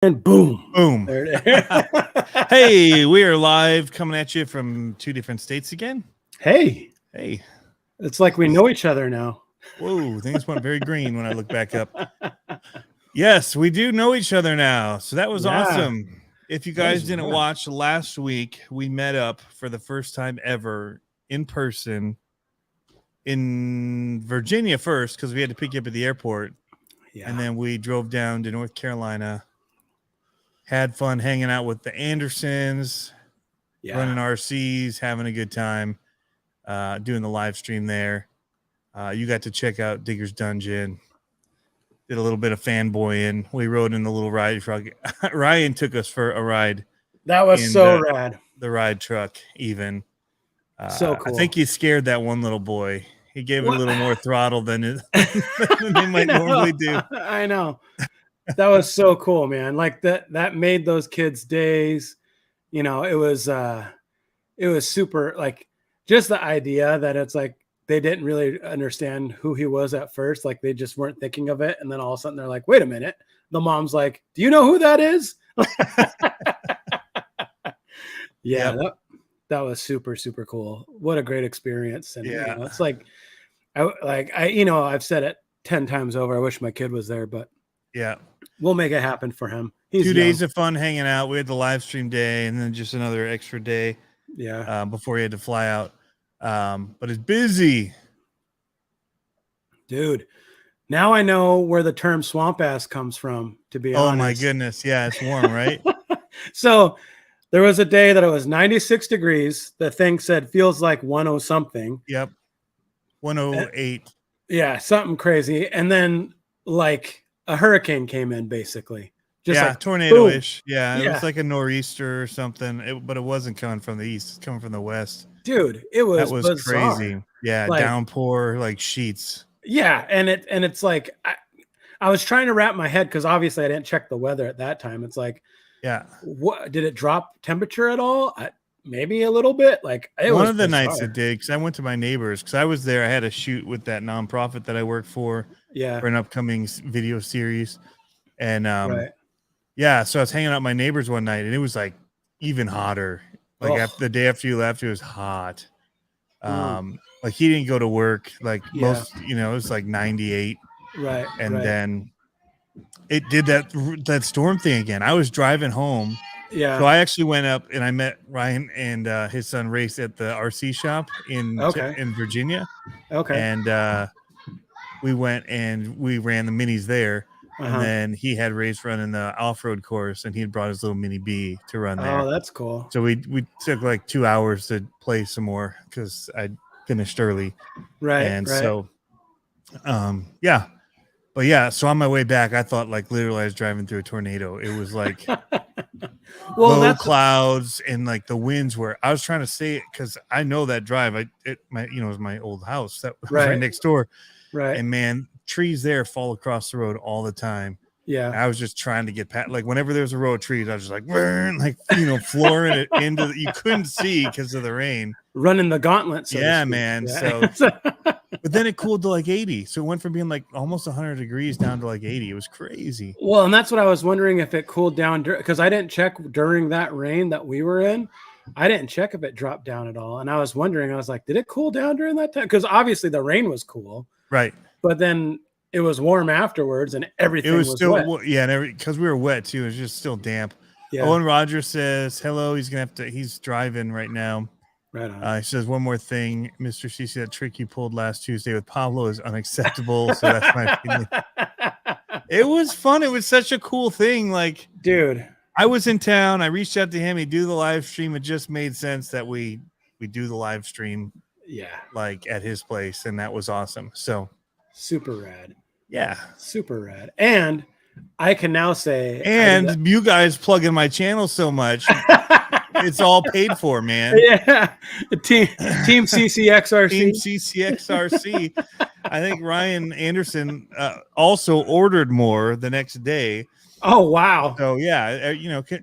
And boom. Boom. There it is. Hey, we are live coming at you from two different states again. Hey, Hey. it's like we know each other now. Whoa, things went very green when I look back up. Yes, we do know each other now. So that was awesome. If you guys didn't watch last week, we met up for the first time ever in person in Virginia first because we had to pick you up at the airport. Yeah. And then we drove down to North Carolina. Had fun hanging out with the Andersons, running RCs, having a good time, doing the live stream there. You got to check out Digger's Dungeon. Did a little bit of fanboying. We rode in the little ride truck. Ryan took us for a ride. That was so rad. The ride truck, even. So cool. I think he scared that one little boy. He gave it a little more throttle than they might normally do. I know. That was so cool, man. Like that made those kids' days. You know, it was super, like, just the idea that it's like they didn't really understand who he was at first. Like they just weren't thinking of it. And then all of a sudden they're like, wait a minute. The mom's like, do you know who that is? Yeah, yep. That was super, super cool. What a great experience. And you know, it's like, I've said it 10 times over. I wish my kid was there, but yeah, we'll make it happen for him. He's 2 days of fun hanging out. We had the live stream day and then just another extra day. Yeah. Before he had to fly out. But it's busy. Dude, now I know where the term swamp ass comes from, to be honest. Oh my goodness. Yeah, it's warm, right? So there was a day that it was 96 degrees. The thing said feels like 10 something. Yep. 108. Yeah, something crazy. And then like a hurricane came in, basically. Just like tornado-ish. Yeah, it was like a nor'easter or something, but it wasn't coming from the east. It's coming from the west. Dude, it was bizarre. Crazy. Yeah, like, downpour like sheets. Yeah, and it's like I was trying to wrap my head because obviously I didn't check the weather at that time. It's like, yeah, what did it drop temperature at all? Maybe a little bit. Like one of the nights it did, because I went to my neighbors because I was there. I had a shoot with that nonprofit that I work for. For an upcoming video series, and yeah, so I was hanging out with my neighbors one night, and it was like even hotter. Like after the day after you left, it was hot. Like he didn't go to work. Like most, it was like 98. Right. And then it did that storm thing again. I was driving home. Yeah. So I actually went up and I met Ryan and his son Race at the RC shop in Virginia. Okay. And we went and we ran the minis there. And then he had Race running the off-road course, and he had brought his little mini B to run there. Oh, that's cool. So we took like 2 hours to play some more because I finished early. Right. And so, yeah. But yeah, so on my way back, I thought like literally I was driving through a tornado. It was like low clouds and like the winds were. I was trying to say it because I know that drive. It was my old house that was right next door. Right. And man, trees there fall across the road all the time. Yeah. I was just trying to get past, like whenever there's a row of trees, I was just like, flooring it into you couldn't see because of the rain. Running the gauntlet. So yeah, man. Yeah. So, but then it cooled to like 80. So it went from being like almost 100 degrees down to like 80. It was crazy. Well, and that's what I was wondering if it cooled down because I didn't check during that rain that we were in. I didn't check if it dropped down at all. And I was wondering, I was like, did it cool down during that time? Because obviously the rain was cool. Right. But then it was warm afterwards and everything was still wet. Yeah, and because we were wet too. It was just still damp. Yeah. Owen Rogers says, hello. He's driving right now. Right on. He says, one more thing, Mr. CC, that trick you pulled last Tuesday with Pablo is unacceptable. So that's my opinion. It was fun. It was such a cool thing. Like, dude, I was in town. I reached out to him. He'd do the live stream. It just made sense that we do the live stream. Yeah. Like at his place. And that was awesome. So super rad. Yeah. Super rad. And I can now say, and you guys plug in my channel so much. It's all paid for, man. Yeah. Team CCXRC. Team CCXRC. I think Ryan Anderson also ordered more the next day. Oh, wow. So yeah,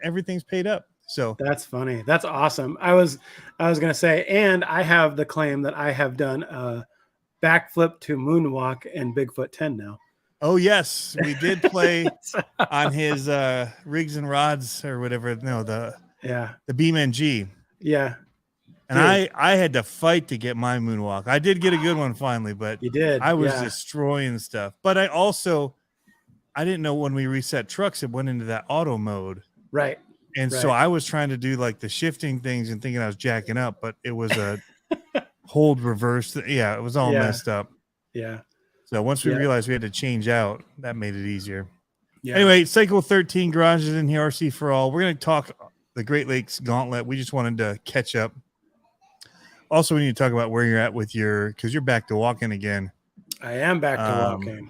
everything's paid up. So that's funny. That's awesome. I was going to say, and I have the claim that I have done a backflip to moonwalk and Bigfoot 10 now. Oh yes, we did play on his rigs and rods or whatever. No, the BeamNG. Yeah. And I had to fight to get my moonwalk. I did get a good one finally, but you did. I was destroying stuff. But I didn't know when we reset trucks, it went into that auto mode. Right. And so I was trying to do like the shifting things and thinking I was jacking up, but it was a hold reverse. Yeah, it was all messed up. Yeah. So once we realized we had to change out, that made it easier. Yeah. Anyway, Cycle 13 Garage is in here, RC for All. We're going to talk the Great Lakes Gauntlet. We just wanted to catch up. Also, we need to talk about where you're at with because you're back to walking again. I am back to walking.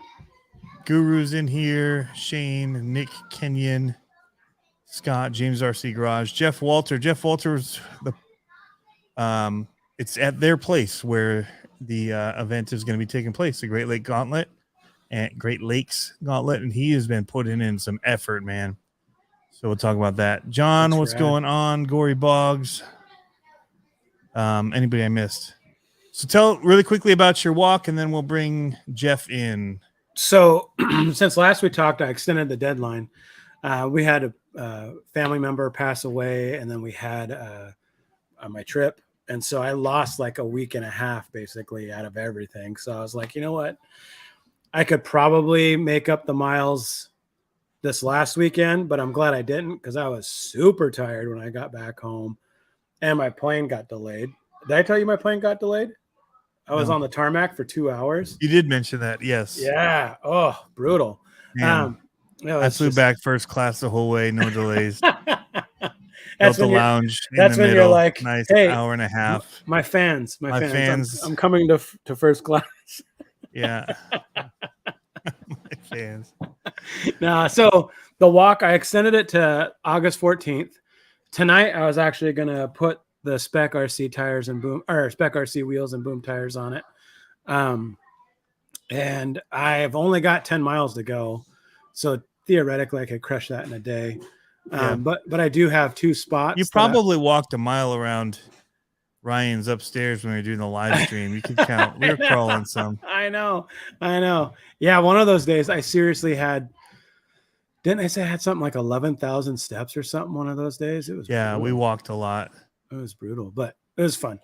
Guru's in here, Shane, Nick Kenyon, Scott, James RC Garage, Jeff Walter. Jeff Walter's it's at their place where the event is going to be taking place, the Great Lakes Gauntlet, and he has been putting in some effort, man. So we'll talk about that. John, what's going on? Gory Boggs. Anybody I missed? So tell really quickly about your walk, and then we'll bring Jeff in. So since last we talked, I extended the deadline. We had a family member pass away, and then we had on my trip. And so I lost like a week and a half basically out of everything. So I was like, you know what? I could probably make up the miles this last weekend, but I'm glad I didn't because I was super tired when I got back home and my plane got delayed. Did I tell you my plane got delayed? I was on the tarmac for 2 hours. You did mention that. Yes. Yeah. Oh, brutal. I flew back first class the whole way. No delays. That's the lounge. That's when you're like, nice, hey, hour and a half. My fans. I'm coming to first class. Yeah. My fans. So the walk, I extended it to August 14th. Tonight, I was actually going to put the Spec RC tires and Spec RC wheels and boom tires on it. And I've only got 10 miles to go. So theoretically, I could crush that in a day. But I do have 2 spots. You probably walked a mile around Ryan's upstairs when we were doing the live stream. You could count. We were crawling some. I know. Yeah, one of those days I seriously had. Didn't I say I had something like 11,000 steps or something one of those days? It was brutal. We walked a lot. It was brutal, but it was fun.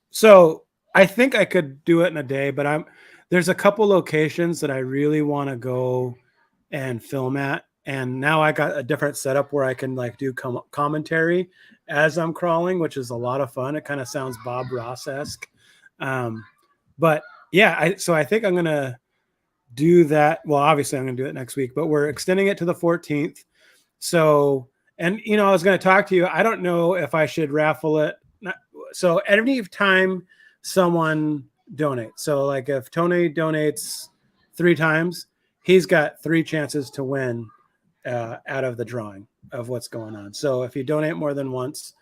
So I think I could do it in a day, but there's a couple locations that I really want to go and film at. And now I got a different setup where I can like do commentary as I'm crawling, which is a lot of fun. It kind of sounds Bob Ross-esque. But yeah, so I think I'm going to do that. Well, obviously I'm going to do it next week, but we're extending it to the 14th. So, and I was going to talk to you. I don't know if I should raffle it. So every time someone donates, so like if Tony donates 3 times, he's got 3 chances to win out of the drawing of what's going on. So if you donate more than once,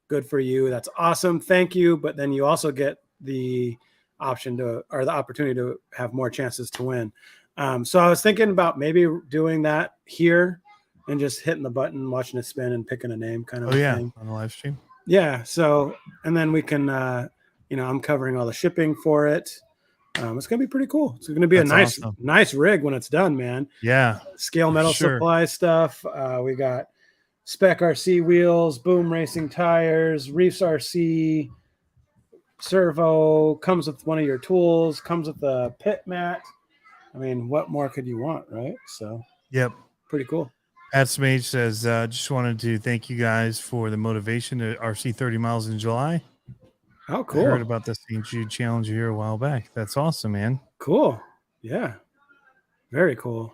good for you. That's awesome. Thank you. But then you also get the opportunity to have more chances to win. So I was thinking about maybe doing that here and just hitting the button, watching it spin and picking a name kind of thing. On the live stream. Yeah. So, and then we can, I'm covering all the shipping for it. It's going to be pretty cool. It's going to be nice rig when it's done, man. Yeah. Scale Metal Supply stuff. We got Spec RC wheels, Boom Racing tires, Reefs RC, servo, comes with one of your tools, comes with the pit mat. I mean, what more could you want, right? So, yep. Pretty cool. At Smage says, just wanted to thank you guys for the motivation to RC 30 miles in July. Oh, cool. I heard about the St. Jude Challenge here a while back. That's awesome, man. Cool. Yeah. Very cool.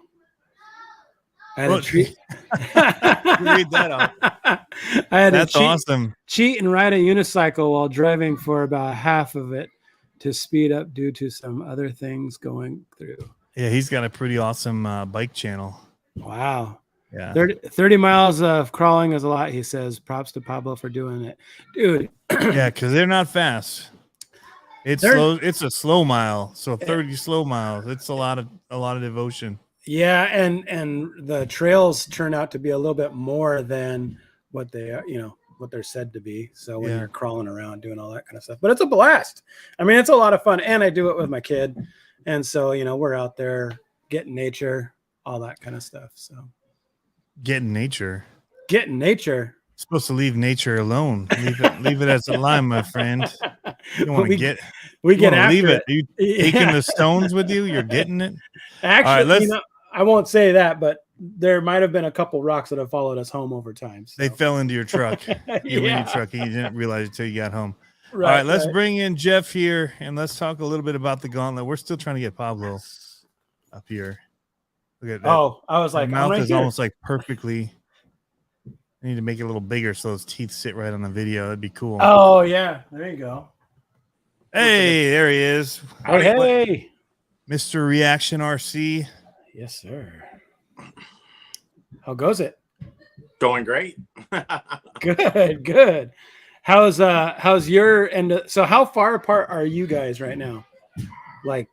I had a treat. Read that out. That's awesome. Cheat and ride a unicycle while driving for about half of it to speed up due to some other things going through. Yeah, he's got a pretty awesome bike channel. Wow. Yeah. 30 miles of crawling is a lot, he says. Props to Pablo for doing it. Dude. Yeah, because they're not fast. It's slow. It's a slow mile. So 30 slow miles. It's a lot of devotion. Yeah, and the trails turn out to be a little bit more than what they what they're said to be. So when you're crawling around doing all that kind of stuff. But it's a blast. I mean, it's a lot of fun. And I do it with my kid. And so, we're out there get in nature, all that kind of stuff. So get in nature. Supposed to leave nature alone. Leave it as a line, my friend. You don't want to get. We get after leave it. Are you taking the stones with you? You're getting it. Actually, I won't say that, but there might have been a couple rocks that have followed us home over time. So. They fell into your truck. You were in your truck and you didn't realize it until you got home. Right, all right, let's bring in Jeff here and let's talk a little bit about the gauntlet. We're still trying to get Pablo up here. Look at that. Oh, I was like, mouth is almost like perfectly. I need to make it a little bigger so those teeth sit right on the video. That'd be cool. Oh yeah, there you go. Hey, there he is. Hey, Mr. Reaction RC. Yes, sir. How goes it? Going great. Good. How's your end? So how far apart are you guys right now? Like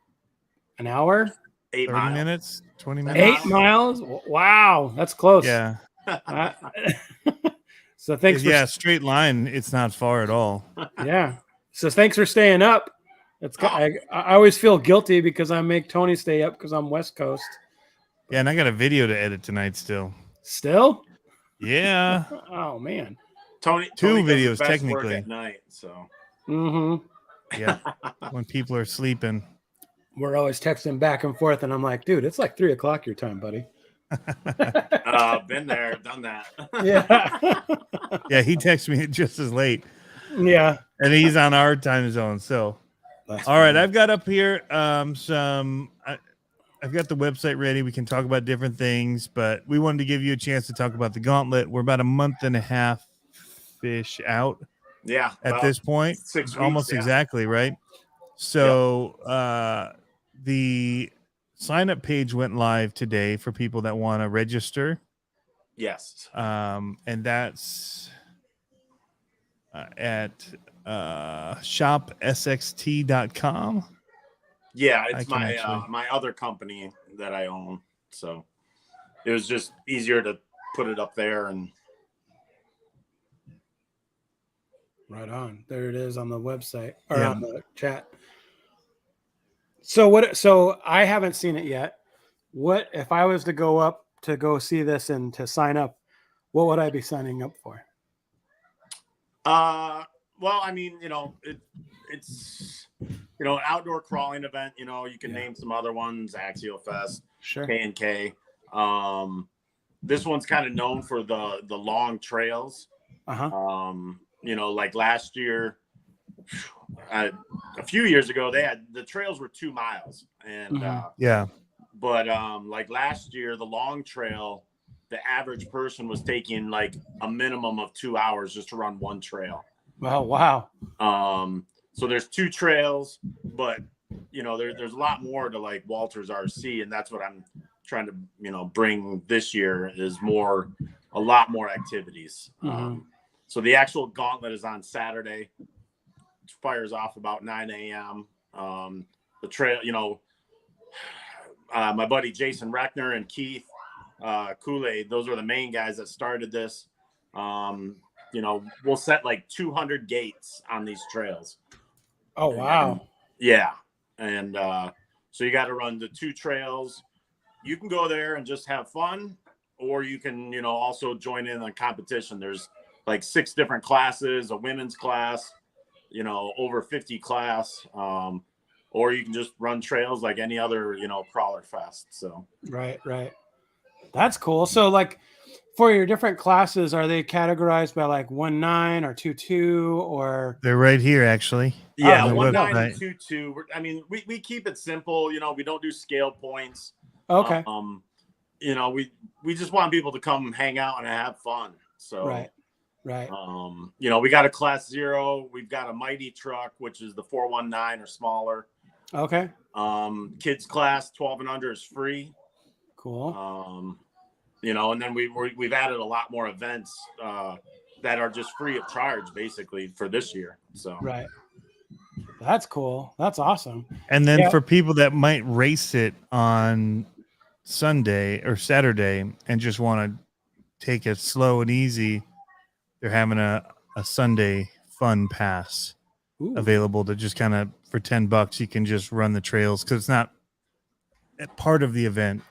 an hour? 8 30 minutes? 20 minutes? 8 miles? Wow, that's close. Yeah. So thanks. Straight line. It's not far at all. Yeah. So thanks for staying up. I always feel guilty because I make Tony stay up because I'm West Coast. Yeah, and I got a video to edit tonight still. Still? Yeah. Oh man. Tony two does videos his best technically work at night. So. Yeah. When people are sleeping. We're always texting back and forth, and I'm like, dude, it's like 3 o'clock your time, buddy. Been there, done that. Yeah. Yeah, he texts me just as late. Yeah. And he's on our time zone. So that's all right, I've got up here I've got the website ready. We can talk about different things, but we wanted to give you a chance to talk about the gauntlet. We're about a month and a half fish out. Yeah. At this point. 6 weeks, almost exactly, right? So the sign up page went live today for people that want to register. Yes. And that's at shopsxt.com. Yeah, it's my other company that I own. So it was just easier to put it up there. And right on. There it is on the website or on the chat. So I haven't seen it yet. What if I was to go up to go see this and to sign up, what would I be signing up for? Well, I mean, it's an outdoor crawling event. You can name some other ones, Axial Fest, sure, K&K. This one's kind of known for the long trails. Like last year, a few years ago, the trails were 2 miles, and but like last year, the long trail, the average person was taking like a minimum of 2 hours just to run one trail. Oh, wow. So there's 2 trails, but there's a lot more to like Walter's RC, and that's what I'm trying to bring this year is a lot more activities. So the actual gauntlet is on Saturday. It fires off about 9 a.m. The trail, my buddy Jason Reckner and Keith Kool-Aid, those are the main guys that started this. We'll set like 200 gates on these trails. Oh, wow. And so you got to run the 2 trails. You can go there and just have fun, or you can, also join in the competition. There's like 6 different classes, a women's class, over 50 class, or you can just run trails like any other, crawler fest. So right. That's cool. So like for your different classes, are they categorized by like 1.9 or 2.2 or? They're right here, actually. Yeah, 1.9 and 2.2. I mean, we keep it simple. We don't do scale points. Okay. We just want people to come hang out and have fun. So right. We got a class 0. We've got a mighty truck, which is the 419 or smaller. Okay. Kids class 12 and under is free. Cool. And then we've added a lot more events that are just free of charge, basically, for this year. So right. That's cool. That's awesome. And then for people that might race it on Sunday or Saturday and just want to take it slow and easy, they're having a Sunday fun pass available to just kind of for $10 you can just run the trails, because it's not part of the event,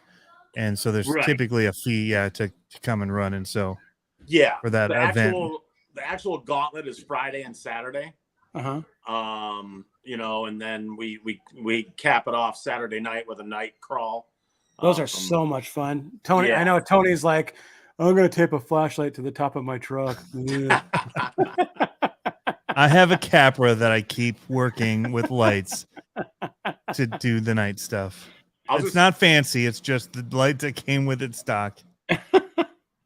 and so there's Right. typically a fee, to come and run, and so for that the event. The actual gauntlet is Friday and Saturday. Uh-huh. And then we cap it off Saturday night with a night crawl. Those are so much fun. Tony, I know Tony's like, I'm going to tape a flashlight to the top of my truck. I have a Capra that I keep working with lights to do the night stuff. It's not fancy. It's just the light that came with it stock.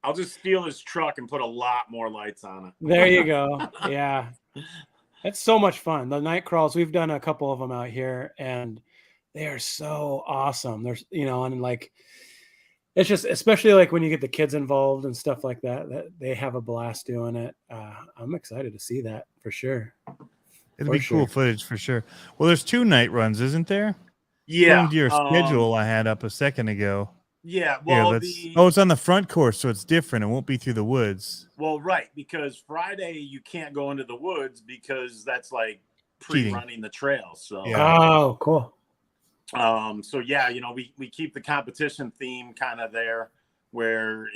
I'll just steal his truck and put a lot more lights on it. There you go. Yeah. It's so much fun. The night crawls, we've done a couple of them out here, and they are so awesome. There's, and like, it's just, especially like when you get the kids involved and stuff like that, that they have a blast doing it. I'm excited to see that for sure. It'll be cool footage for sure. Well, there's 2 night runs, isn't there? Yeah. According to your schedule I had up a second ago. Yeah. Well, it's on the front course, so it's different. It won't be through the woods. Well, right. Because Friday you can't go into the woods because that's like pre-running the trail. So, Oh, cool. So yeah, we keep the competition theme kind of there where,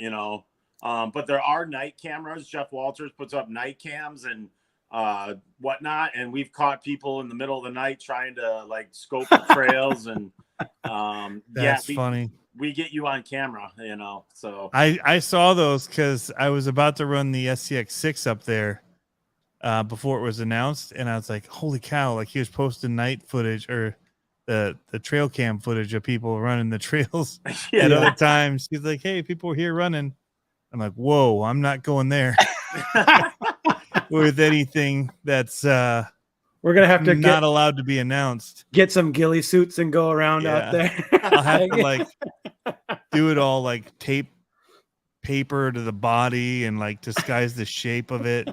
but there are night cameras. Jeff Walters puts up night cams and whatnot, and we've caught people in the middle of the night trying to like scope the trails and that's funny. We get you on camera, so I saw those because I was about to run the SCX6 up there before it was announced, and I was like, holy cow, like he was posting night footage or the trail cam footage of people running the trails at other times. He's like, hey, people are here running. I'm like, whoa, I'm not going there with anything that's we're gonna have to not allowed to be announced. Get some ghillie suits and go around out there. I'll have to like do it all like tape paper to the body and like disguise the shape of it.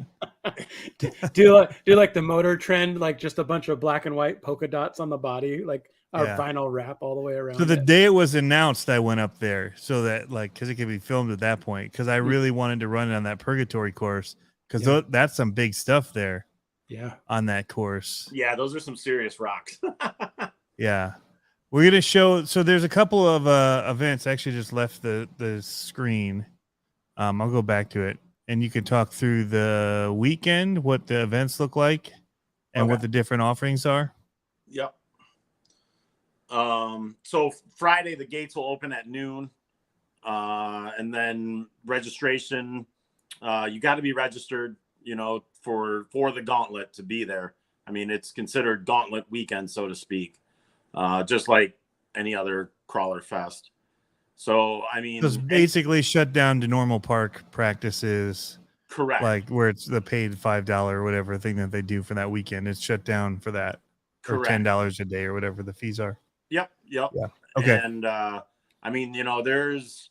do like the motor trend, like just a bunch of black and white polka dots on the body, like our vinyl wrap all the way around. So the day it was announced, I went up there so that like because it could be filmed at that point because I really wanted to run it on that Purgatory course because that's some big stuff there. Yeah, on that course. Yeah, those are some serious rocks. Yeah, we're gonna show. So there's a couple of events. I actually just left the screen. I'll go back to it, and you can talk through the weekend, what the events look like, and what the different offerings are. Yep. So Friday the gates will open at noon, and then registration. You got to be registered, for the gauntlet to be there. I mean, it's considered gauntlet weekend, so to speak, just like any other crawler fest. So, I mean, it's basically shut down to normal park practices. Correct. Like where it's the paid $5 or whatever thing that they do for that weekend. It's shut down for that. Correct. Or $10 a day or whatever the fees are. Yep. Yeah. Okay. And I mean, there's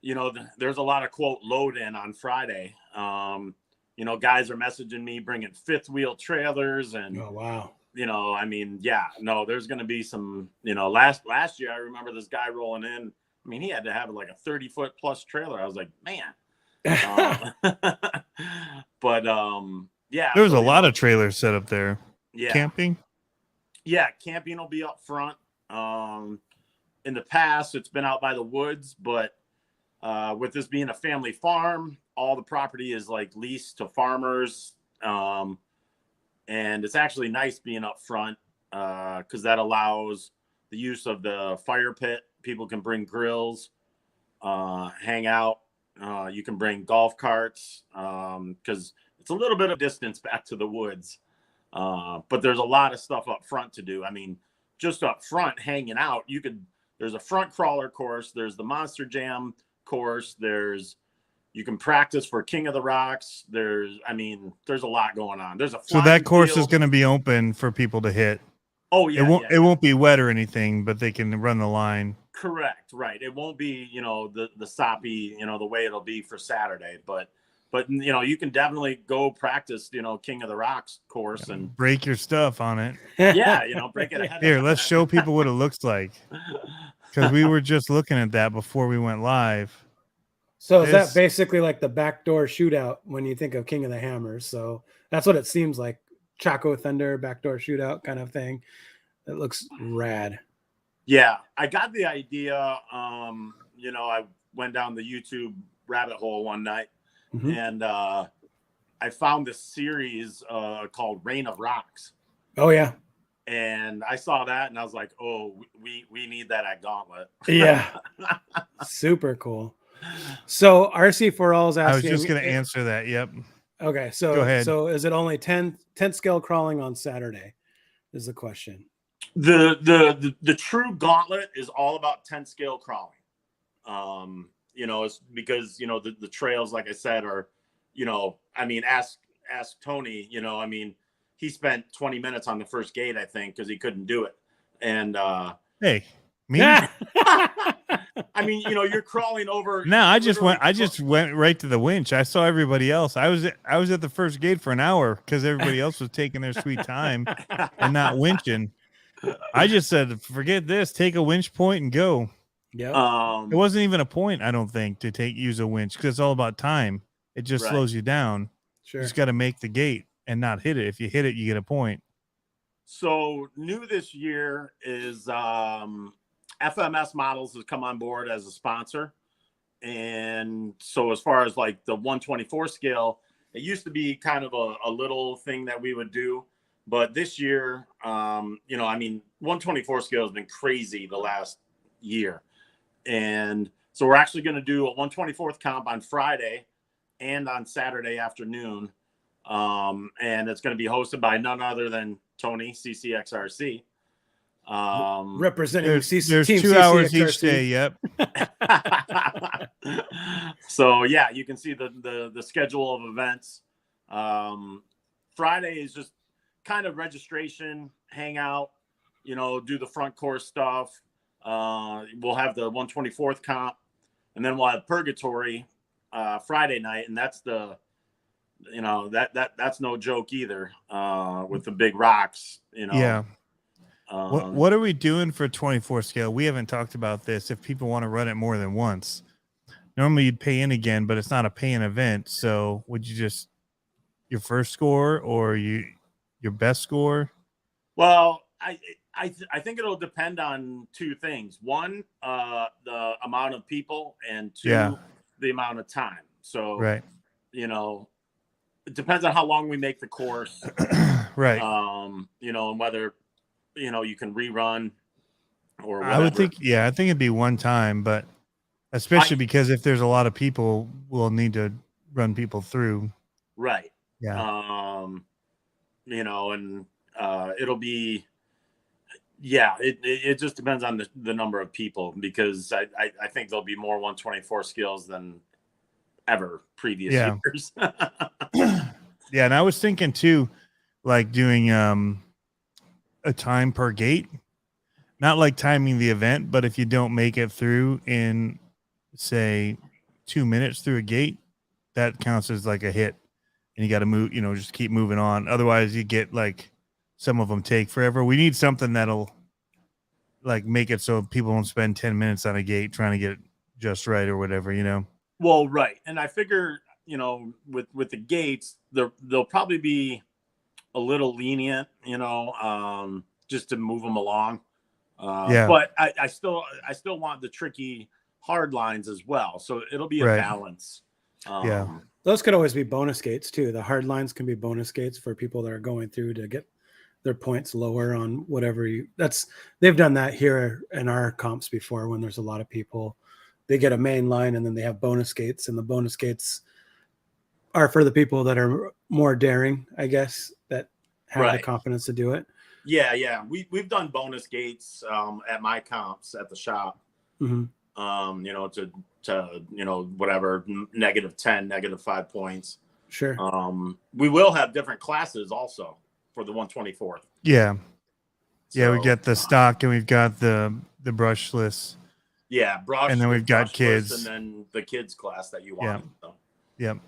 a lot of quote load in on Friday. Guys are messaging me bringing fifth wheel trailers and oh wow. I mean, there's going to be some, last year I remember this guy rolling in. I mean, he had to have like a 30-foot plus trailer. I was like, man. But there was a lot of trailers set up there. Yeah. Camping. Yeah. Camping will be up front. In the past it's been out by the woods, but with this being a family farm, all the property is like leased to farmers. And it's actually nice being up front because that allows the use of the fire pit. People can bring grills, hang out. You can bring golf carts because it's a little bit of distance back to the woods. But there's a lot of stuff up front to do. I mean, just up front hanging out, there's a front crawler course. There's the Monster Jam course. You can practice for King of the Rocks. There's a lot going on. There's so that course is going to be open for people to hit. Oh yeah. It won't be wet or anything, but they can run the line. Correct. Right. It won't be, the soppy, the way it'll be for Saturday, but you can definitely go practice, King of the Rocks course and break your stuff on it. Yeah. Break it ahead. Here, let's show people what it looks like. Because we were just looking at that before we went live. So is that basically like the backdoor shootout when you think of King of the Hammers? So that's what it seems like. Chaco Thunder backdoor shootout kind of thing. It looks rad. Yeah, I got the idea. I went down the YouTube rabbit hole one night, and I found this series called Reign of Rocks. Oh yeah. And I saw that, and I was like, "Oh, we need that at Gauntlet." Yeah, super cool. So RC4All is asking. I was just going to answer that. Yep. Okay, so go ahead. So is it only 10 scale crawling on Saturday? Is the question. The true Gauntlet is all about 10 scale crawling. It's because the trails, like I said, are, ask Tony. He spent 20 minutes on the first gate, I think, because he couldn't do it. And hey, me? You're crawling over. No, I just went right to the winch. I saw everybody else. I was at the first gate for an hour because everybody else was taking their sweet time and not winching. I just said, forget this, take a winch point and go. Yeah. It wasn't even a point, I don't think, to use a winch because it's all about time. It just slows you down. Sure. You just got to make the gate and not hit it. If you hit it, you get a point. So new this year is FMS Models has come on board as a sponsor. And so as far as like the 124 scale, it used to be kind of a little thing that we would do. But this year, 124 scale has been crazy the last year. And so we're actually going to do a 124th comp on Friday and on Saturday afternoon. And it's going to be hosted by none other than Tony, CCXRC. Representing there's team 2 CCXRC. hours each day. Yep. So yeah, you can see the schedule of events. Friday is just kind of registration, hang out, do the front course stuff. We'll have the 124th comp, and then we'll have Purgatory Friday night, and that's that's no joke either. With the big rocks, Yeah. What are we doing for 24 scale? We haven't talked about this. If people want to run it more than once, normally you'd pay in again, but it's not a pay-in event. So would you just your first score or your best score? Well, I think it'll depend on two things. One, the amount of people, and two, the amount of time. So right. It depends on how long we make the course. Right. And whether you can rerun or whatever. I would think, I think it'd be one time, but especially because if there's a lot of people, we'll need to run people through. Right. Yeah. It'll be, it just depends on the number of people, because I think there'll be more 124 skills than ever previous years. Yeah. And I was thinking too, like doing, a time per gate, not like timing the event, but if you don't make it through in say 2 minutes through a gate, that counts as like a hit, and you got to move, just keep moving on. Otherwise you get like some of them take forever. We need something that'll like make it so people don't spend 10 minutes on a gate trying to get it just right or whatever, Well, right. And I figure, with the gates, they'll probably be a little lenient, just to move them along. But I still want the tricky hard lines as well. So it'll be a balance. Those could always be bonus gates too. The hard lines can be bonus gates for people that are going through to get their points lower on whatever they've done that here in our comps before. When there's a lot of people, they get a main line and then they have bonus gates, and the bonus gates are for the people that are more daring, I guess, that have the confidence to do it. Yeah. We've done bonus gates at my comps at the shop. Mm-hmm. To whatever, -10, -5 points. Sure. We will have different classes also for the 124th. Yeah. So, we got the stock, and we've got the brushless. Yeah, brush, and then we've got kids, and then the kids class that you want. So. Yep.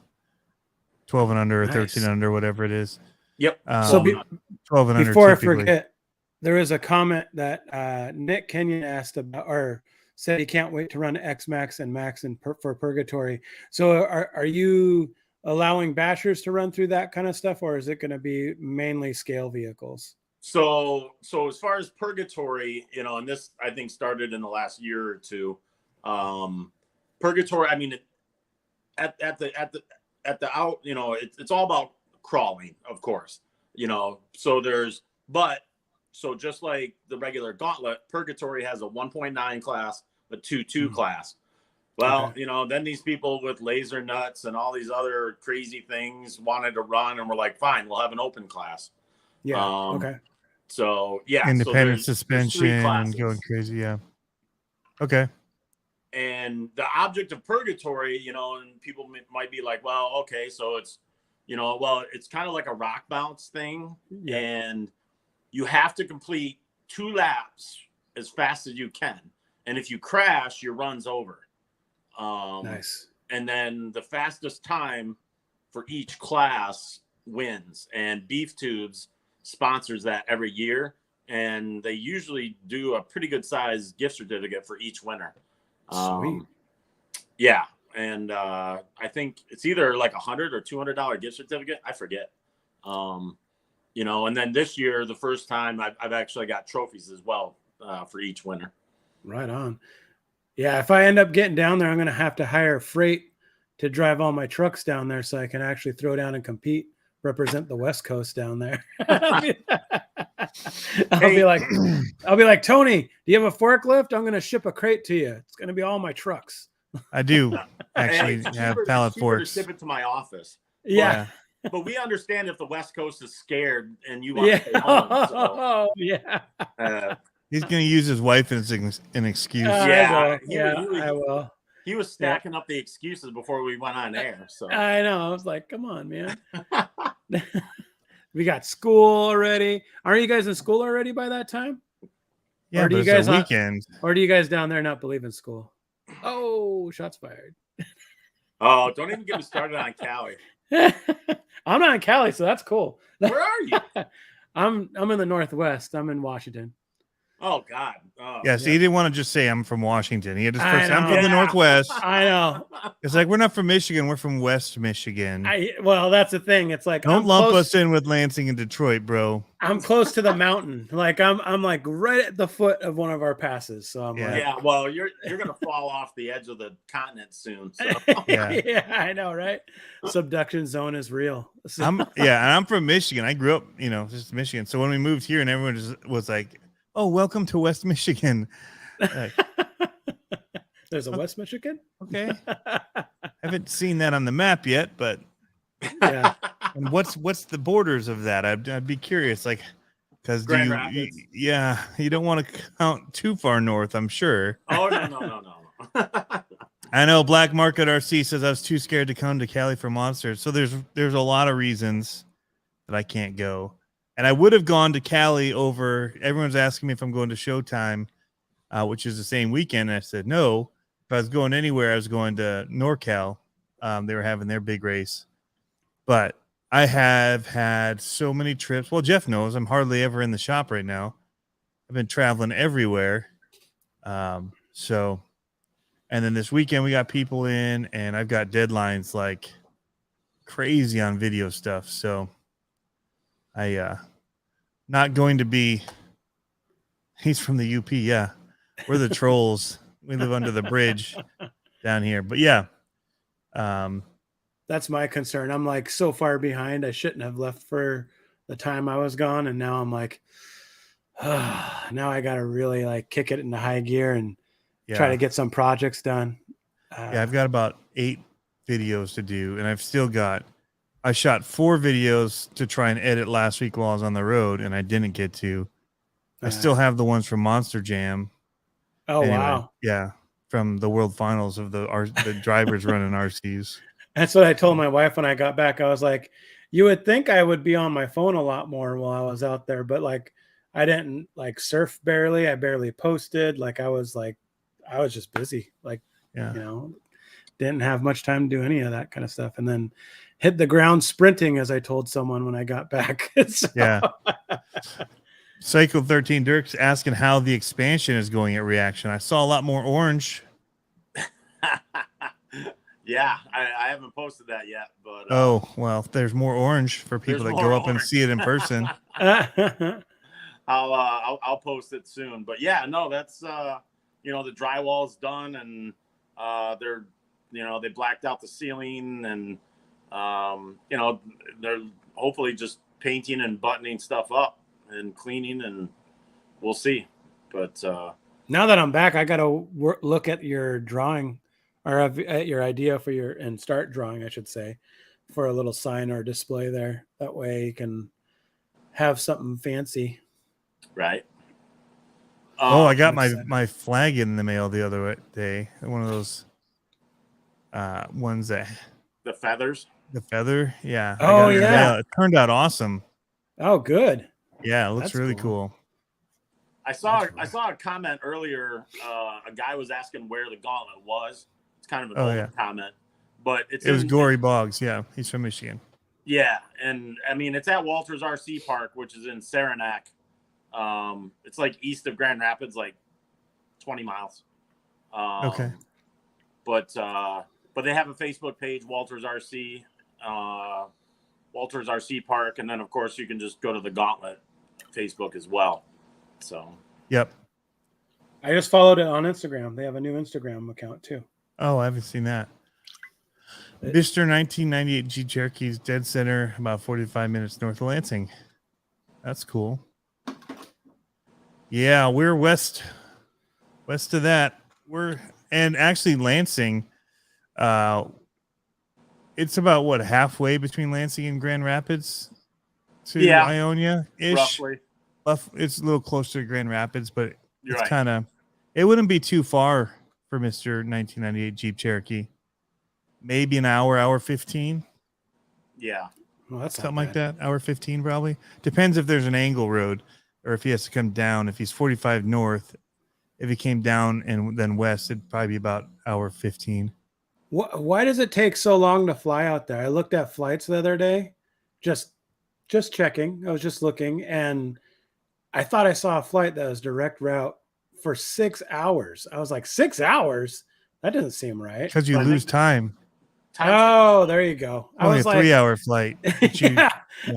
12 and under, or 13 and under, whatever it is. Yep. 12 and under. Before I forget, there is a comment that Nick Kenyon asked about, or said he can't wait to run X Max and Max for Purgatory. So are you allowing bashers to run through that kind of stuff, or is it going to be mainly scale vehicles? So as far as Purgatory, you know, and this I think started in the last year or two. Purgatory, I mean, at the out, you know, it's all about crawling, of course, you know. So just like the regular Gauntlet, Purgatory has a 1.9 class, a 2.2 class. Well, you know, then these people with laser nuts and all these other crazy things wanted to run, and we're like, fine, we'll have an open class. Yeah. So yeah, independent there's suspension and going crazy. Yeah. Okay. And the object of Purgatory, you know, and people might be like, well, okay, so it's, you know, well, it's kind of like a rock bounce thing, and you have to complete 2 laps as fast as you can, and if you crash, your run's over. Nice. And then the fastest time for each class wins, and Beef Tubes sponsors that every year, and they usually do a pretty good size gift certificate for each winner. Sweet. Yeah, and I think it's either like $100 or $200 gift certificate. I forget. You know, and then this year, the first time I've actually got trophies as well for each winner. Right on. Yeah, if I end up getting down there, I'm going to have to hire freight to drive all my trucks down there so I can actually throw down and compete, represent the West Coast down there. I'll be like, Tony, do you have a forklift? I'm going to ship a crate to you. It's going to be all my trucks. I do actually have pallet forks. To ship it to my office. Yeah. But we understand if the West Coast is scared and you want to stay home. So, yeah. He's going to use his wife as an excuse. I will. He was stacking up the excuses before we went on air. So I know. I was like, come on, man. We got school already. Aren't you guys in school already by that time? Yeah, but it's a weekend. Or do you guys down there not believe in school? Oh, shots fired. Oh, don't even get me started on Cali. I'm not in Cali, so that's cool. Where are you? I'm in the Northwest. I'm in Washington. Oh God. Yeah, so he didn't want to just say I'm from Washington. He had his first. I'm from the Northwest. I know. It's like we're not from Michigan. We're from West Michigan. Well, that's the thing. It's like don't lump us in with Lansing and Detroit, bro. I'm close to the mountain. Like I'm like right at the foot of one of our passes. So I'm yeah. Well, you're gonna fall off the edge of the continent soon. So. Yeah, I know, right? Subduction zone is real. So. I'm from Michigan. I grew up, just Michigan. So when we moved here, and everyone was like, "Oh, welcome to West Michigan." There's a West Michigan? Okay. I haven't seen that on the map yet, but yeah. And what's the borders of that? I'd be curious, like, because you don't want to count too far north, I'm sure. Oh no. I know Black Market RC says I was too scared to come to Cali for Monsters. So there's a lot of reasons that I can't go. And I would have gone to Cali over. Everyone's asking me if I'm going to Showtime, which is the same weekend. And I said no. If I was going anywhere, I was going to NorCal. They were having their big race. But I have had so many trips. Well, Jeff knows I'm hardly ever in the shop right now. I've been traveling everywhere. And then this weekend we got people in, and I've got deadlines like crazy on video stuff. So not going to be. He's from the UP. Yeah. We're the trolls. We live under the bridge down here, but yeah. That's my concern. I'm like so far behind. I shouldn't have left for the time I was gone. And now I'm like, now I got to really like kick it into high gear and try to get some projects done. I've got about 8 videos to do, and I shot 4 videos to try and edit last week while I was on the road, and I didn't get to. I still have the ones from Monster Jam. Oh, anyway, wow. Yeah. From the world finals of the drivers running RCs. That's what I told my wife when I got back. I was like, you would think I would be on my phone a lot more while I was out there, but like, I didn't like surf barely. I barely posted. Like I was just busy. Like, didn't have much time to do any of that kind of stuff. And then hit the ground sprinting, as I told someone when I got back. So. Yeah. Psycho 13 Dirk's asking how the expansion is going at Reaction. I saw a lot more orange. Yeah, I haven't posted that yet, but well, there's more orange for people that go up and see it in person. I'll post it soon. But yeah, no, that's the drywall's done, and they blacked out the ceiling, and they're hopefully just painting and buttoning stuff up and cleaning, and we'll see. But now that I'm back, I gotta look at your drawing, or at your idea for and start drawing, I should say, for a little sign or display there. That way you can have something fancy. Right. I got my flag in the mail the other day. One of those ones that the feathers. The feather, yeah. Oh yeah. It turned out awesome. Oh, good. Yeah, it looks really cool. I saw a comment earlier. A guy was asking where the gauntlet was. It's kind of an old comment, but it was Gory Boggs. Yeah, he's from Michigan. Yeah, and I mean it's at Walters RC Park, which is in Saranac. It's like east of Grand Rapids, like 20 miles. Okay. But they have a Facebook page, Walters RC Park, and then of course you can just go to the Gauntlet Facebook as well. So. Yep. I just followed it on Instagram. They have a new Instagram account too. Oh, I haven't seen that. Mr. 1998 Jeep Cherokee is dead center, about 45 minutes north of Lansing. That's cool. Yeah, we're west of that. And actually Lansing, it's about halfway between Lansing and Grand Rapids to Ionia-ish. Roughly. It's a little closer to Grand Rapids, but it's kind of, it wouldn't be too far for Mr. 1998 Jeep Cherokee. Maybe an hour 15. Yeah. Well, that's something like that. Hour 15 probably. Depends if there's an angle road or if he has to come down. If he's 45 north, if he came down and then west, it'd probably be about hour 15. Why does it take so long to fly out there? I looked at flights the other day, just checking. I was just looking, and I thought I saw a flight that was direct route for 6 hours. I was like, 6 hours? That doesn't seem right. Because you lose time. Oh, there you go. Only a 3-hour flight.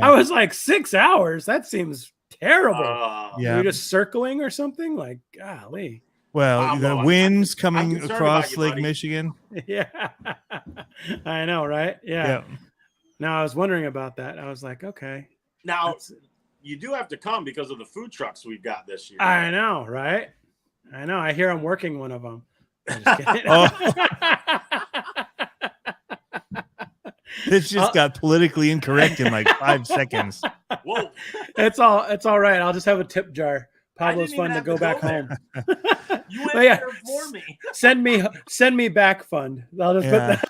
I was like, 6 hours? That seems terrible. Yeah. You're just circling or something? Like, golly. Well, the wind's coming across Lake Michigan. Yeah. I know, right? Yeah. Now, I was wondering about that. I was like, okay. Now, you do have to come because of the food trucks we've got this year. I know, right? I know. I hear I'm working one of them. I'm just kidding. This just got politically incorrect in like 5 seconds. Whoa. It's all right. I'll just have a tip jar. Pablo's fun to go back home. You went there for me. Send me back fund. I'll just put that.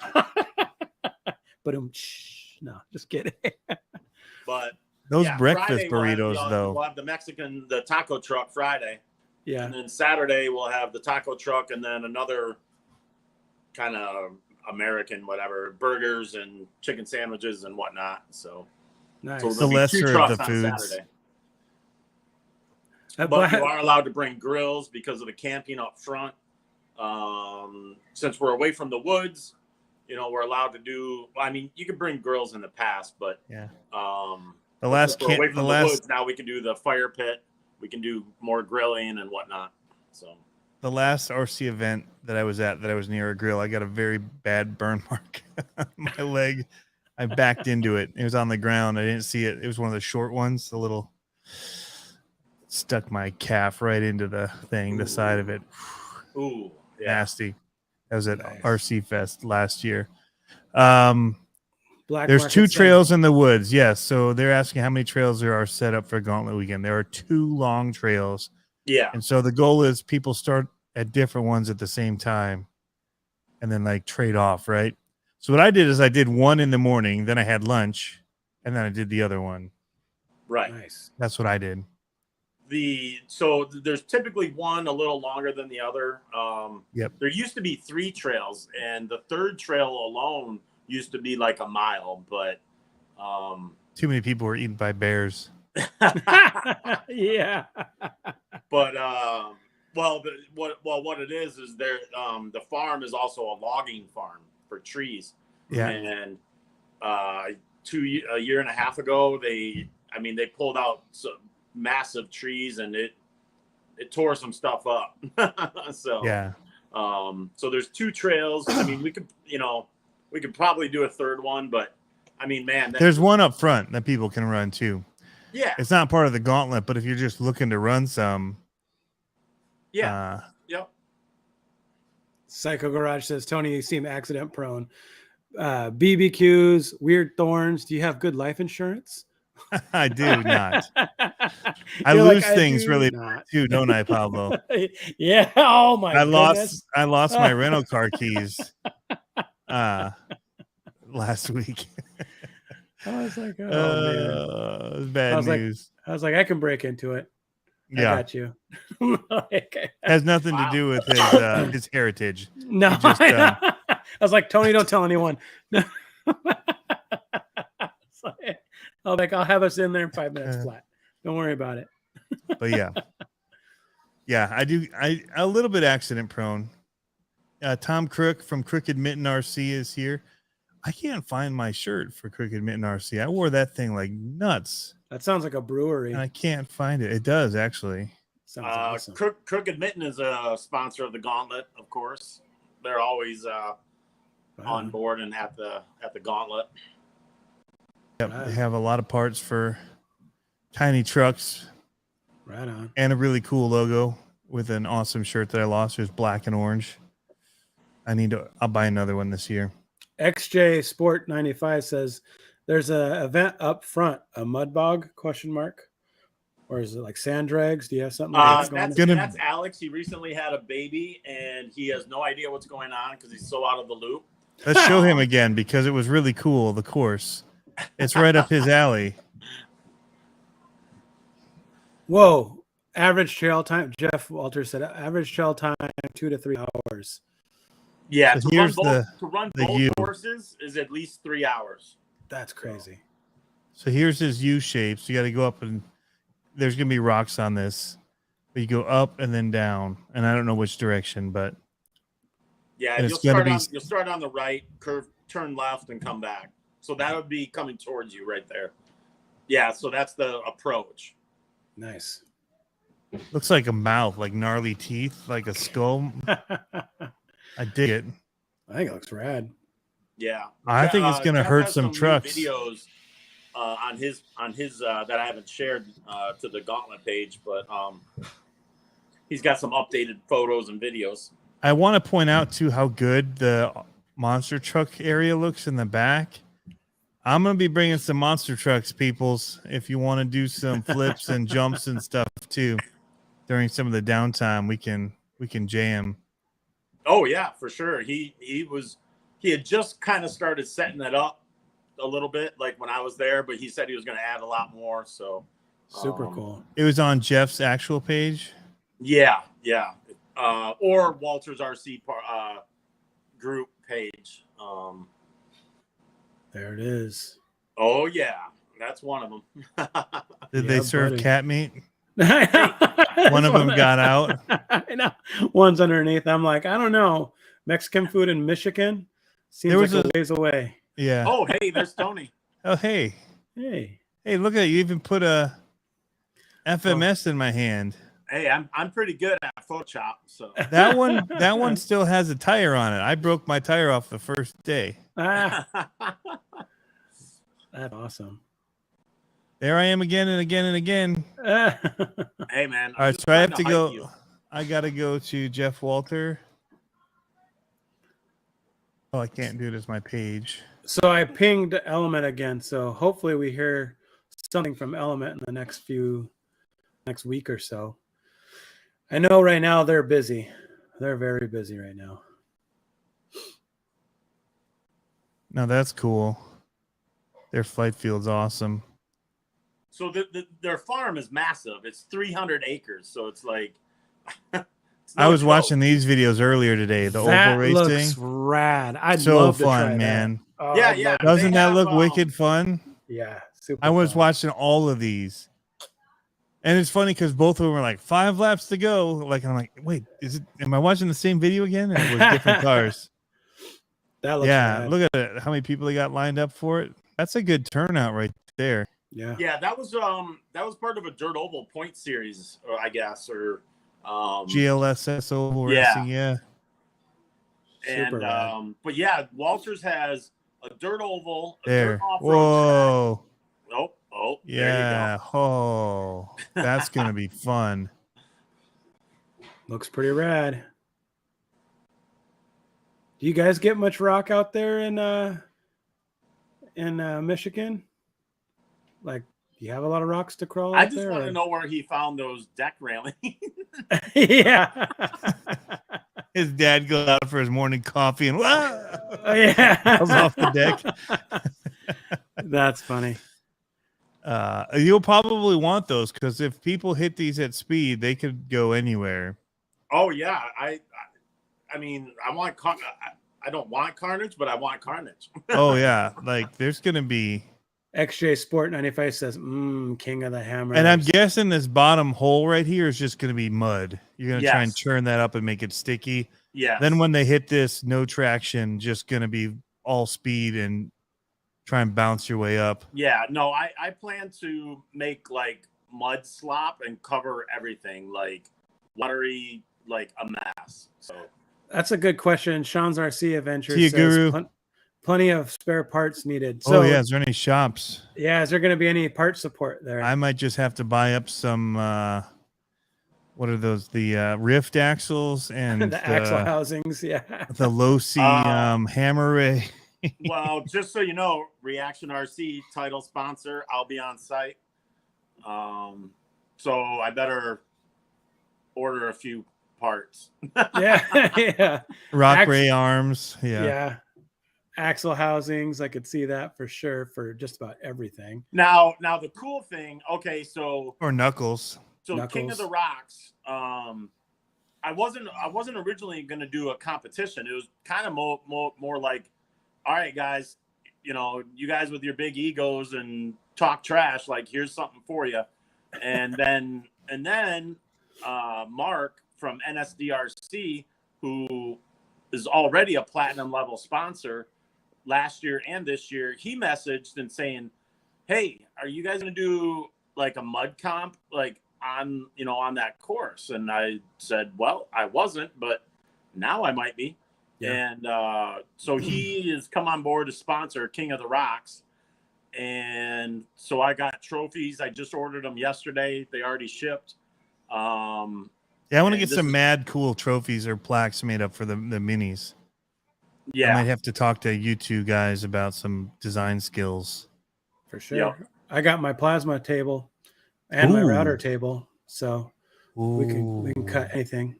But no, just kidding. But those breakfast burritos, we'll have the taco truck Friday. Yeah. And then Saturday we'll have the taco truck, and then another kind of American burgers and chicken sandwiches and whatnot. So nice. So the lesser of the foods. But you are allowed to bring grills because of the camping up front. Since we're away from the woods, we're allowed to do. I mean, you could bring grills in the past, but the last away from the woods, now we can do the fire pit. We can do more grilling and whatnot. So the last RC event that I was at, that I was near a grill, I got a very bad burn mark on my leg. I backed into it. It was on the ground. I didn't see it. It was one of the short ones. Stuck my calf right into the thing, the side of it. Ooh, yeah. Nasty. That was at RC Fest last year. There's 2 trails in the woods. Yes. So they're asking how many trails there are set up for Gauntlet Weekend. There are 2 long trails. Yeah. And so the goal is people start at different ones at the same time and then trade off, right? So what I did is I did one in the morning, then I had lunch, and then I did the other one. Right. Nice. That's what I did. So there's typically one a little longer than the other. Yep. There used to be 3 trails, and the 3rd trail alone used to be like a mile, but too many people were eaten by bears. Yeah. But what it is there the farm is also a logging farm for trees. Yeah. And a year and a half ago they pulled out massive trees, and it tore some stuff up. So yeah. So there's 2 trails. I mean, we could probably do a third one, but I mean, man, there's one up front that people can run too. Yeah, it's not part of the gauntlet, but if you're just looking to run some, yeah, yep. Psycho Garage says, Tony, you seem accident prone. BBQs, weird thorns. Do you have good life insurance? I do not. I lose things really too, don't I, Pablo? Yeah. Oh my goodness. I lost my rental car keys last week. I was like, oh man, it was bad news. I was like, I can break into it. Yeah, I got you. Has nothing to do with his heritage. No, I was like, Tony, don't tell anyone. I'll have us in there in 5 minutes flat. Don't worry about it. But yeah, I do. I a little bit accident prone. Tom Crook from Crooked Mitten RC is here. I can't find my shirt for Crooked Mitten RC. I wore that thing like nuts. That sounds like a brewery. And I can't find it. It does actually. Sounds awesome. Crooked Mitten is a sponsor of the Gauntlet, of course. They're always on board and at the Gauntlet. Yep, they have a lot of parts for tiny trucks. Right on. And a really cool logo with an awesome shirt that I lost. It was black and orange. I'll buy another one this year. XJ Sport 95 says there's an event up front, a mud bog ? Or is it like sand drags? Do you have something like that's Alex. He recently had a baby and he has no idea what's going on because he's so out of the loop. Let's show him again because it was really cool, the course. It's right up his alley. Whoa. Average trail time. Jeff Walter said average trail time 2 to 3 hours. Yeah, so to run both courses is at least 3 hours. That's crazy. So here's his U shape. So you got to go up and there's going to be rocks on this. But you go up and then down. And I don't know which direction, but yeah, you'll start on the right, curve, turn left, and come back. So that would be coming towards you right there. Yeah, so that's the approach. Nice. Looks like a mouth, like gnarly teeth, like a skull. I dig it. I think it looks rad. Yeah, I think it's going to hurt some trucks. Videos on his that I haven't shared to the Gauntlet page, but he's got some updated photos and videos. I want to point out too how good the monster truck area looks in the back. I'm going to be bringing some monster trucks, peoples, if you want to do some flips and jumps and stuff too. During some of the downtime, we can jam. Oh yeah, for sure. He had just kind of started setting it up a little bit, like when I was there, but he said he was going to add a lot more. So super cool. It was on Jeff's actual page. Yeah. Or Walter's RC group page. There it is. Oh yeah, that's one of them. Did they serve cat meat? One of them got out. I know. One's underneath. I'm like, I don't know. Mexican food in Michigan seems like a ways away. Yeah. Oh, hey, there's Tony. Oh, hey. Hey, look at you. Even put a FMS in my hand. Hey, I'm pretty good at Photoshop. So that one still has a tire on it. I broke my tire off the first day. That's awesome. There I am again and again and again. Hey, man. All right, so I have to go. I got to go to Jeff Walter. Oh, I can't do it as my page. So I pinged Element again. So hopefully we hear something from Element in the next week or so. I know right now they're busy. They're very busy right now. No, that's cool. Their flight field's awesome. So their farm is massive. It's 300 acres. So it's like I was watching these videos earlier today. The oval racing looks rad. I'd so love to fun, try man. Oh, yeah. Doesn't that look wicked fun? Yeah, super. I was fun. watching all of these, and it's funny because both of them were like 5 laps to go. Like I'm like, wait, am I watching the same video again? And it was different cars. That looks rad. rad. Look at it. How many people they got lined up for it? That's a good turnout right there. Yeah, that was part of a dirt oval point series, I guess, or GLSS oval racing, yeah. And but yeah, Walters has a dirt oval, a there. dirt Whoa. Track. Oh, yeah. There you go. Oh, that's gonna be fun. Looks pretty rad. Do you guys get much rock out there in Michigan? Like, do you have a lot of rocks to crawl out there? I just want to know where he found those deck railings. Yeah. His dad goes out for his morning coffee and falls off the deck. That's funny. You'll probably want those because if people hit these at speed, they could go anywhere. Oh yeah, I mean, I don't want carnage, but I want carnage. Oh yeah, like there's gonna be. XJ Sport 95 says, King of the Hammer. And I'm guessing this bottom hole right here is just going to be mud. You're going to try and churn that up and make it sticky. Yeah. Then when they hit this, no traction, just going to be all speed and try and bounce your way up. Yeah. No, I plan to make like mud slop and cover everything, like watery, like a mess. So that's a good question. Sean's RC Adventure says, Guru. Plenty of spare parts needed. So, is there any shops? Yeah, is there going to be any part support there? I might just have to buy up some. What are those? The Rift axles and the axle housings. Yeah, the low C hammer ray. Well, just so you know, Reaction RC title sponsor. I'll be on site. So I better order a few parts. yeah. Rock ray arms. Yeah. Axle housings, I could see that for sure for just about everything. Now the cool thing, okay, so or knuckles. So Knuckles. King of the Rocks. I wasn't originally going to do a competition. It was kind of more like, all right, guys, you guys with your big egos and talk trash. Like, here's something for you. And then Mark from NSDRC, who is already a platinum level sponsor. Last year and this year, he messaged and saying, "Hey, are you guys gonna do like a mud comp like on that course?" And I said, "Well, I wasn't, but now I might be." Yeah. And so he has come on board to sponsor King of the Rocks, and so I got trophies. I just ordered them yesterday. They already shipped. Yeah, I want to get some mad cool trophies or plaques made up for the minis. Yeah, I might have to talk to you two guys about some design skills. For sure. Yep. I got my plasma table and my router table, so we can cut anything.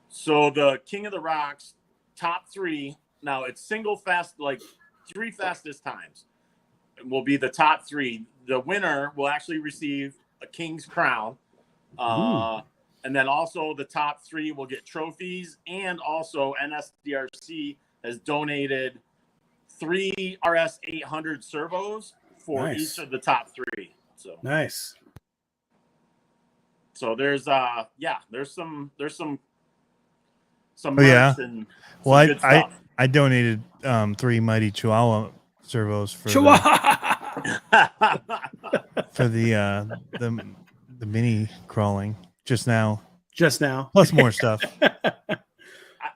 So the King of the Rocks top 3. Now it's single fast, like 3 fastest times will be the top 3. The winner will actually receive a King's crown. And then also the top 3 will get trophies, and also NSDRC has donated 3 RS 800 servos for each of the top 3. So nice. So there's some merch and some good stuff. I donated 3 Mighty Chihuahua servos for for the mini crawling just now. Plus more stuff.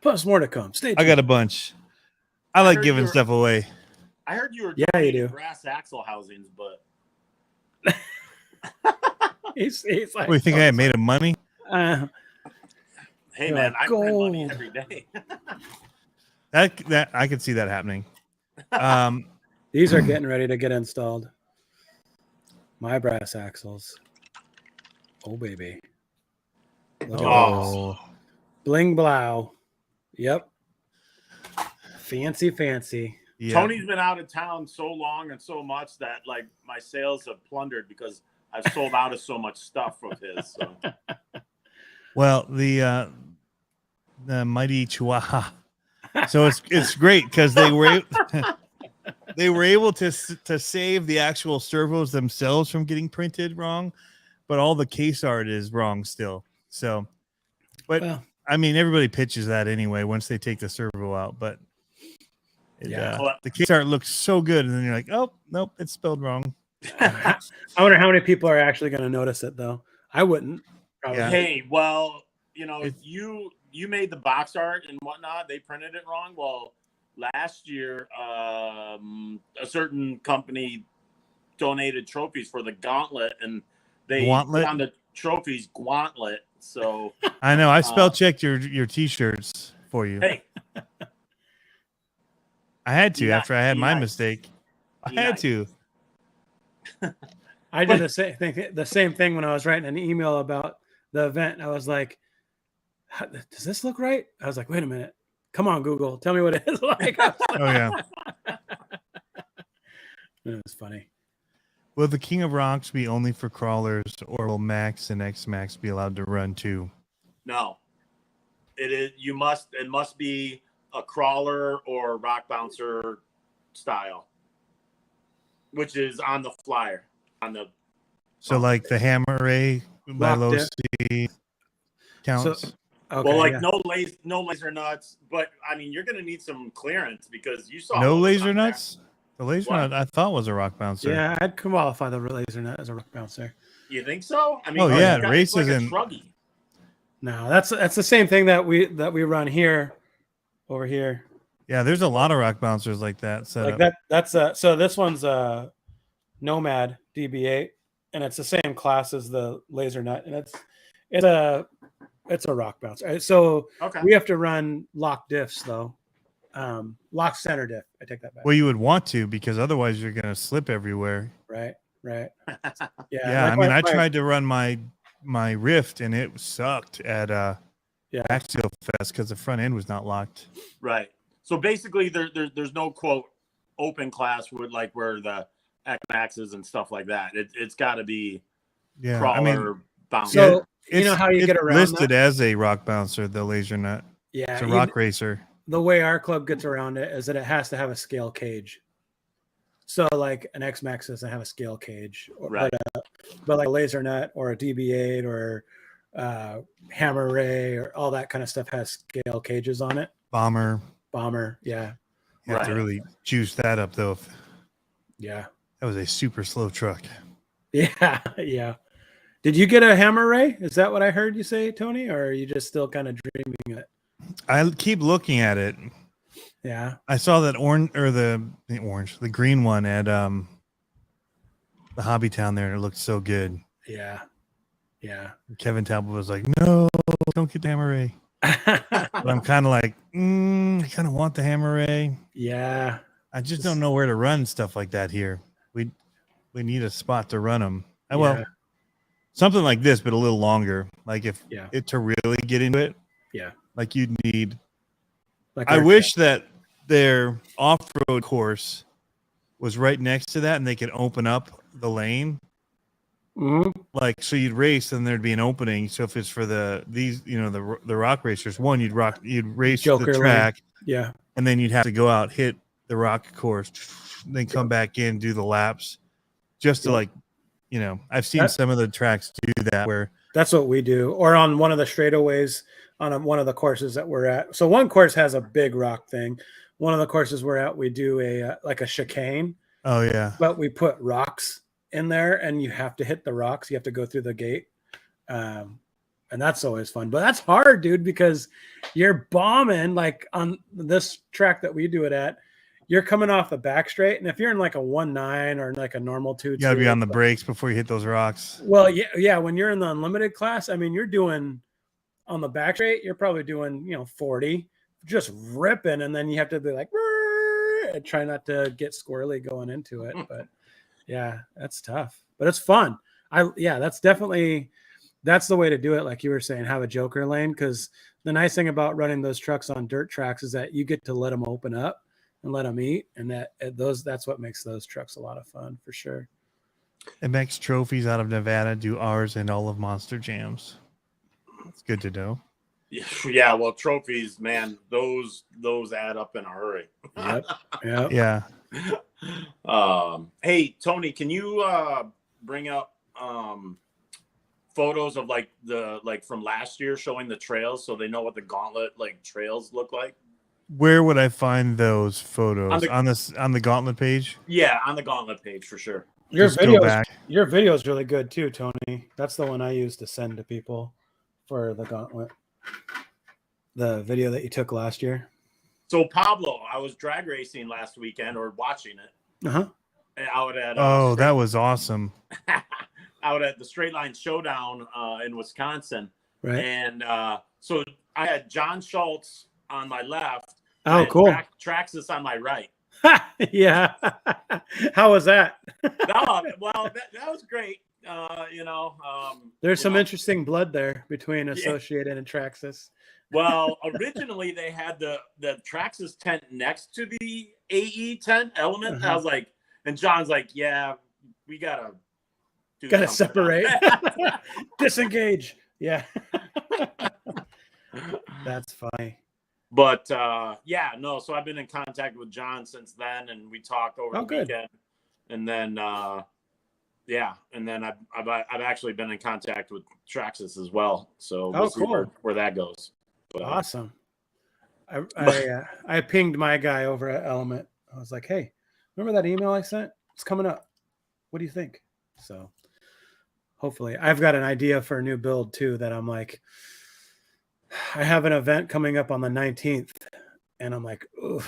Plus more to come. Stay tuned. I got a bunch. I like giving stuff away. I heard you were you do. Brass axle housings, but he's like, what, you think I made of money? Hey man, I print money every day. that I could see that happening. These are getting ready to get installed. My brass axles. Oh baby. Look at those. Bling blow. Yep. Fancy. Yeah. Tony's been out of town so long and so much that like my sales have plundered because I've sold out of so much stuff of his. So. Well, the Mighty Chihuahua. So it's great because they were able to save the actual servos themselves from getting printed wrong, but all the case art is wrong still. So, but I mean, everybody pitches that anyway once they take the servo out. But the case art looks so good, and then you're like, oh nope, it's spelled wrong. I wonder how many people are actually going to notice it, though. I wouldn't. Probably. Yeah. Hey, well, you made the box art and whatnot. They printed it wrong. Well, last year, a certain company donated trophies for the gauntlet, and they put on the trophies Gauntlet. So I know I spell checked your t-shirts for you. Hey, I had to after I had my mistake. I had to. I did the same thing when I was writing an email about the event. I was like, does this look right? I was like, wait a minute. Come on, Google. Tell me what it is like. Oh, yeah. It was funny. Will the King of Rocks be only for crawlers, or will Max and X Max be allowed to run too? No. It is. It must be a crawler or rock bouncer style, which is on the flyer. So like the hammer ray by low C counts. So, okay, well, like no laser nuts, but I mean you're gonna need some clearance because you saw no laser nuts. The laser nut I thought was a rock bouncer. Yeah, I'd qualify the laser nut as a rock bouncer. You think so? I mean, oh yeah, races like and truggy. No, that's the same thing that we run here, over here. Yeah, there's a lot of rock bouncers like that. Like that. That's so this one's a Nomad DB8, and it's the same class as the laser nut, and it's a rock bouncer. So we have to run lock diffs though, lock center diff. I take that back. Well, you would want to because otherwise you're gonna slip everywhere. Right. Yeah. I mean, I tried to run my Rift and it sucked at Axial Fest because the front end was not locked. Right. So basically, there's no quote open class where the X Maxes and stuff like that. It's got to be crawler bouncer. So you know how you get around listed as a rock bouncer, the laser nut. Yeah, it's a rock racer. The way our club gets around it is that it has to have a scale cage. So like an X Max doesn't have a scale cage, right? But like a laser nut or a DB8 or hammer ray or all that kind of stuff has scale cages on it. Bomber, yeah. You have to really juice that up though. Yeah, that was a super slow truck. Yeah. Did you get a hammer ray? Is that what I heard you say, Tony? Or are you just still kind of dreaming it? I keep looking at it. Yeah. I saw that the green one at the Hobby Town there. And it looked so good. Yeah. Kevin Talbot was like, no, don't get the hammer ray. But I'm kind of like, I kind of want the hammer ray. Yeah. I just don't know where to run stuff like that here. We need a spot to run them. Well, something like this, but a little longer. Like if it to really get into it. Yeah. Like you'd need. Like I wish that their off-road course was right next to that, and they could open up the lane. Mm-hmm. Like so, you'd race, and there'd be an opening. So if it's for the rock racers, one you'd race Joker the track, lane. and then you'd have to go out, hit the rock course, then come back in, do the laps, just to I've seen some of the tracks do that where that's what we do, or on one of the straightaways on one of the courses that we're at. So one course has a big rock thing. One of the courses we're at, we do a chicane. Oh yeah. But we put rocks in there, and you have to hit the rocks. You have to go through the gate, and that's always fun. But that's hard, dude, because you're bombing like on this track that we do it at. You're coming off the back straight, and if you're in like a 1.9 or like a normal 2.2, you gotta be on the brakes before you hit those rocks. Well, yeah. When you're in the unlimited class, I mean, you're doing on the back straight, you're probably doing 40, just ripping, and then you have to be like, and try not to get squirrely going into it. But yeah, that's tough, but it's fun. That's the way to do it. Like you were saying, have a joker lane, because the nice thing about running those trucks on dirt tracks is that you get to let them open up and let them eat, and that's what makes those trucks a lot of fun for sure. MX Trophies out of Nevada do ours and all of Monster Jams. That's good to know. Yeah, well, trophies, man, those add up in a hurry. Yep. Yeah. Hey, Tony, can you bring up photos of from last year showing the trails so they know what the gauntlet trails look like? Where would I find those photos? On the Gauntlet page? Yeah, on the Gauntlet page for sure. Your video is really good too, Tony. That's the one I use to send to people for the Gauntlet. The video that you took last year. So Pablo, I was drag racing last weekend or watching it. Out at that was awesome. Out at the Straight Line Showdown in Wisconsin. Right. And so I had John Schultz on my left. Oh, cool. Traxxas on my right. Yeah. How was that? Well, that was great. There's some interesting blood there between Associated and Traxxas. Well, originally they had the Traxxas tent next to the AE tent element. I was like, and John's like, yeah, we gotta separate. Disengage. Yeah. That's funny. But so I've been in contact with John since then, and we talked over the weekend. And then and then I've actually been in contact with Traxxas as well. So we'll see where that goes. But, awesome. I pinged my guy over at Element. I was like, hey, remember that email I sent? It's coming up. What do you think? So hopefully I've got an idea for a new build too that I'm like, I have an event coming up on the 19th and I'm like,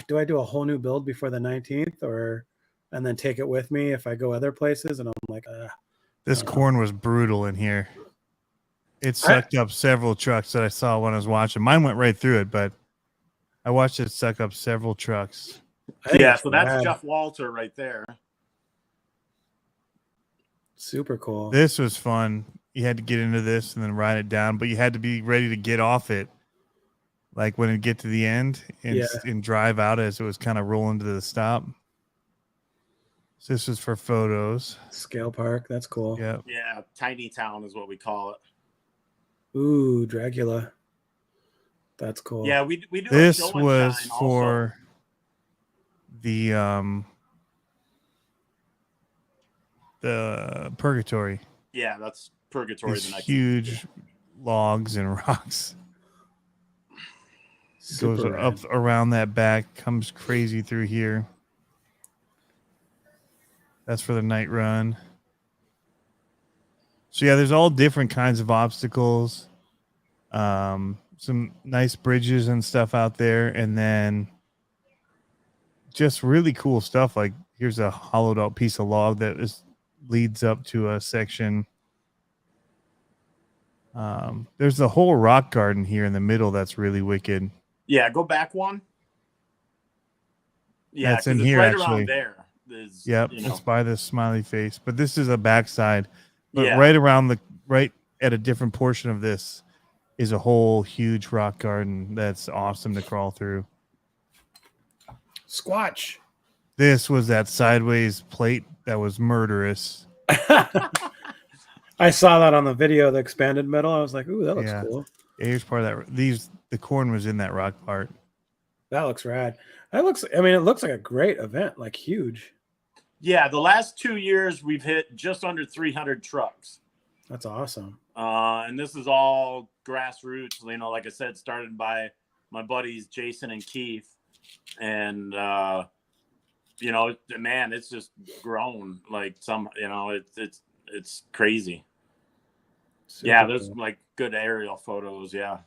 do I do a whole new build before the 19th and then take it with me if I go other places? And I'm like, this corn was brutal in here. It sucked up several trucks that I saw when I was watching. Mine went right through it, but I watched it suck up several trucks. Yeah, so that's Jeff Walter right there. Super cool. This was fun. You had to get into this and then ride it down, but you had to be ready to get off it. Like when it get to the end and drive out as it was kind of rolling to the stop. So this was for photos. Scale Park. That's cool. Yeah. Yeah. Tiny Town is what we call it. Ooh, Dracula. That's cool. Yeah. We do. This was for the Purgatory. Yeah. That's Purgatory. These huge logs and rocks. Goes up around that back, comes crazy through here. That's for the night run. So yeah, there's all different kinds of obstacles. Some nice bridges and stuff out there, and then just really cool stuff. Like here's a hollowed out piece of log that leads up to a section. There's the whole rock garden here in the middle that's really wicked. Yeah, go back one. Yeah, that's in here right actually. Around there. Yep, it's by this smiley face. But this is a backside. But right at a different portion of this is a whole huge rock garden that's awesome to crawl through. Squatch. This was that sideways plate that was murderous. I saw that on the video, the expanded metal. I was like, ooh, that looks cool. Yeah, here's part of that. The corn was in that rock part. That looks rad. It looks like a great event, like huge. Yeah, the last 2 years we've hit just under 300 trucks. That's awesome. And this is all grassroots. Like I said, started by my buddies Jason and Keith, and man, it's just grown like some. It's crazy. Super there's cool. Like good aerial photos. Yeah.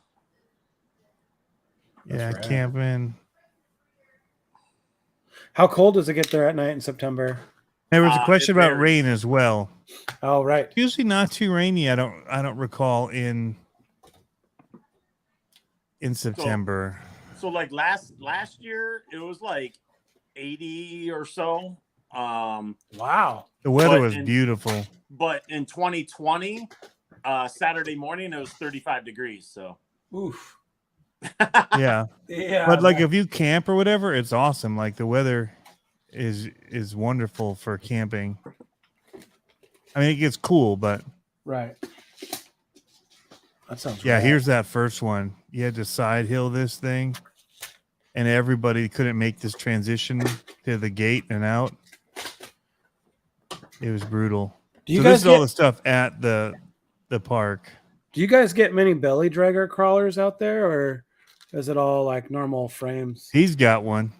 Yeah, camping. How cold does it get there at night in September? There was a question about rain as well. Oh, right. Usually not too rainy. I don't recall in September. So like last year it was like 80 or so. Wow. The weather was beautiful. But in 2020, Saturday morning it was 35 degrees. So oof. Yeah. But like if you camp or whatever, it's awesome. Like the weather is wonderful for camping. I mean, it gets cool, but right. That sounds rad. Here's that first one. You had to side hill this thing, and everybody couldn't make this transition to the gate and out. It was brutal. This is all the stuff at the park. Do you guys get many belly dragger crawlers out there, or Is it all like normal frames? He's got one.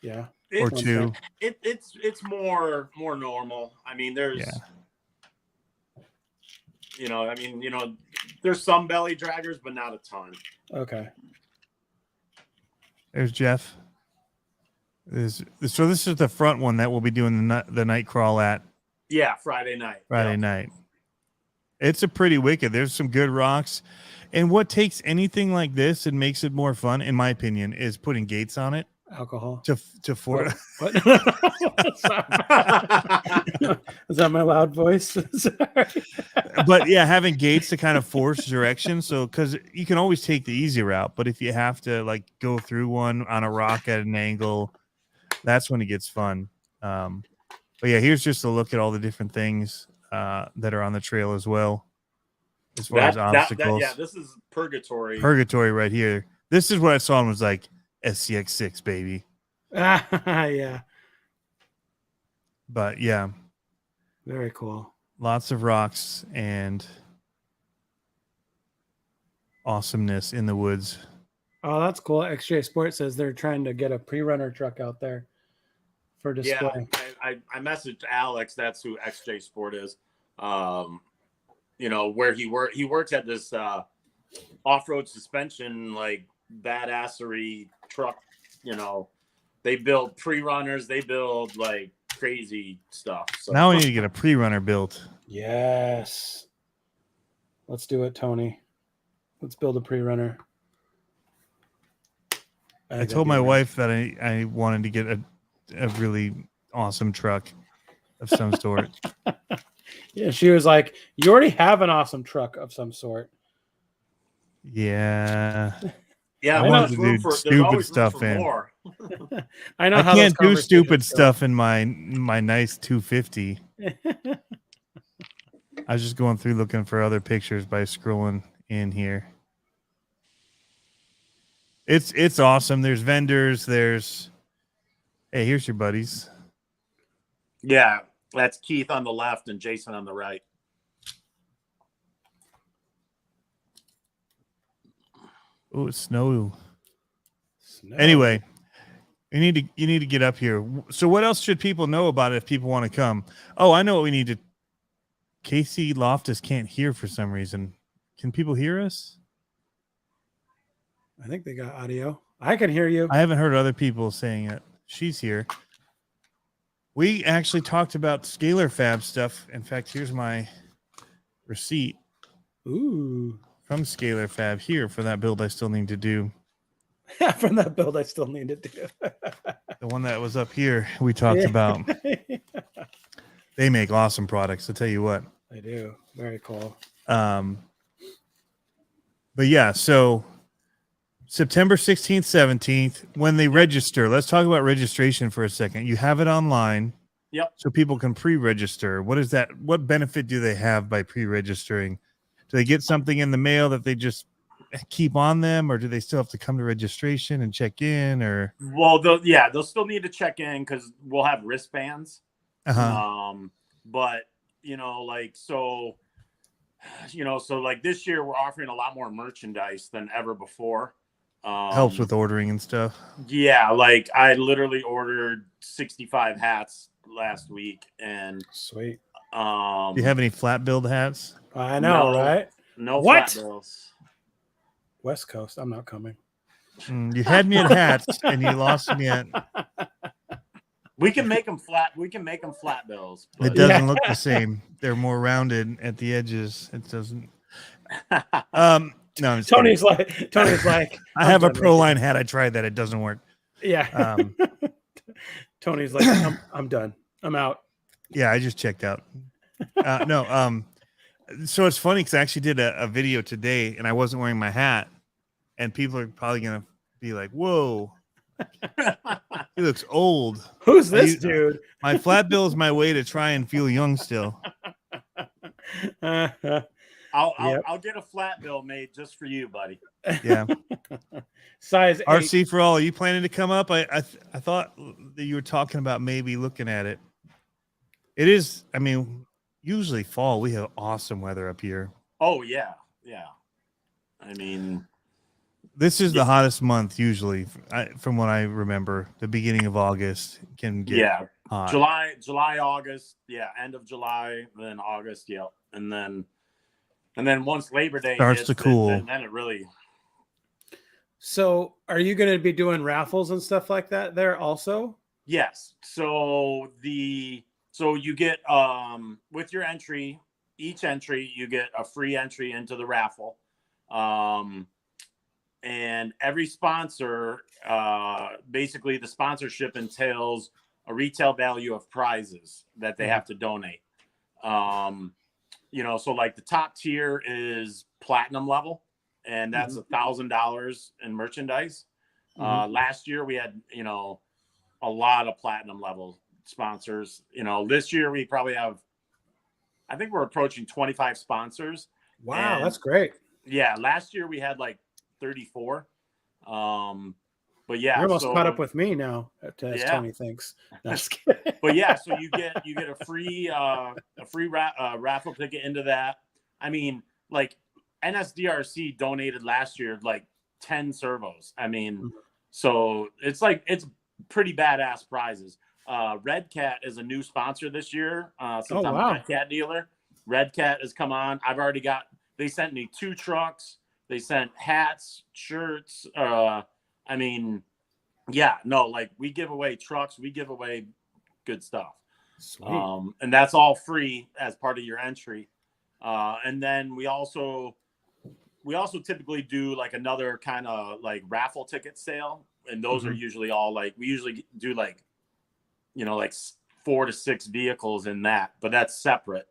Yeah. Or two. It's more normal. I mean, there's there's some belly draggers, but not a ton. Okay. There's Jeff. So this is the front one that we'll be doing the night crawl at. Yeah, Friday night. Night. It's a pretty wicked. There's some good rocks. And what takes anything like this and makes it more fun, in my opinion, is putting gates on it. Alcohol. To force. What? Is that my loud voice? Sorry. But yeah, having gates to kind of force direction. So, because you can always take the easy route, but if you have to like go through one on a rock at an angle, that's when it gets fun. But yeah, here's just a look at all the different things that are on the trail as well. As far as obstacles. This is Purgatory. Purgatory right here. This is what I saw and was like, SCX6, baby. Yeah. But yeah. Very cool. Lots of rocks and awesomeness in the woods. Oh, that's cool. XJ Sport says they're trying to get a pre-runner truck out there for display. Yeah, I messaged Alex. That's who XJ Sport is. Where he works at this off-road suspension, like badassery truck. They build pre-runners. They build like crazy stuff. So now we need to get a pre-runner built. Yes. Let's do it, Tony. Let's build a pre-runner. I told my wife that I wanted to get a really awesome truck of some sort. Yeah, she was like, "You already have an awesome truck of some sort." Yeah. Yeah, I wanted to do stupid stuff in. I know. I can't do stupid stuff in my nice 250. I was just going through looking for other pictures by scrolling in here. It's awesome. There's vendors. Hey, here's your buddies. Yeah, that's Keith on the left and Jason on the right. Oh, it's snow. Anyway, you need to get up here. So what else should people know about it if people want to come? Oh, I know what we need to. Casey Loftus can't hear for some reason. Can people hear us? I think they got audio. I can hear you. I haven't heard other people saying it. She's here. We actually talked about Scalar Fab stuff. In fact, here's my receipt. Ooh. From Scalar Fab here for that build I still need to do. From that build I still need to do. The one that was up here we talked about. They make awesome products, I'll tell you what. They do. Very cool. But yeah, so September 16th, 17th, when they register, let's talk about registration for a second. You have it online. Yep. So people can pre-register. What is that? What benefit do they have by pre-registering? Do they get something in the mail that they just keep on them, or do they still have to come to registration and check in? Or they'll still need to check in because we'll have wristbands. But so this year we're offering a lot more merchandise than ever before. Helps with ordering and stuff. Yeah, like I literally ordered 65 hats last week, and sweet. Do you have any flat build hats? I know, right? No what? Flat bills. West Coast, I'm not coming. You had me at hats, and you lost me at. We can make them flat. We can make them flat bills. It doesn't look the same. They're more rounded at the edges. It doesn't. No, I'm Tony's like. I have a Proline hat. I tried that. It doesn't work. Yeah. Tony's like, I'm done. I'm out. Yeah, I just checked out. So it's funny because I actually did a video today, and I wasn't wearing my hat, and people are probably gonna be like, "Whoa, he looks old." Who's this dude? My flat bill is my way to try and feel young still. I'll get a flat bill made just for you, buddy. Yeah. Size RC 8. For all. Are you planning to come up? I thought that you were talking about maybe looking at it. It is. I mean, usually fall we have awesome weather up here. Oh yeah. I mean, This is the hottest month usually, from what I remember. The beginning of August can get hot. July, August, end of July, then August, and then once Labor Day starts to cool, then it really. So, are you going to be doing raffles and stuff like that there also? Yes. So you get with your entry, each entry you get a free entry into the raffle. And every sponsor, basically the sponsorship entails a retail value of prizes that they have to donate. So like the top tier is platinum level, and that's $1,000 in merchandise. Last year we had, a lot of platinum level sponsors. This year we probably have, I think we're approaching 25 sponsors. Wow, that's great. Yeah, last year we had like 34. But yeah, you're almost caught up with me now. Tony thinks. But yeah, so you get a free raffle ticket into that. I mean, like NSDRC donated last year like 10 servos. I mean, so it's pretty badass prizes. Red Cat is a new sponsor this year. Since I'm a Red Cat dealer, Red Cat has come on. They sent me 2 trucks. They sent hats, shirts. We give away trucks. We give away good stuff. Sweet. And that's all free as part of your entry. And then we also typically do like another kind of like raffle ticket sale. And those are usually all like, we usually do like 4 to 6 vehicles in that, but that's separate,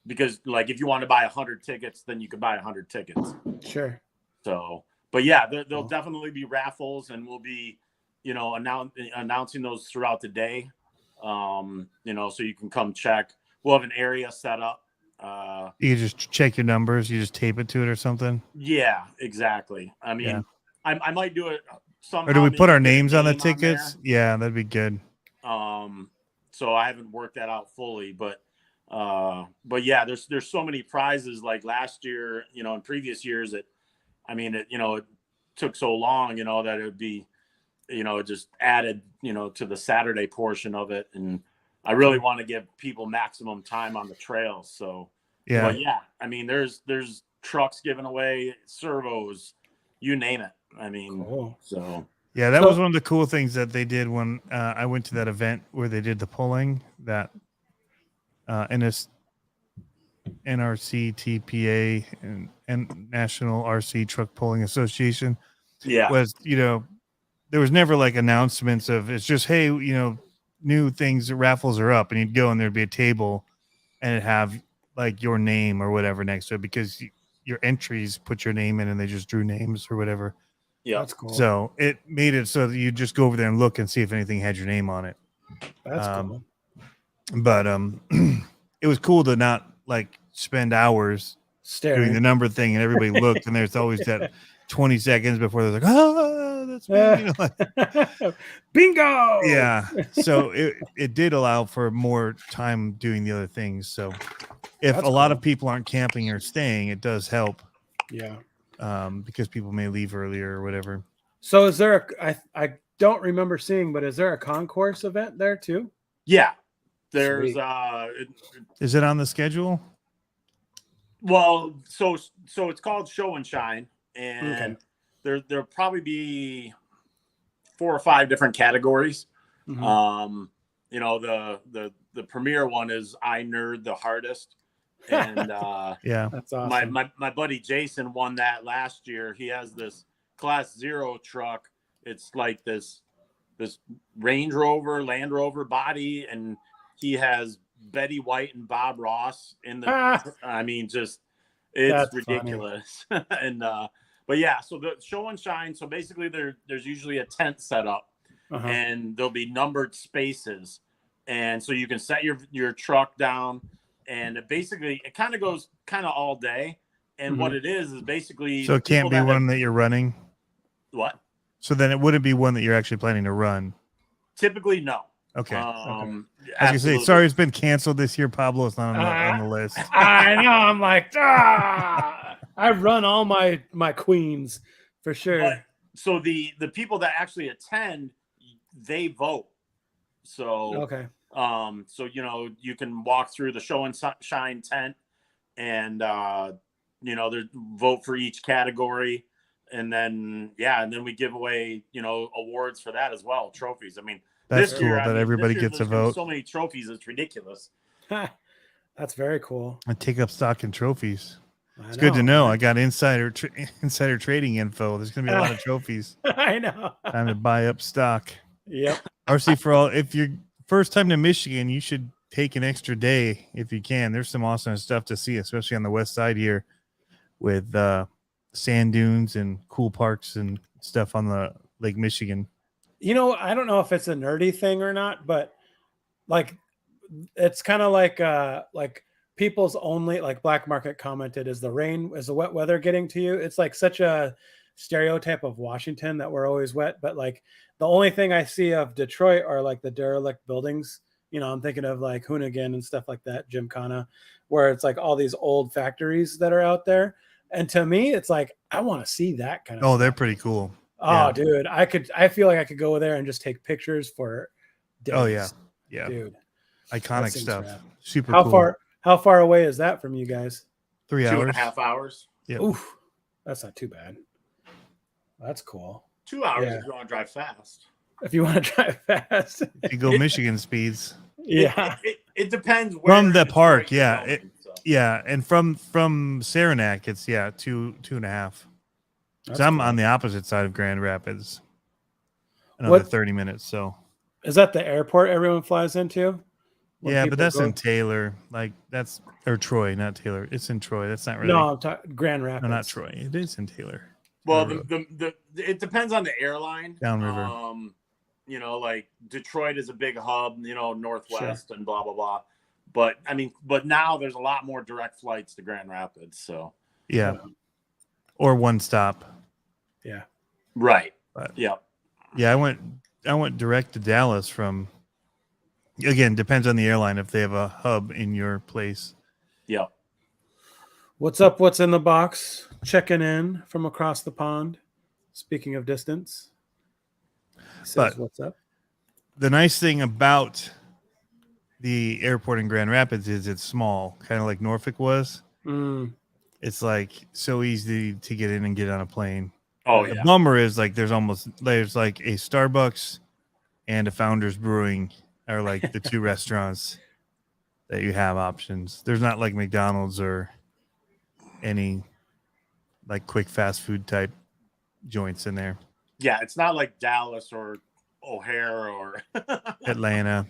because like if you want to buy 100 tickets, then you can buy 100 tickets. Sure. So, but yeah, there'll definitely be raffles, and we'll be, announcing those throughout the day. So you can come check. We'll have an area set up. You just check your numbers. You just tape it to it or something. Yeah, exactly. I mean, I might do it somehow. Or do we put our names on the tickets? Yeah, that'd be good. So I haven't worked that out fully, but yeah, there's so many prizes like last year, in previous years it took so long, that it would be, just added, to the Saturday portion of it. And I really want to give people maximum time on the trails. So, but yeah, I mean, there's trucks given away, servos, you name it. I mean, so. Yeah, that was one of the cool things that they did when I went to that event where they did the pulling, that NRC, TPA, and National RC Truck Pulling Association. Yeah. Was, there was never like announcements of, it's just, hey, new things, raffles are up, and you'd go and there'd be a table and it'd have like your name or whatever next to it, because your entries put your name in and they just drew names or whatever. Yeah, that's cool. So it made it so that you just go over there and look and see if anything had your name on it. That's cool. But it was cool to not like spend hours doing the number thing and everybody looked, and there's always that 20 seconds before they're like, that's me. Bingo. Yeah. So it did allow for more time doing the other things. So if a lot of people aren't camping or staying, it does help. Yeah. Because people may leave earlier or whatever. So is there I don't remember seeing, but is there a concourse event there too? Yeah. There's is it on the schedule? Well, so it's called Show and Shine, and there'll probably be 4 or 5 different categories. The premier one is I Nerd the Hardest. And yeah, that's awesome. My buddy Jason won that last year. He has this Class 0 truck. It's like this Land Rover body, and he has Betty White and Bob Ross in the. I mean, just it's ridiculous. And but yeah, so the Show and Shine. So basically, there's usually a tent set up, and there'll be numbered spaces, and so you can set your truck down. And it kind of goes all day. And what it is basically. So it can't be one that you're running? What? So then it wouldn't be one that you're actually planning to run? Typically, no. Okay. I was going to say, sorry, it's been canceled this year. Pablo is not on the list. I know. I'm like, I run all my queens for sure. But, so the people that actually attend, they vote. So okay. So you can walk through the show and shine tent, and there's vote for each category, and then we give away awards for that as well, trophies. I mean, that's this cool year, that everybody gets a vote. So many trophies, it's ridiculous. That's very cool. I take up stock in trophies. It's good to know. Right? I got insider trading info. There's gonna be a lot of trophies. I know. Time to buy up stock. Yep. RC for all. If you're first time to Michigan, you should take an extra day if you can. There's some awesome stuff to see, especially on the west side here, with sand dunes and cool parks and stuff on the Lake Michigan. I don't know if it's a nerdy thing or not, but like it's kind of like people's only, like Black Market commented, is the wet weather getting to you? It's like such a stereotype of Washington that we're always wet, but like the only thing I see of Detroit are like the derelict buildings. I'm thinking of like Hoonigan and stuff like that, Gymkhana, where it's like all these old factories that are out there. And to me, it's like, I want to see that kind of stuff. They're pretty cool. Oh, yeah. Dude, I feel like I could go there and just take pictures for days. Oh, yeah. Yeah. Dude. Iconic stuff. Rad. Super cool. How far away is that from you guys? 3 hours. 2.5 hours. Yeah. Oof. That's not too bad. That's cool. 2 hours if you want to drive fast. If you want to drive fast. You go Michigan speeds. Yeah. It depends where from the park. Yeah. Yeah. And from Saranac, it's 2.5. So I'm on the opposite side of Grand Rapids. Another 30 minutes. So is that the airport everyone flies into? Yeah, but that's in Taylor. Like or Troy, not Taylor. It's in Troy. That's not really. No, I'm talking Grand Rapids. No, not Troy. It is in Taylor. Well, it depends on the airline. Downriver. Like Detroit is a big hub, Northwest and blah, blah, blah. But now there's a lot more direct flights to Grand Rapids. So, yeah. Or one stop. Yeah. Right. But, yeah. Yeah. I went direct to Dallas from, again, depends on the airline if they have a hub in your place. Yeah. What's up? What's in the box? Checking in from across the pond. Speaking of distance. Says, what's up? The nice thing about the airport in Grand Rapids is it's small, kind of like Norfolk was. It's like so easy to get in and get on a plane. Oh, the bummer is like there's like a Starbucks and a Founders Brewing are like the two restaurants that you have options. There's not like McDonald's or any like quick fast food type joints in there. Yeah, it's not like Dallas or O'Hare or Atlanta.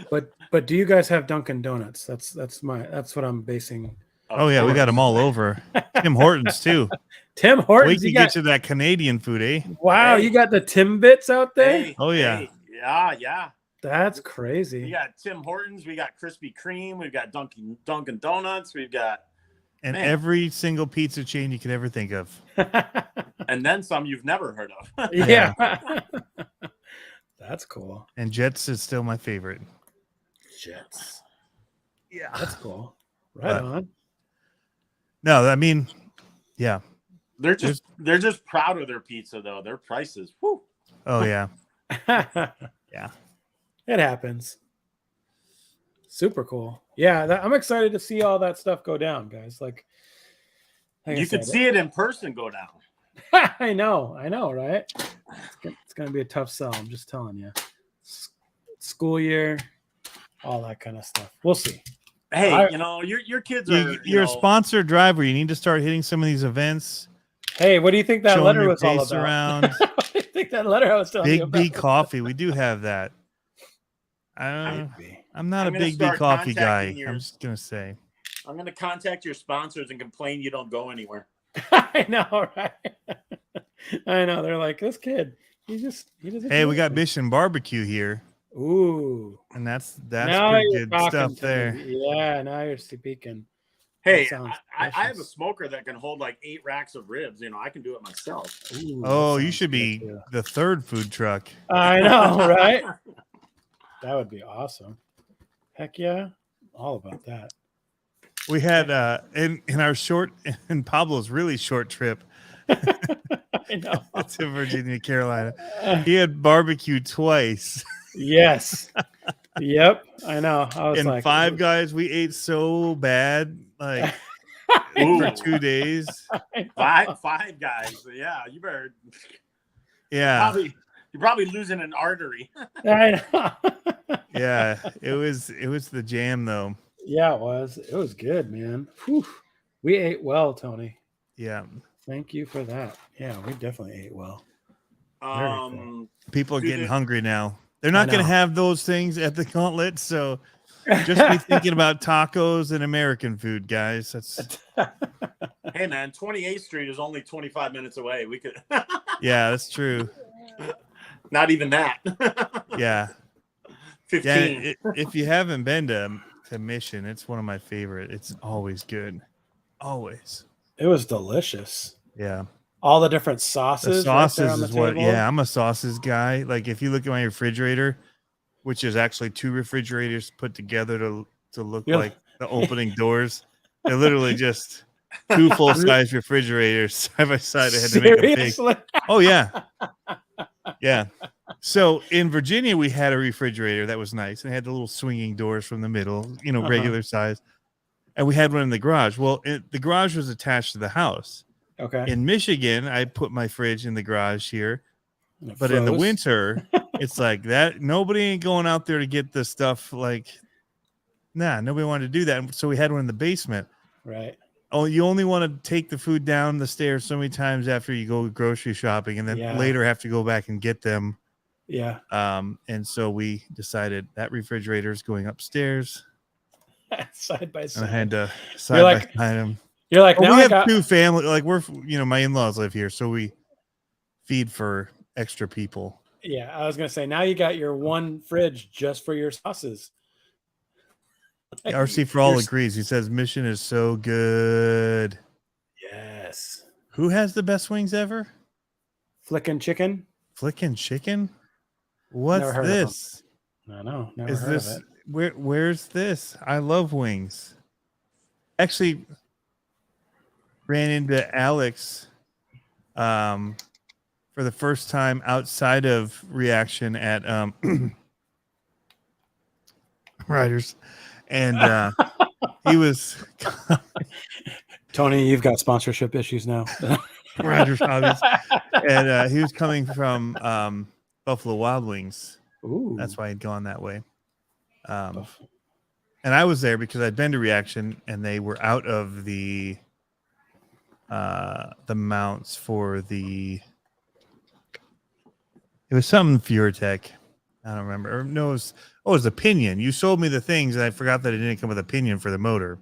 But do you guys have Dunkin' Donuts? That's what I'm basing. Oh yeah, we got them all over. Tim Hortons too. Tim Hortons. We can get to that Canadian food, eh? Wow, you got the Timbits out there? Oh yeah. Yeah. That's crazy. We got Tim Hortons, we got Krispy Kreme, we've got Dunkin' Donuts, we've got every single pizza chain you could ever think of. And then some you've never heard of. Yeah. That's cool. And Jets is still my favorite. Jets. Yeah. That's cool. Right on. No, I mean, yeah. They're just proud of their pizza though. Their prices. Whew. Oh yeah. Yeah. It happens. Super cool. Yeah, I'm excited to see all that stuff go down, guys. Like you could see it in person go down. I know, right? It's going to be a tough sell. I'm just telling you. School year, all that kind of stuff. We'll see. Hey, your kids are. You're a sponsored driver. You need to start hitting some of these events. Hey, what do you think that letter was all about? Around. What do you think that letter I was telling you about? Big B coffee. We do have that. I'm not a Big B coffee guy. I'm just going to say. I'm going to contact your sponsors and complain you don't go anywhere. I know, right? I know. They're like, this kid, he doesn't. Hey, we got Mission Barbecue here. Ooh. And that's pretty good stuff there. Yeah, now you're speaking. Hey, I have a smoker that can hold like 8 racks of ribs. I can do it myself. Ooh, you should be the third food truck. I know, right? That would be awesome. Heck yeah. All about that. We had in our short and Pablo's really short trip, I know. It's in Virginia, Carolina. He had barbecue twice. Yes. Yep. I know. I was And like, Five Guys, we ate so bad, like for 2 days. Five Guys. Yeah, you better. Yeah. You're probably losing an artery. I know. Yeah. It was the jam though. Yeah, it was. It was good, man. Whew. We ate well, Tony. Yeah. Thank you for that. Yeah, we definitely ate well. People are getting hungry now. They're not going to have those things at the Gauntlet, so just be thinking about tacos and American food, guys. That's Hey man, 28th Street is only 25 minutes away. We could. Yeah, that's true. Not even that. Yeah. 15. Yeah, if you haven't been to Mission, it's one of my favorite. It's always good. Always. It was delicious. Yeah. All the different sauces. The sauces right is what, yeah, I'm a sauces guy. Like if you look at my refrigerator, which is actually 2 refrigerators put together to look like the opening doors, they're literally just 2 full-size refrigerators side by side. I had to make a big. Oh yeah. Yeah. So in Virginia, we had a refrigerator that was nice. And it had the little swinging doors from the middle, regular size. And we had one in the garage. Well, the garage was attached to the house. Okay. In Michigan, I put my fridge in the garage here. But in the winter, it's like that. Nobody ain't going out there to get the stuff. Like, nobody wanted to do that. So we had one in the basement. Right. Oh, you only want to take the food down the stairs so many times after you go grocery shopping, and then later have to go back and get them. Yeah. And so we decided that refrigerator is going upstairs. Side by side. And I had to side by side them. You're like, now we have 2 family. Like we're, my in-laws live here, so we feed for extra people. Yeah, I was gonna say now you got your one fridge just for your sauces. RC for all agrees. He says Mission is so good. Yes. Who has the best wings ever? Flickin' Chicken. Flickin' Chicken. What's this? I know. Never is heard this of it. where's this? I love wings. Actually, ran into Alex for the first time outside of Reaction at Riders, and he was Tony, you've got sponsorship issues now. Riders Hobbies, and he was coming from Buffalo Wild Wings. Ooh. That's why he'd gone that way. And I was there because I'd been to Reaction, and they were out of the mounts for the. It was something Furetech. I don't remember. Or no, it was a pinion. You sold me the things, and I forgot that it didn't come with a pinion for the motor.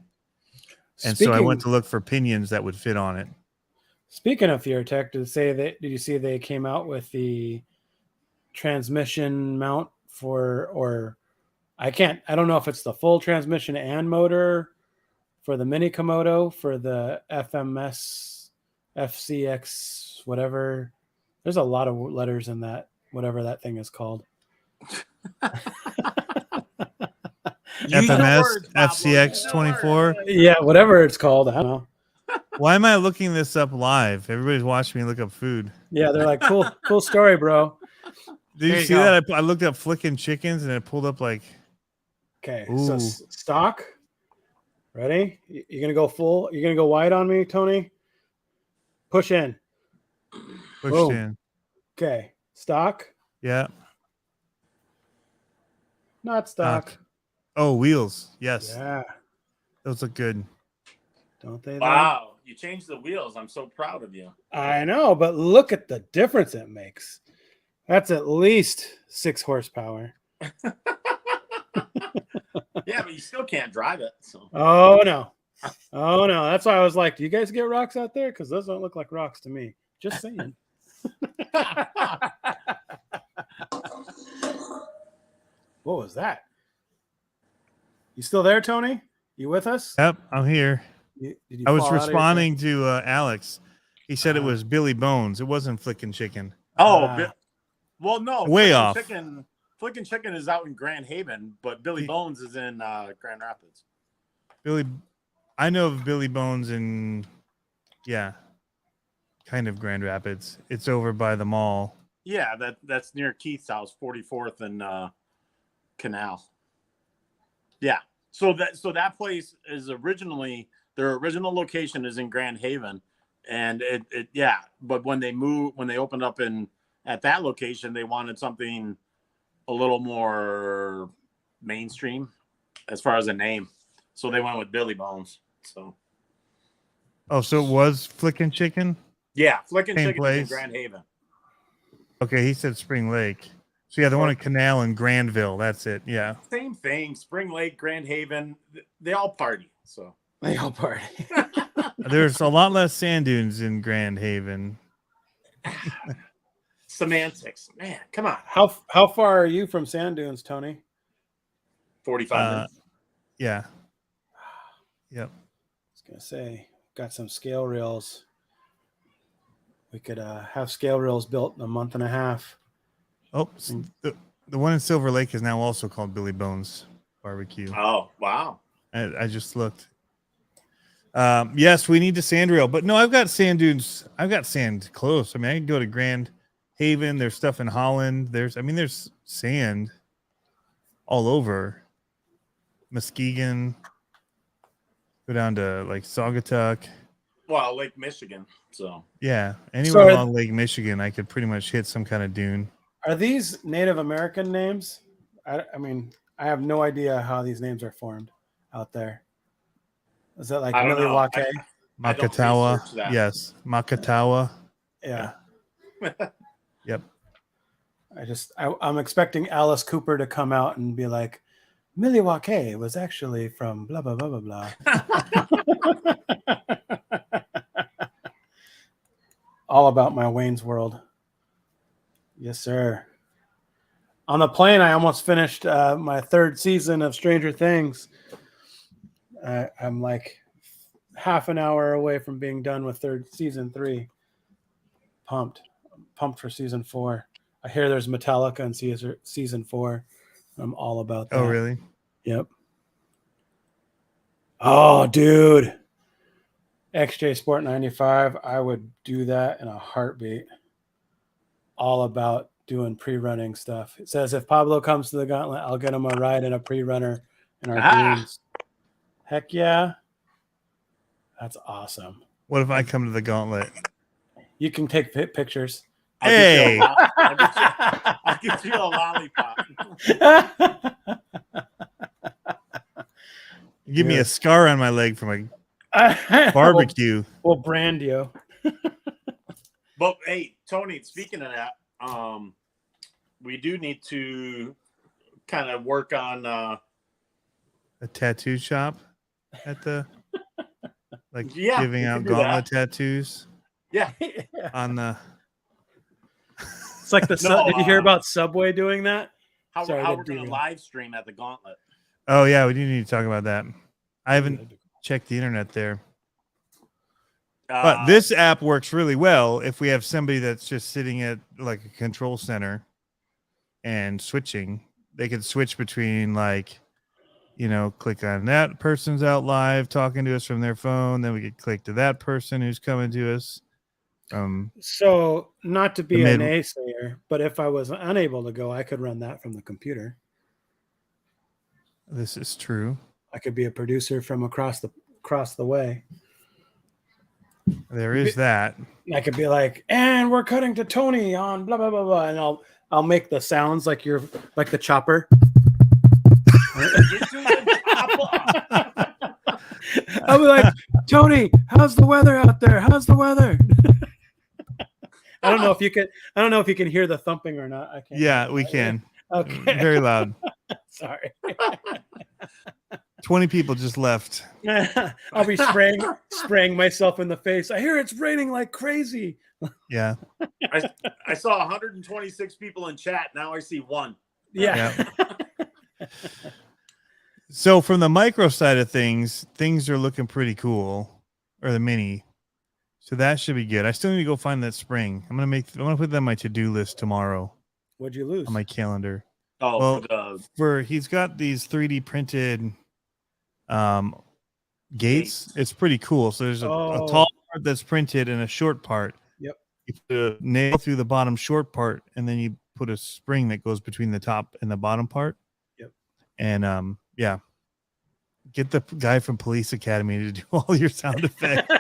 And so I went to look for pinions that would fit on it. Speaking of Furetech, did you see they came out with the transmission mount I don't know if it's the full transmission and motor for the Mini Komodo for the FMS, FCX, whatever. There's a lot of letters in that, whatever that thing is called. FMS, FCX 24. Yeah, whatever it's called. I don't know. Why am I looking this up live? Everybody's watching me look up food. Yeah, they're like, cool story, bro. Did you see that? I looked up Flickin' Chickens and it pulled up like. Okay, so stock. Ready? You're gonna go full. You're gonna go wide on me, Tony. Push in. Pushed in. Okay, stock. Yeah. Not stock. Oh, wheels. Yes. Yeah. Those look good. Don't they? Wow, you changed the wheels. I'm so proud of you. I know, but look at the difference it makes. That's at least 6 horsepower. Yeah, but you still can't drive it. So. Oh no. That's why I was like, do you guys get rocks out there? Because those don't look like rocks to me. Just saying. What was that? You still there, Tony? You with us? Yep, I'm here. I was responding to Alex. He said it was Billy Bones. It wasn't Flickin' Chicken. Oh, well, no. Way off. Flickin' Chicken is out in Grand Haven, but Billy Bones is in Grand Rapids. I know of Billy Bones in, because kind of Grand Rapids. It's over by the mall. Yeah, that's near Keith's house, 44th and Canal. Yeah. So that place is originally, their original location is in Grand Haven, and but when they opened up at that location, they wanted something a little more mainstream as far as a name. So they went with Billy Bones. So it was Flickin' Chicken? Yeah, Flickin' Chicken place. is in Grand Haven. Okay, he said Spring Lake. So yeah, the one in Canal and Granville. That's it. Yeah. Same thing. Spring Lake, Grand Haven, they all party. So they all party. There's a lot less sand dunes in Grand Haven. Semantics, man. Come on. How far are you from sand dunes, Tony? 45 minutes. Yeah. Yep. I was gonna say, got some scale reels. We could have scale reels built in a month and a half. Oh, the one in Silver Lake is now also called Billy Bones Barbecue. Oh, wow. I just looked. Yes, we need to sand reel, but no, I've got sand dunes. I've got sand close. I mean, I can go to Grand Haven. There's stuff in Holland. There's sand all over. Muskegon. Go down to like Saugatuck. Well, Lake Michigan. So yeah, anywhere along Lake Michigan, I could pretty much hit some kind of dune. Are these Native American names? I mean, I have no idea how these names are formed out there. Is that like Milwaukee? Makatawa? Yes, Makatawa. Yeah. Yep. I'm expecting Alice Cooper to come out and be like, Milwaukee was actually from blah blah blah blah blah. All about my Wayne's World. Yes, sir. On the plane, I almost finished my third season of Stranger Things. I'm like half an hour away from being done with season 3. Pumped for season 4. I hear there's Metallica in season 4. I'm all about that. Oh, really? Yep. Oh, dude. XJ Sport 95. I would do that in a heartbeat. All about doing pre-running stuff. It says if Pablo comes to the Gauntlet, I'll get him a ride in a pre-runner in our dunes. Heck yeah. That's awesome. What if I come to the Gauntlet? You can take pictures. Hey. I'll get you a lollipop. Give me a scar on my leg from a barbecue. We'll brand you. But hey, Tony, speaking of that, we do need to kind of work on a tattoo shop at the giving out Gauntlet tattoos. Yeah. On the it's like did you hear about Subway doing that? How we're going to live stream at the Gauntlet. Oh yeah, we do need to talk about that. I haven't checked the internet there. But this app works really well if we have somebody that's just sitting at like a control center and switching. They can switch between click on that person's out live talking to us from their phone. Then we could click to that person who's coming to us. So not to be a naysayer, but if I was unable to go, I could run that from the computer. This is true. I could be a producer from across the way. There is that. I could be like, and we're cutting to Tony on blah blah blah blah, and I'll make the sounds like you're like the chopper. I'll be like, Tony, how's the weather out there? How's the weather? I don't know if you can hear the thumping or not. I can't. Yeah, we can. Okay. Very loud. Sorry. 20 people just left. I'll be spraying myself in the face. I hear it's raining like crazy. Yeah. I saw 126 people in chat. Now I see 1. Yeah. So from the micro side of things are looking pretty cool, or the mini. So that should be good. I still need to go find that spring. I'm gonna put that on my to-do list tomorrow. What'd you lose? On my calendar. Oh, well, he's got these 3D printed gates. It's pretty cool. So there's a tall part that's printed and a short part You put a nail through the bottom short part, and then you put a spring that goes between the top and the bottom part. Yep. And yeah, get the guy from Police Academy to do all your sound effects.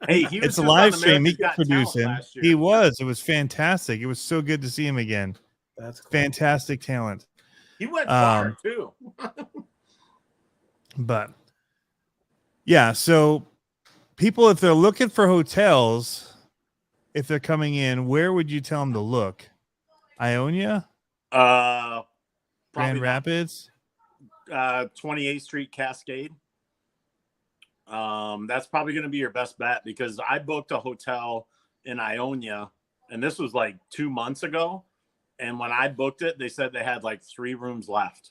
Hey, it's a live stream. He could produce him. He was. It was fantastic. It was so good to see him again. That's cool. Fantastic talent. He went far too. But yeah, so people, if they're looking for hotels, if they're coming in, where would you tell them to look? Ionia? Grand Rapids? 28th Street Cascade. That's probably going to be your best bet, because I booked a hotel in Ionia, and this was like 2 months ago. And when I booked it, they said they had like 3 rooms left.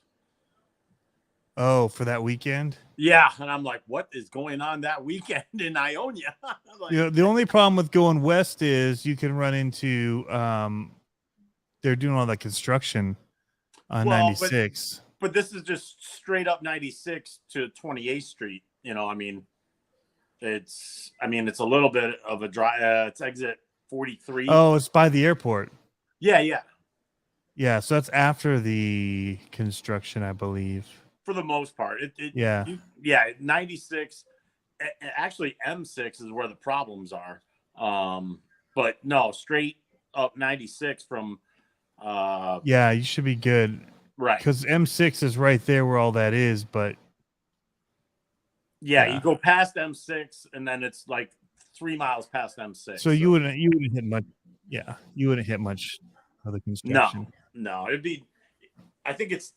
Oh, for that weekend? Yeah. And I'm like, what is going on that weekend in Ionia? Like, the only problem with going west is you can run into, they're doing all that construction on 96. But this is just straight up 96 to 28th Street. I mean, it's a little bit of a drive. It's exit 43. Oh, it's by the airport. Yeah. Yeah, so that's after the construction, I believe. For the most part. 96. Actually, M6 is where the problems are. But no, straight up 96 from. Yeah, you should be good. Right. Because M6 is right there where all that is, but. Yeah, you go past M6, and then it's like 3 miles past M6. So you wouldn't hit much. Yeah, you wouldn't hit much of the construction. No, it'd be. I think it's.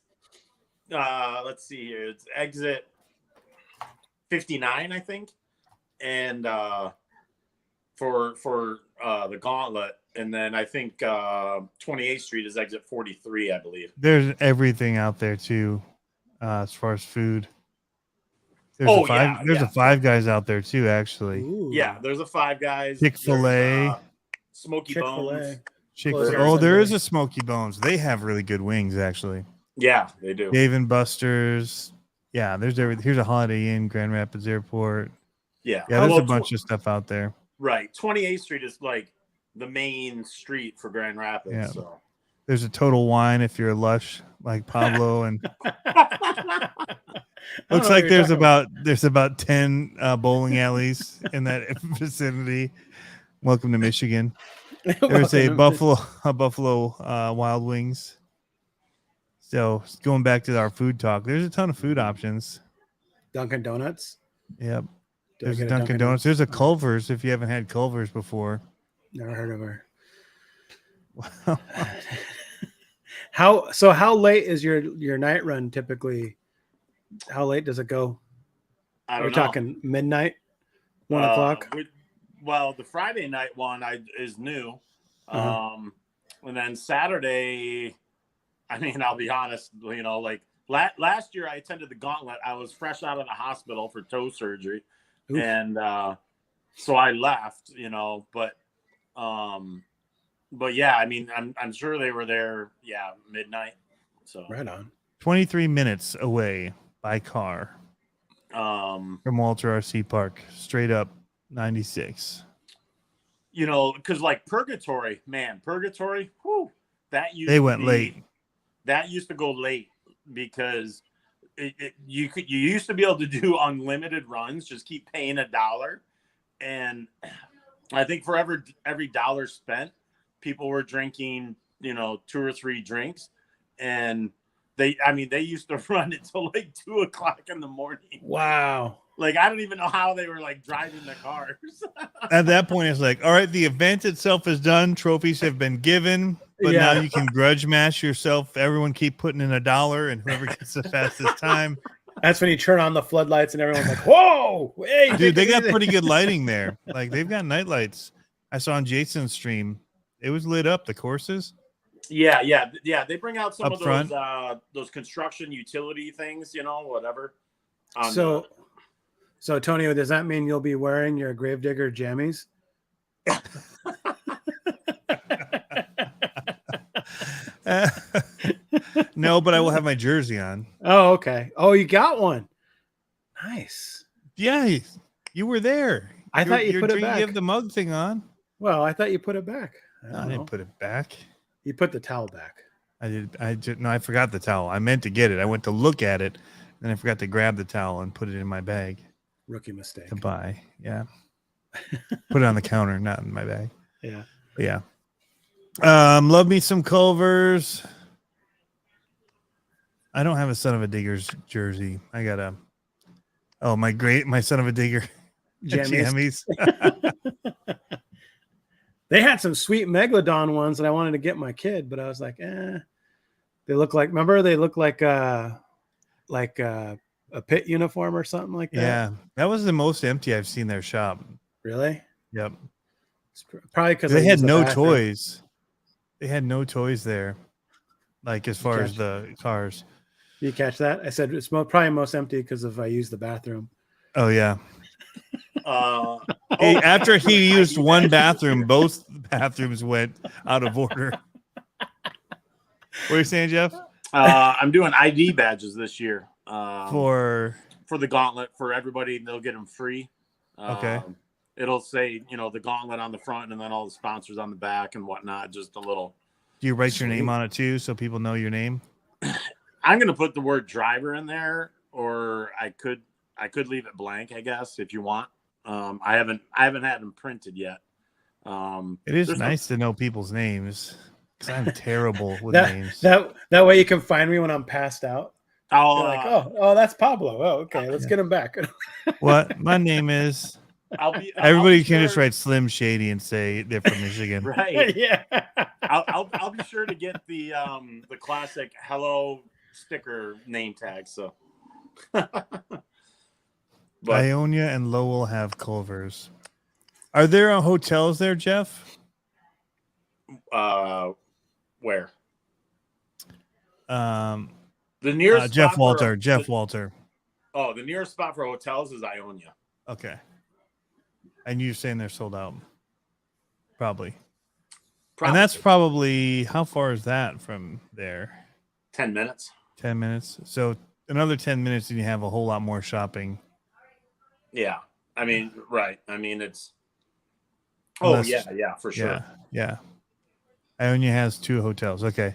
Let's see here. It's exit 59, I think, and for the Gauntlet, and then I think 28th Street is exit 43, I believe. There's everything out there too, as far as food. There's a Five Guys out there too, actually. Ooh. Yeah, there's a Five Guys. Chick-fil-A. Smoky Bones. Chick-fil-A. Oh, there is a Smoky Bones. They have really good wings, actually. Yeah, they do. Dave and Buster's. Yeah, there's everything. Here's a Holiday Inn, Grand Rapids Airport. Yeah, there's a bunch of stuff out there. Right. 28th Street is like the main street for Grand Rapids. Yeah. So. There's a Total Wine if you're lush like Pablo, and looks like there's about 10 bowling alleys in that vicinity. Welcome to Michigan. There's a Buffalo Wild Wings. So going back to our food talk, there's a ton of food options. Dunkin' Donuts. Yep. There's a Dunkin' Donuts. There's a Culver's if you haven't had Culver's before. Never heard of her. Wow. How late is your night run typically? How late does it go? We're talking midnight, 1 o'clock. Well, the Friday night one is new, and then Saturday. I mean, I'll be honest. Like last year, I attended the Gauntlet. I was fresh out of the hospital for toe surgery, and so I left. But yeah, I mean, I'm sure they were there. Yeah, midnight. So right on. 23 minutes away by car from Walter RC Park, straight up 96. Because like Purgatory, whew, they went late. That used to go late because you used to be able to do unlimited runs, just keep paying $1, and I think for every dollar spent, people were drinking 2 or 3 drinks, and they used to run until like 2 o'clock in the morning. Wow. Like, I don't even know how they were like driving the cars. At that point, it's like, all right, the event itself is done. Trophies have been given, but now you can grudge match yourself. Everyone keep putting in $1, and whoever gets the fastest time. That's when you turn on the floodlights and everyone's like, whoa, hey, dude, they got pretty good lighting there. Like, they've got night lights. I saw on Jason's stream. It was lit up, the courses. Yeah. They bring out some of those construction utility things, whatever. So Tony, does that mean you'll be wearing your Gravedigger jammies? No, but I will have my jersey on. Oh, okay. Oh, you got one. Nice. Yeah, you were there. I thought you put it back. You have the mug thing on. Well, I thought you put it back. I didn't put it back. You put the towel back. I did. No, I forgot the towel. I meant to get it. I went to look at it, and I forgot to grab the towel and put it in my bag. Rookie mistake. To buy. Yeah. Put it on the counter, not in my bag. Yeah. But yeah. Love me some Culvers. I don't have a Son of a Digger's jersey. I got my Son of a Digger jammies. They had some sweet Megalodon ones that I wanted to get my kid, but I was like, they look like, remember they look like a pit uniform or something like that. Yeah, that was the most empty I've seen their shop. Really? Yep. It's probably because they had no toys. They had no toys there, like as far as the cars. You catch that? I said it's probably most empty because I used the bathroom. Oh yeah. After he used one bathroom, both bathrooms went out of order. What are you saying, Jeff? I'm doing ID badges this year. For the gauntlet for everybody. They'll get them free. Okay. It'll say, the gauntlet on the front and then all the sponsors on the back and whatnot. Just a little. Do you write your name on it too, so people know your name? I'm going to put the word driver in there, or I could leave it blank, I guess, if you want. I haven't had them printed yet. It is nice to know people's names because I'm terrible with names. That way you can find me when I'm passed out. Oh, like, oh, that's Pablo. Oh, okay, let's get him back. What my name is? Everybody can just write Slim Shady and say they're from Michigan. Right? Yeah. I'll be sure to get the classic hello sticker name tag. So. But Ionia and Lowell have Culvers. Are there hotels there, Jeff? Where? The nearest Jeff Walter. Jeff Walter. Oh, the nearest spot for hotels is Ionia. Okay. And you're saying they're sold out? Probably. And that's probably, how far is that from there? 10 minutes. 10 minutes. So another 10 minutes and you have a whole lot more shopping. Yeah. I mean, right. I mean, it's. Oh, yeah, for sure. Yeah. Ionia has 2 hotels. Okay.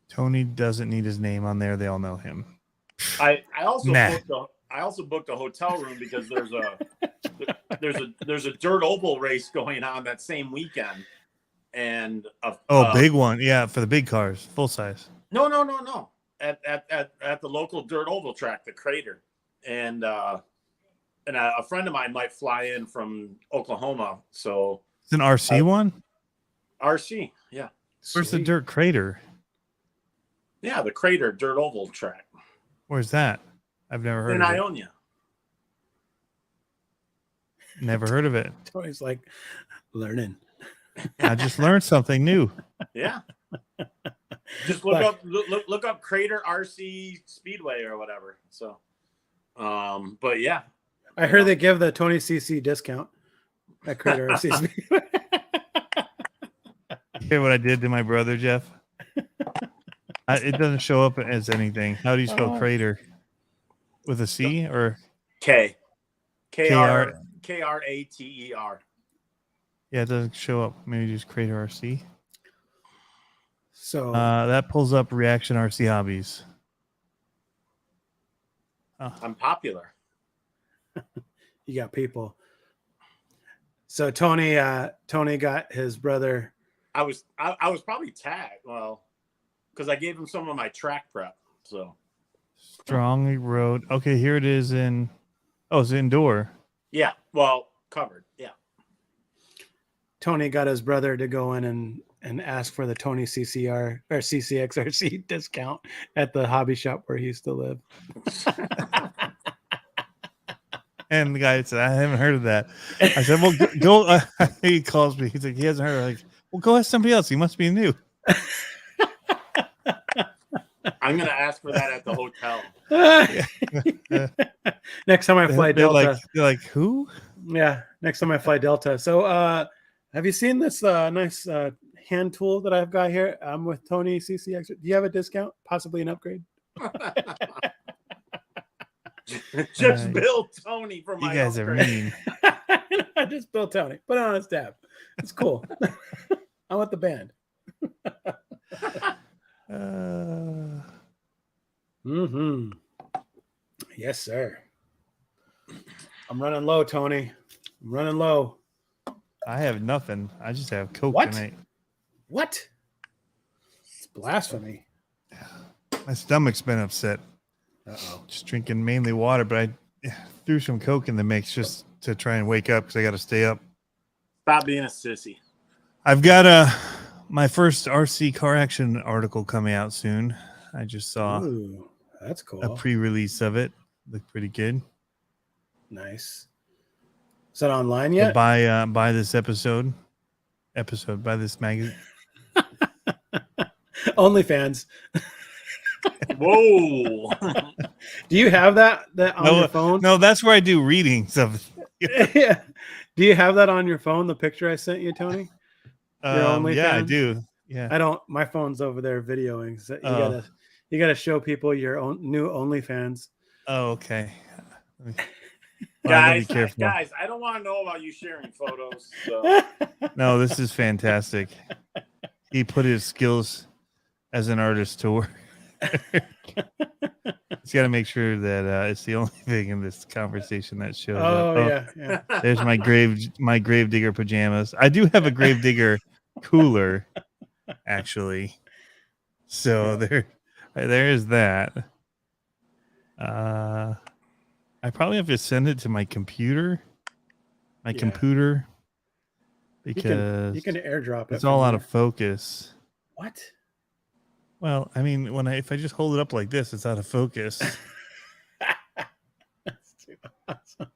Tony doesn't need his name on there. They all know him. I also booked a hotel room because there's a dirt oval race going on that same weekend, and big one, yeah, for the big cars, full size. No. At the local dirt oval track, the Crater, and a friend of mine might fly in from Oklahoma, so it's an RC one. RC, yeah. Where's the dirt Crater? Yeah, the Crater dirt oval track. Where's that? I've never heard of it. In Ionia. Never heard of it. Tony's like learning. I just learned something new. Yeah. Just look up Crater RC Speedway or whatever. So, but yeah. I heard they give the Tony CC discount at Crater RC Speedway. You hear what I did to my brother, Jeff? It doesn't show up as anything. How do you spell Crater? With a C or K? K-R-A-T-E-R. Yeah, it doesn't show up. Maybe just Crater RC. So that pulls up Reaction RC Hobbies. I'm popular. You got people. So Tony got his brother. I was probably tagged. Well, because I gave him some of my track prep. So Strongly Road. Okay, here it is in. Oh, it's indoor. Yeah, well, covered. Yeah. Tony got his brother to go in and ask for the Tony CCR or CCXRC discount at the hobby shop where he used to live. And the guy said, I haven't heard of that. I said, well, go. He calls me. He's like, he hasn't heard. I'm like, well, go ask somebody else. He must be new. I'm going to ask for that at the hotel. Next time I fly Delta. They're like, who? Yeah, next time I fly Delta. So have you seen this nice hand tool that I've got here? I'm with Tony CCX. Do you have a discount? Possibly an upgrade? Just bill Tony for my You guys upgrade. are mean. I just bill Tony. Put it on his tab. It's cool. I'm with the band. Mm-hmm. Yes, sir. I'm running low, Tony. I'm running low. I have nothing. I just have Coke tonight. What? It's blasphemy. My stomach's been upset. Uh-oh. Just drinking mainly water, but I threw some Coke in the mix just to try and wake up because I got to stay up. Stop being a sissy. I've got my first RC car action article coming out soon. I just saw that's cool. a pre-release of it. Looked pretty good. Nice. Is that online yet? Buy this episode by this magazine. OnlyFans. Whoa. Do you have that on your phone? No, that's where I do readings of. Yeah. Do you have that on your phone? The picture I sent you, Tony. Yeah, I do. Yeah. I don't. My phone's over there videoing. So you gotta show people your own new OnlyFans. Oh, okay. Guys, I don't want to know about you sharing photos. So. No, this is fantastic. He put his skills as an artist to work. He's got to make sure that it's the only thing in this conversation that shows up. Yeah. There's my Gravedigger pajamas. I do have a Gravedigger cooler, actually. So there is that. I probably have to send it to my computer. Computer. Because you can airdrop it. It's all out of focus. What? Well, I mean, if I just hold it up like this, it's out of focus. That's too awesome.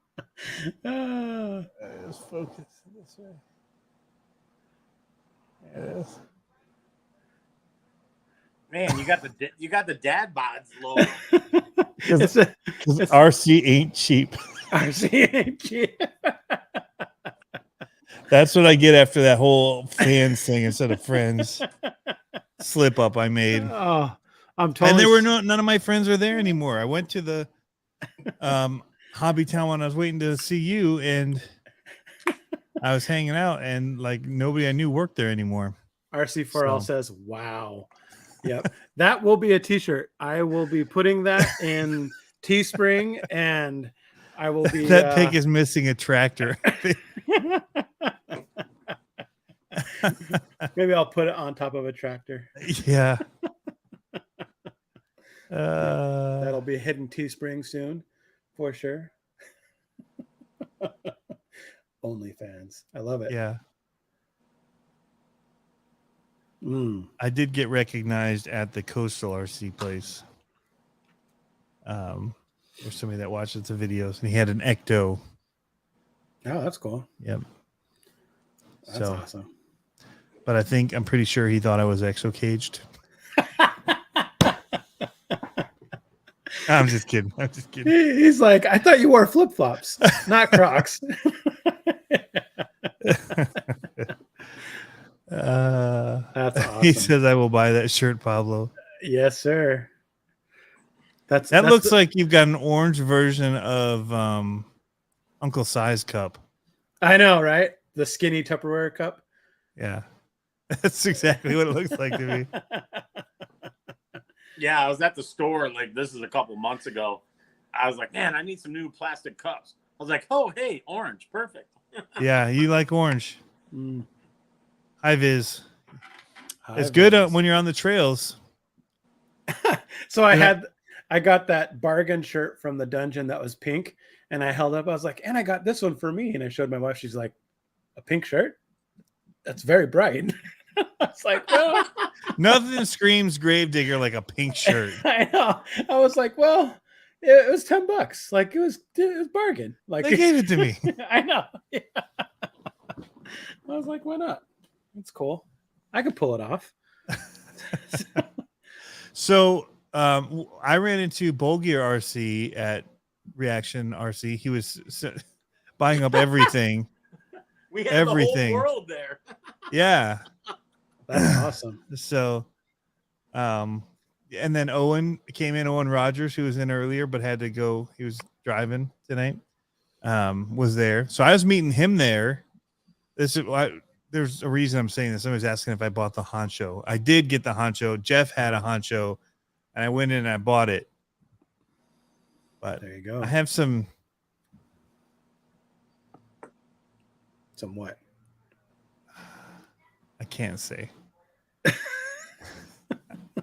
It's focused this way. There it is. Man, you got the dad bods logo. Because RC ain't cheap. RC ain't cheap. That's what I get after that whole fans thing instead of friends. Slip up I made. Oh, I'm totally. And there were none of my friends are there anymore. I went to the Hobby Town when I was waiting to see you, and I was hanging out, and like nobody I knew worked there anymore. RC4L says, "Wow." Yep, that will be a T-shirt. I will be putting that in Teespring, and I will be. That pig is missing a tractor. Maybe I'll put it on top of a tractor. Yeah. That'll be a hidden Teespring soon, for sure. OnlyFans. I love it. Yeah. I did get recognized at the Coastal RC place. There's somebody that watches the videos, and he had an Ecto. Oh, that's cool. Yep. That's awesome. But I'm pretty sure he thought I was exo-caged. I'm just kidding. He's like, I thought you wore flip-flops, not Crocs. That's awesome. He says, I will buy that shirt, Pablo. Yes, sir. That looks like you've got an orange version of Uncle Si's cup. I know, right? The skinny Tupperware cup. Yeah. That's exactly what it looks like to me. Yeah, I was at the store, like this is a couple months ago. I was like, man, I need some new plastic cups. I was like, oh, hey, orange. Perfect. Yeah, you like orange. High vis. It's good when you're on the trails. So I got that bargain shirt from the dungeon that was pink, and I held up. I was like, and I got this one for me. And I showed my wife. She's like, a pink shirt? That's very bright. I was like, well, nothing screams Gravedigger like a pink shirt. I know. I was like, well, it was $10. Like it was bargain. Like they gave it to me. I know. Yeah. I was like, why not? It's cool. I could pull it off. So I ran into Bulgier RC at Reaction RC. He was buying up everything. We had everything. The whole world there. Yeah. That's awesome. So, and then Owen came in, Owen Rogers, who was in earlier, but had to go. He was driving tonight, was there. So I was meeting him there. there's a reason I'm saying this. Somebody's asking if I bought the honcho. I did get the honcho. Jeff had a honcho, and I went in and I bought it. But there you go. I have some what? I can't say.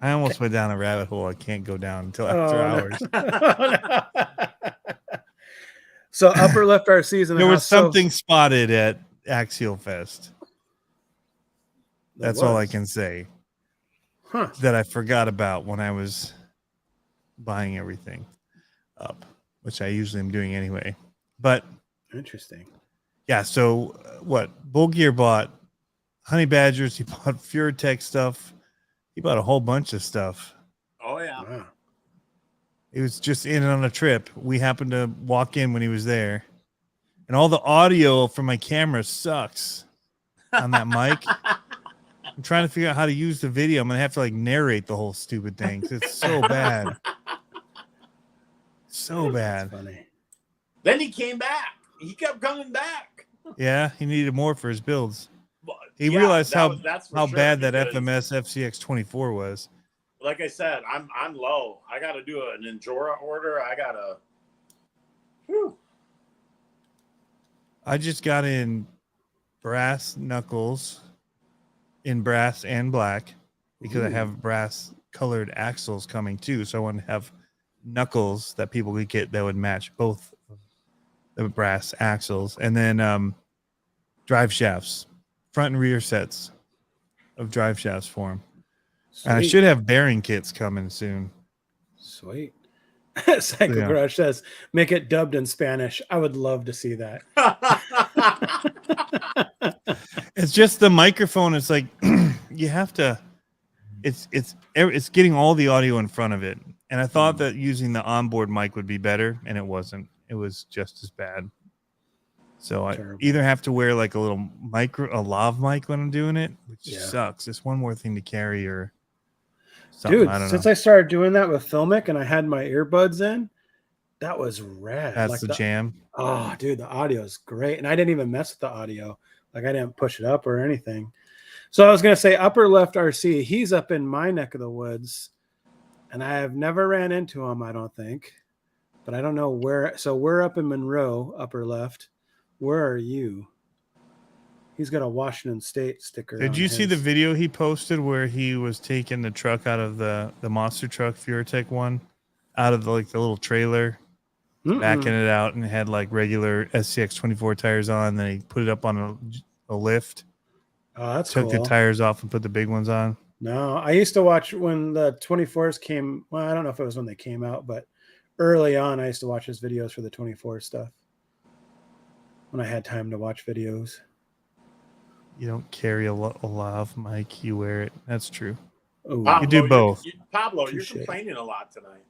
I almost went down a rabbit hole. I can't go down until after hours. No. So upper left RCs in the there house. was something spotted at Axial Fest. That's all I can say. That I forgot about when I was buying everything up, which I usually am doing anyway. But interesting. Yeah. So what? Bull Gear bought honey badgers. He bought FureTech stuff. He bought a whole bunch of stuff. Oh yeah. Wow. He was just in on a trip. We happened to walk in when he was there, and all the audio from my camera sucks on that mic. I'm trying to figure out how to use the video. I'm gonna have to like narrate the whole stupid thing. It's so bad. So bad. That's funny. Then he came back. He kept coming back. Yeah, he needed more for his builds. He realized how bad that FMS FCX 24 was. Like I said, I'm low. I got to do an Injora order. I gotta. Whew. I just got in brass knuckles, in brass and black, because I have brass colored axles coming too. So I want to have knuckles that people could get that would match both the brass axles, and then drive shafts, front and rear sets of drive shafts for them. And I should have bearing kits coming soon. Sweet. Psycho Garage says, make it dubbed in Spanish. I would love to see that. It's just the microphone. It's like you have to. It's getting all the audio in front of it, and I thought that using the onboard mic would be better, and it wasn't. It was just as bad. So I either have to wear like a lav mic when I'm doing it, which sucks. It's one more thing to carry, or something. Dude, since I started doing that with Filmic and I had my earbuds in, that was rad. That's like the jam. Oh, dude, the audio is great. And I didn't even mess with the audio. Like I didn't push it up or anything. So I was going to say upper left RC, he's up in my neck of the woods. And I have never ran into him, I don't think. But I don't know where. So we're up in Monroe, upper left. Where are you? He's got a Washington State sticker. Did you see the video he posted where he was taking the truck out of the monster truck FureTech one out of the little trailer, backing it out, and it had like regular SCX 24 tires on. Then he put it up on a lift. Oh, that's took cool. the tires off and put the big ones on. No, I used to watch when the 24s came. Well, I don't know if it was when they came out, but early on, I used to watch his videos for the 24 stuff when I had time to watch videos. You don't carry a lav mic, you wear it. That's true. Oh, Pablo, you do both. Pablo, you're complaining a lot tonight.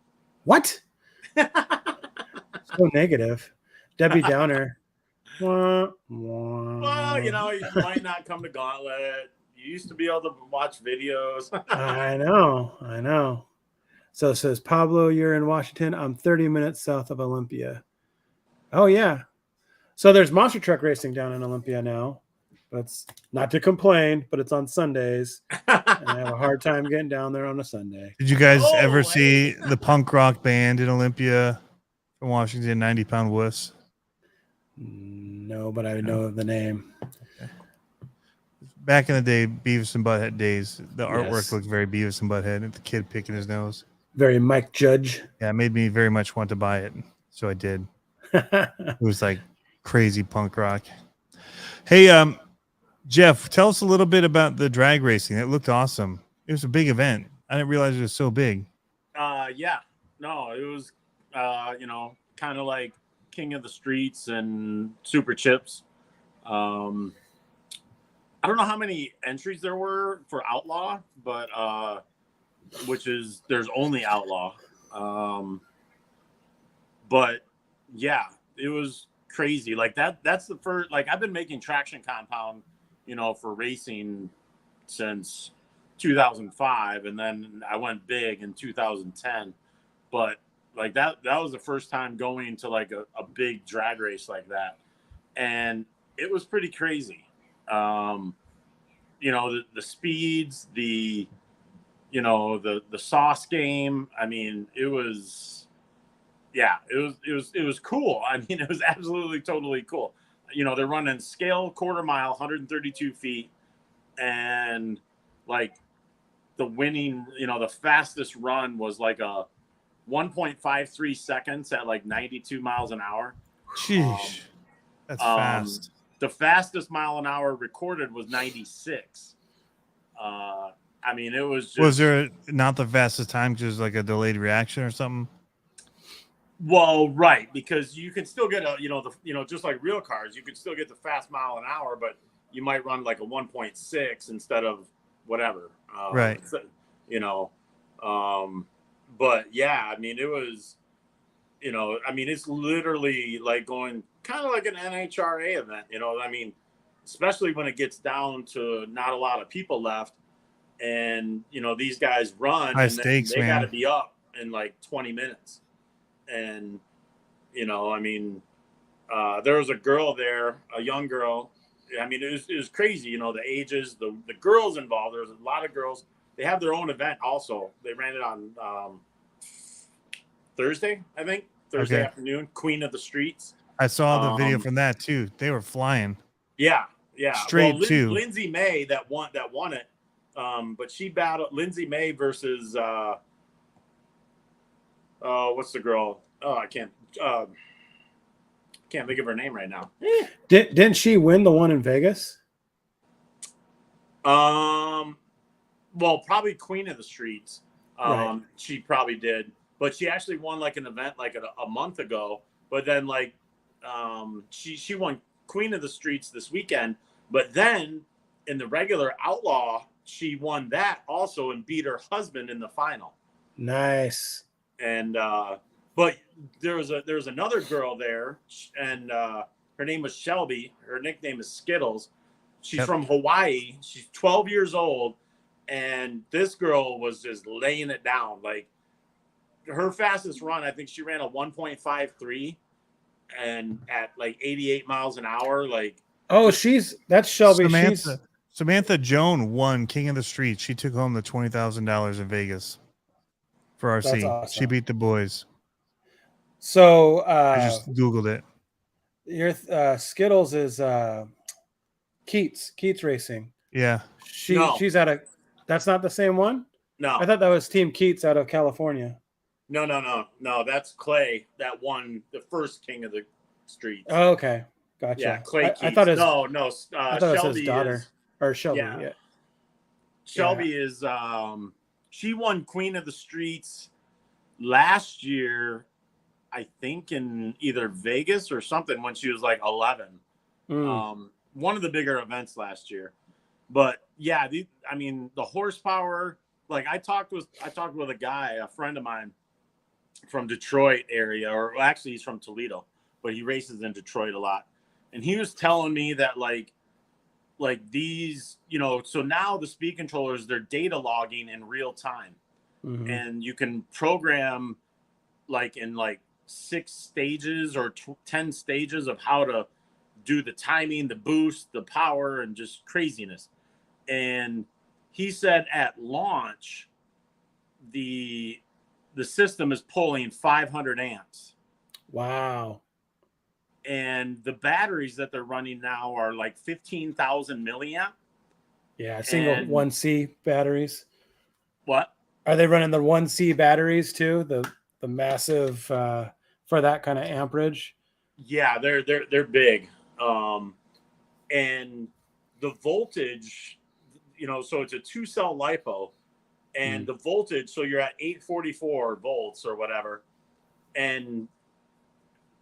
What? So negative. Debbie Downer. Well, you know, you might not come to Gauntlet. You used to be able to watch videos. I know. So it says, Pablo, you're in Washington. I'm 30 minutes south of Olympia. Oh, yeah. So there's monster truck racing down in Olympia now. But it's not to complain, but it's on Sundays. And I have a hard time getting down there on a Sunday. Did you guys ever see the punk rock band in Olympia from Washington, 90 Pound Wuss? No, but I know of the name. Okay. Back in the day, Beavis and Butthead days, the artwork looked very Beavis and Butthead, and the kid picking his nose. Very Mike Judge. Yeah, it made me very much want to buy it. So I did. It was like crazy punk rock. Hey, Jeff, tell us a little bit about the drag racing. It looked awesome. It was a big event. I didn't realize it was so big. Yeah. No, it was, you know, kind of like King of the Streets and Super Chips. I don't know how many entries there were for Outlaw, but there's only Outlaw. But yeah, it was crazy. Like that's the first, like I've been making traction compound, you know, for racing since 2005, and then I went big in 2010. But like that was the first time going to like a big drag race like that, and it was pretty crazy. you know, the speeds, the sauce game. I mean, it was cool. I mean, it was absolutely totally cool. You know, they're running scale quarter mile, 132 feet, and like the winning, you know, the fastest run was like a 1.53 seconds at like 92 miles an hour. Sheesh. That's fast. The fastest mile an hour recorded was 96. I mean, it was just. Was there not the fastest time because like a delayed reaction or something? Well, right, because you can still get just like real cars, you can still get the fast mile an hour, but you might run like a 1.6 instead of whatever. Right. You know, but yeah, I mean, it was, you know, I mean, it's literally like going kind of like an NHRA event, you know, I mean, especially when it gets down to not a lot of people left. And, you know, these guys run high and stakes, they got to man. be up in like 20 minutes. And, you know, I mean, there was a girl there, a young girl. I mean, it was crazy, you know, the ages, the girls involved. There was a lot of girls. They have their own event also. They ran it on Thursday, I think. Thursday afternoon, Queen of the Streets. I saw the video from that too. They were flying. Yeah. Straight too. Lindsay May that won it. But she battled Lindsay May versus what's the girl? Oh, I can't think of her name right now. Didn't she win the one in Vegas? Well, probably Queen of the Streets. Right. She probably did, but she actually won like an event like a month ago. But then like she won Queen of the Streets this weekend. But then in the regular Outlaw, she won that also and beat her husband in the final. Nice. And but there was another girl there, and her name was Shelby. Her nickname is Skittles. She's from Hawaii. She's 12 years old, and this girl was just laying it down. Like her fastest run, I think she ran a 1.53, and at like 88 miles an hour. Like that's Shelby. Samantha Joan won King of the Streets. She took home the $20,000 in Vegas for RC. That's awesome. She beat the boys. So I just Googled it. Your Skittles is Keats Racing. Yeah. She's out of. That's not the same one? No. I thought that was Team Keats out of California. No. That's Clay that won the first King of the Streets. Oh, okay. Gotcha. Yeah, Clay Keats. I thought I thought Shelby his daughter. Or Shelby. Yeah. Shelby is she won Queen of the Streets last year, I think in either Vegas or something when she was like 11. One of the bigger events last year. But yeah, the horsepower, like I talked with a guy, a friend of mine from Detroit area, or actually he's from Toledo, but he races in Detroit a lot. And he was telling me that like these, you know, so now the speed controllers, they're data logging in real time. Mm-hmm. And you can program like in like 6 stages or 10 stages of how to do the timing, the boost, the power, and just craziness. And he said at launch, the system is pulling 500 amps. Wow. And the batteries that they're running now are like 15,000 milliamp. Yeah, single 1C batteries. What? Are they running the 1C batteries too? The massive for that kind of amperage? Yeah, they're big. And the voltage, you know, so it's a 2-cell LiPo, and the voltage, so you're at 844 volts or whatever, and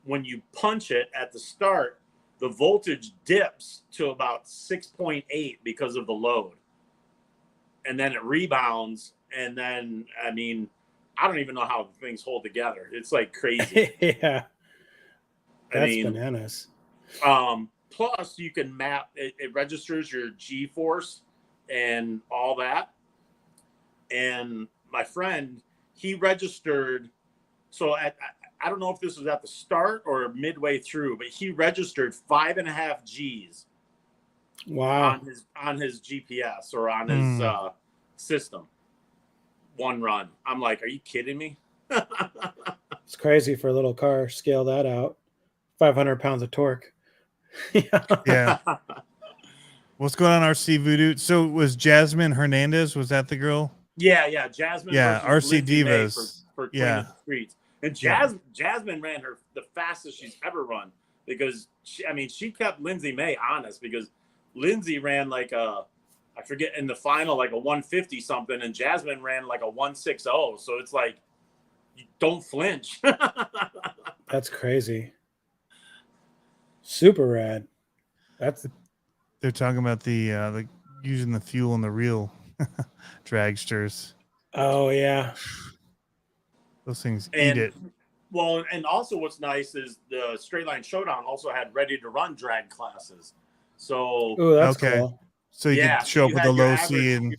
when you punch it at the start, the voltage dips to about 6.8 because of the load. And then it rebounds. And then, I mean, I don't even know how things hold together. It's like crazy. Yeah. That's bananas. Plus, you can map, it registers your G-force and all that. And my friend, he registered, so I don't know if this was at the start or midway through, but he registered 5.5 Gs Wow. on his GPS or on his system. One run. I'm like, are you kidding me? It's crazy for a little car. Scale that out. 500 pounds of torque. Yeah. What's going on, RC Voodoo? So was Jasmine Hernandez? Was that the girl? Yeah. Jasmine. Yeah, versus RC Lindsay May Divas. for Queen of the Streets. And Jasmine ran the fastest she's ever run because she kept Lindsay May honest because Lindsay ran like I forget in the final like a 150 something, and Jasmine ran like a 160. So it's like, you don't flinch. That's crazy. Super rad. They're talking about the using the fuel in the real dragsters. Oh yeah. Those things eat it. Well, and also what's nice is the Straight Line Showdown also had ready to run drag classes. So that's cool. So you could show up with a low C and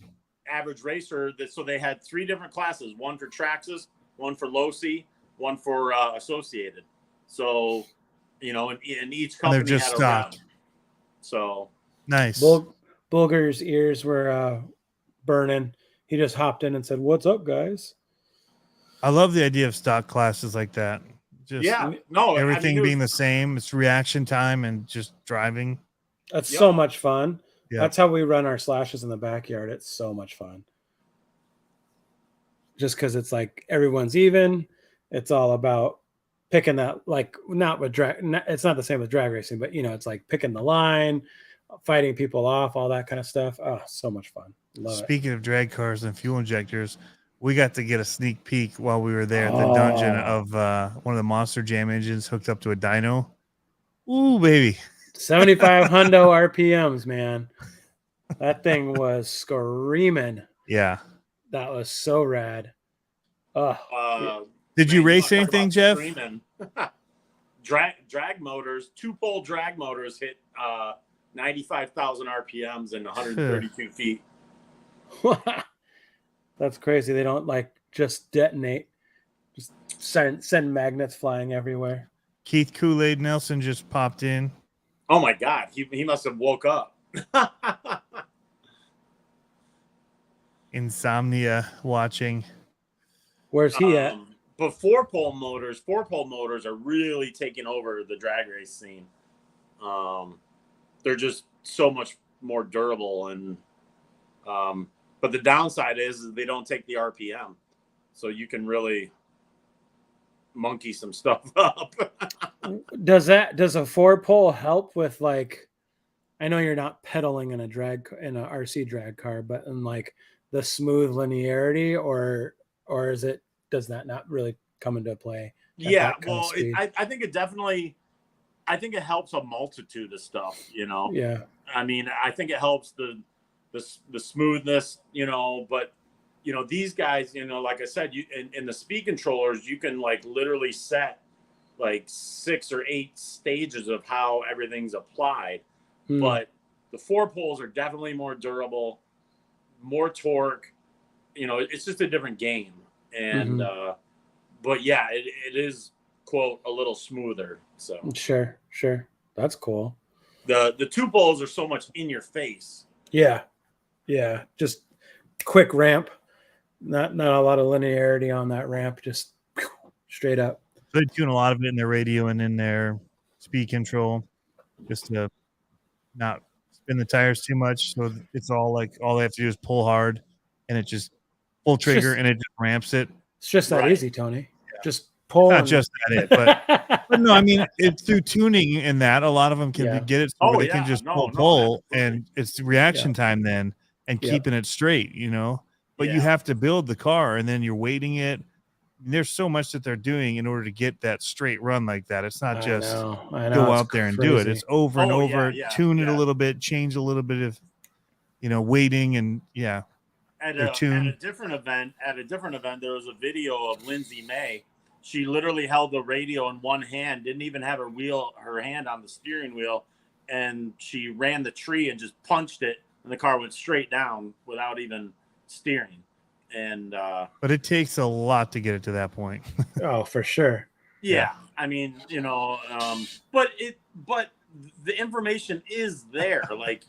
average racer. So they had 3 different classes: one for Traxxas, one for low C, one for Associated. So and each company they're just had a stock. round. So nice. Bulger's ears were burning. He just hopped in and said, "What's up, guys?" I love the idea of stock classes like that. Just everything being the same. It's reaction time and just driving. That's so much fun. Yep. That's how we run our slashes in the backyard. It's so much fun. Just because it's like everyone's even. It's all about picking that, like, not with drag. It's not the same with drag racing, but it's like picking the line, fighting people off, all that kind of stuff. Oh, so much fun. Speaking of drag cars and fuel injectors, we got to get a sneak peek while we were there at the dungeon of one of the Monster Jam engines hooked up to a dyno. Ooh, baby. 75 hundo RPMs, man. That thing was screaming. Yeah. That was so rad. Did you race anything, Jeff? Drag motors, 2-pole drag motors hit 95,000 RPMs and 132 feet. That's crazy. They don't just detonate. Just send magnets flying everywhere. Keith Kool-Aid Nelson just popped in. Oh my God. He must have woke up. Insomnia watching. Where's he at? But 4-pole motors are really taking over the drag race scene. They're just so much more durable, and but the downside is they don't take the RPM, so you can really monkey some stuff up. Does a 4-pole help with, like, I know you're not pedaling in a RC drag car, but in like the smooth linearity, or does that not really come into play? Yeah, well, I think it definitely, it helps a multitude of stuff, Yeah. I mean, I think it helps the smoothness, but these guys, like I said, in the speed controllers, you can like literally set like 6 or 8 stages of how everything's applied. But the 4-poles are definitely more durable, more torque. It's just a different game. And but yeah, it is, quote, a little smoother. So sure, that's cool. The 2-poles are so much in your face. Yeah, just quick ramp, not a lot of linearity on that ramp, just straight up. So they tune a lot of it in their radio and in their speed control, just to not spin the tires too much. So it's all like all they have to do is pull hard, and it just pull trigger and it just ramps it. It's just that easy, Tony. Yeah. Just pull. Not just that it, but no, I mean, it's through tuning in that a lot of them can get it so they can just pull, and it's reaction time then and keeping it straight, But you have to build the car, and then you're weighting it. There's so much that they're doing in order to get that straight run like that. It's not just go out there and do it. It's over and over, tune it a little bit, change a little bit of, weighting and At a different event, there was a video of Lindsay May. She literally held the radio in one hand, didn't even have her hand on the steering wheel, and she ran the tree and just punched it, and the car went straight down without even steering. And but it takes a lot to get it to that point. Oh, for sure. Yeah. I mean, but the information is there, like,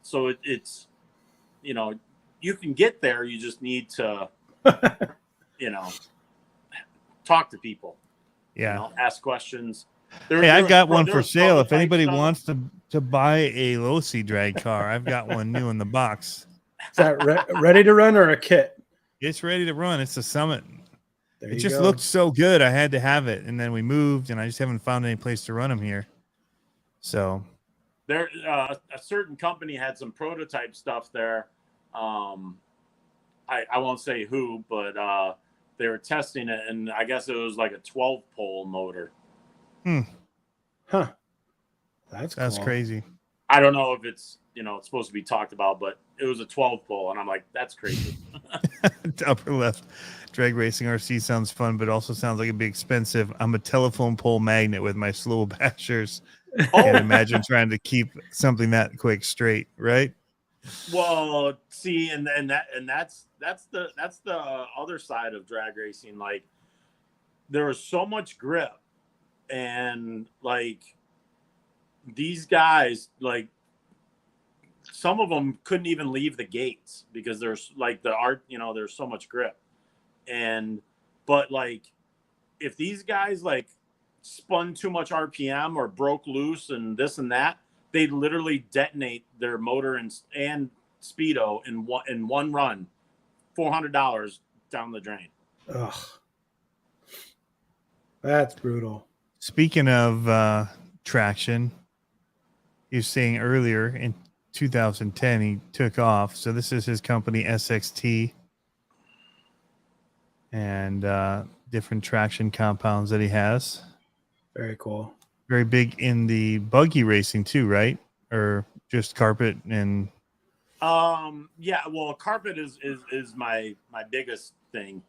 so it's, you can get there. You just need to, you know, talk to people, ask questions. Hey, I've got one for was sale. If anybody stuff. wants to buy a low-C drag car, I've got one new in the box. Is that ready to run or a kit? It's ready to run. It's a Summit. There it just go. looked so good. I had to have it, and then we moved, and I just haven't found any place to run them here. So there, a certain company had some prototype stuff there. I won't say who, but they were testing it, and I guess it was like a 12-pole motor. Huh. That's cool. Crazy. I don't know if it's it's supposed to be talked about, but it was a 12-pole, and I'm like, that's crazy. Upper left. Drag racing RC sounds fun, but also sounds like it'd be expensive. I'm a telephone pole magnet with my slow bashers. Can't imagine trying to keep something that quick straight, right? Well, see, and that's the other side of drag racing. Like, there was so much grip, and like these guys, like some of them couldn't even leave the gates because there's like there's so much grip. But like if these guys like spun too much RPM or broke loose and this and that, they'd literally detonate their motor and speedo in one run, $400 down the drain. Ugh, that's brutal. Speaking of traction, you were saying earlier in 2010 he took off. So this is his company SXT, and different traction compounds that he has. Very cool. Very big in the buggy racing too, right? Or just carpet and yeah, well, carpet is my biggest thing.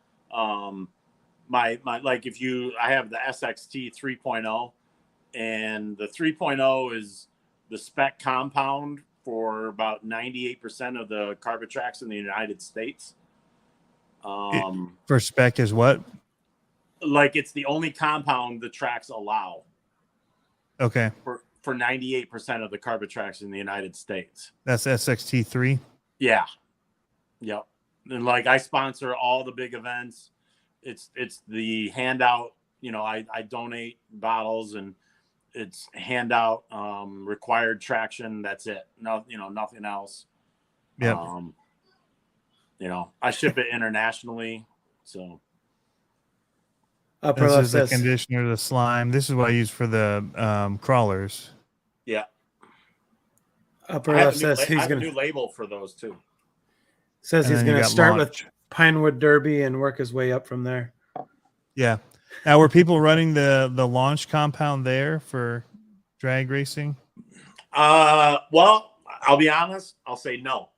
My like I have the SXT 3.0, and the 3.0 is the spec compound for about 98% of the carpet tracks in the United States. For spec is what? Like it's the only compound the tracks allow. Okay. For 98% of the carpet tracks in the United States. That's SXT3? Yeah. Yep. And like I sponsor all the big events. It's the handout, I donate bottles, and it's handout, required traction. That's it. No, nothing else. Yeah. I ship it internationally. So upper left says the conditioner, the slime. This is what I use for the crawlers. Yeah. Upper left says he's going to do label for those too. Says he's going to start with Pinewood Derby and work his way up from there. Yeah. Now, were people running the launch compound there for drag racing? Well, I'll be honest. I'll say no.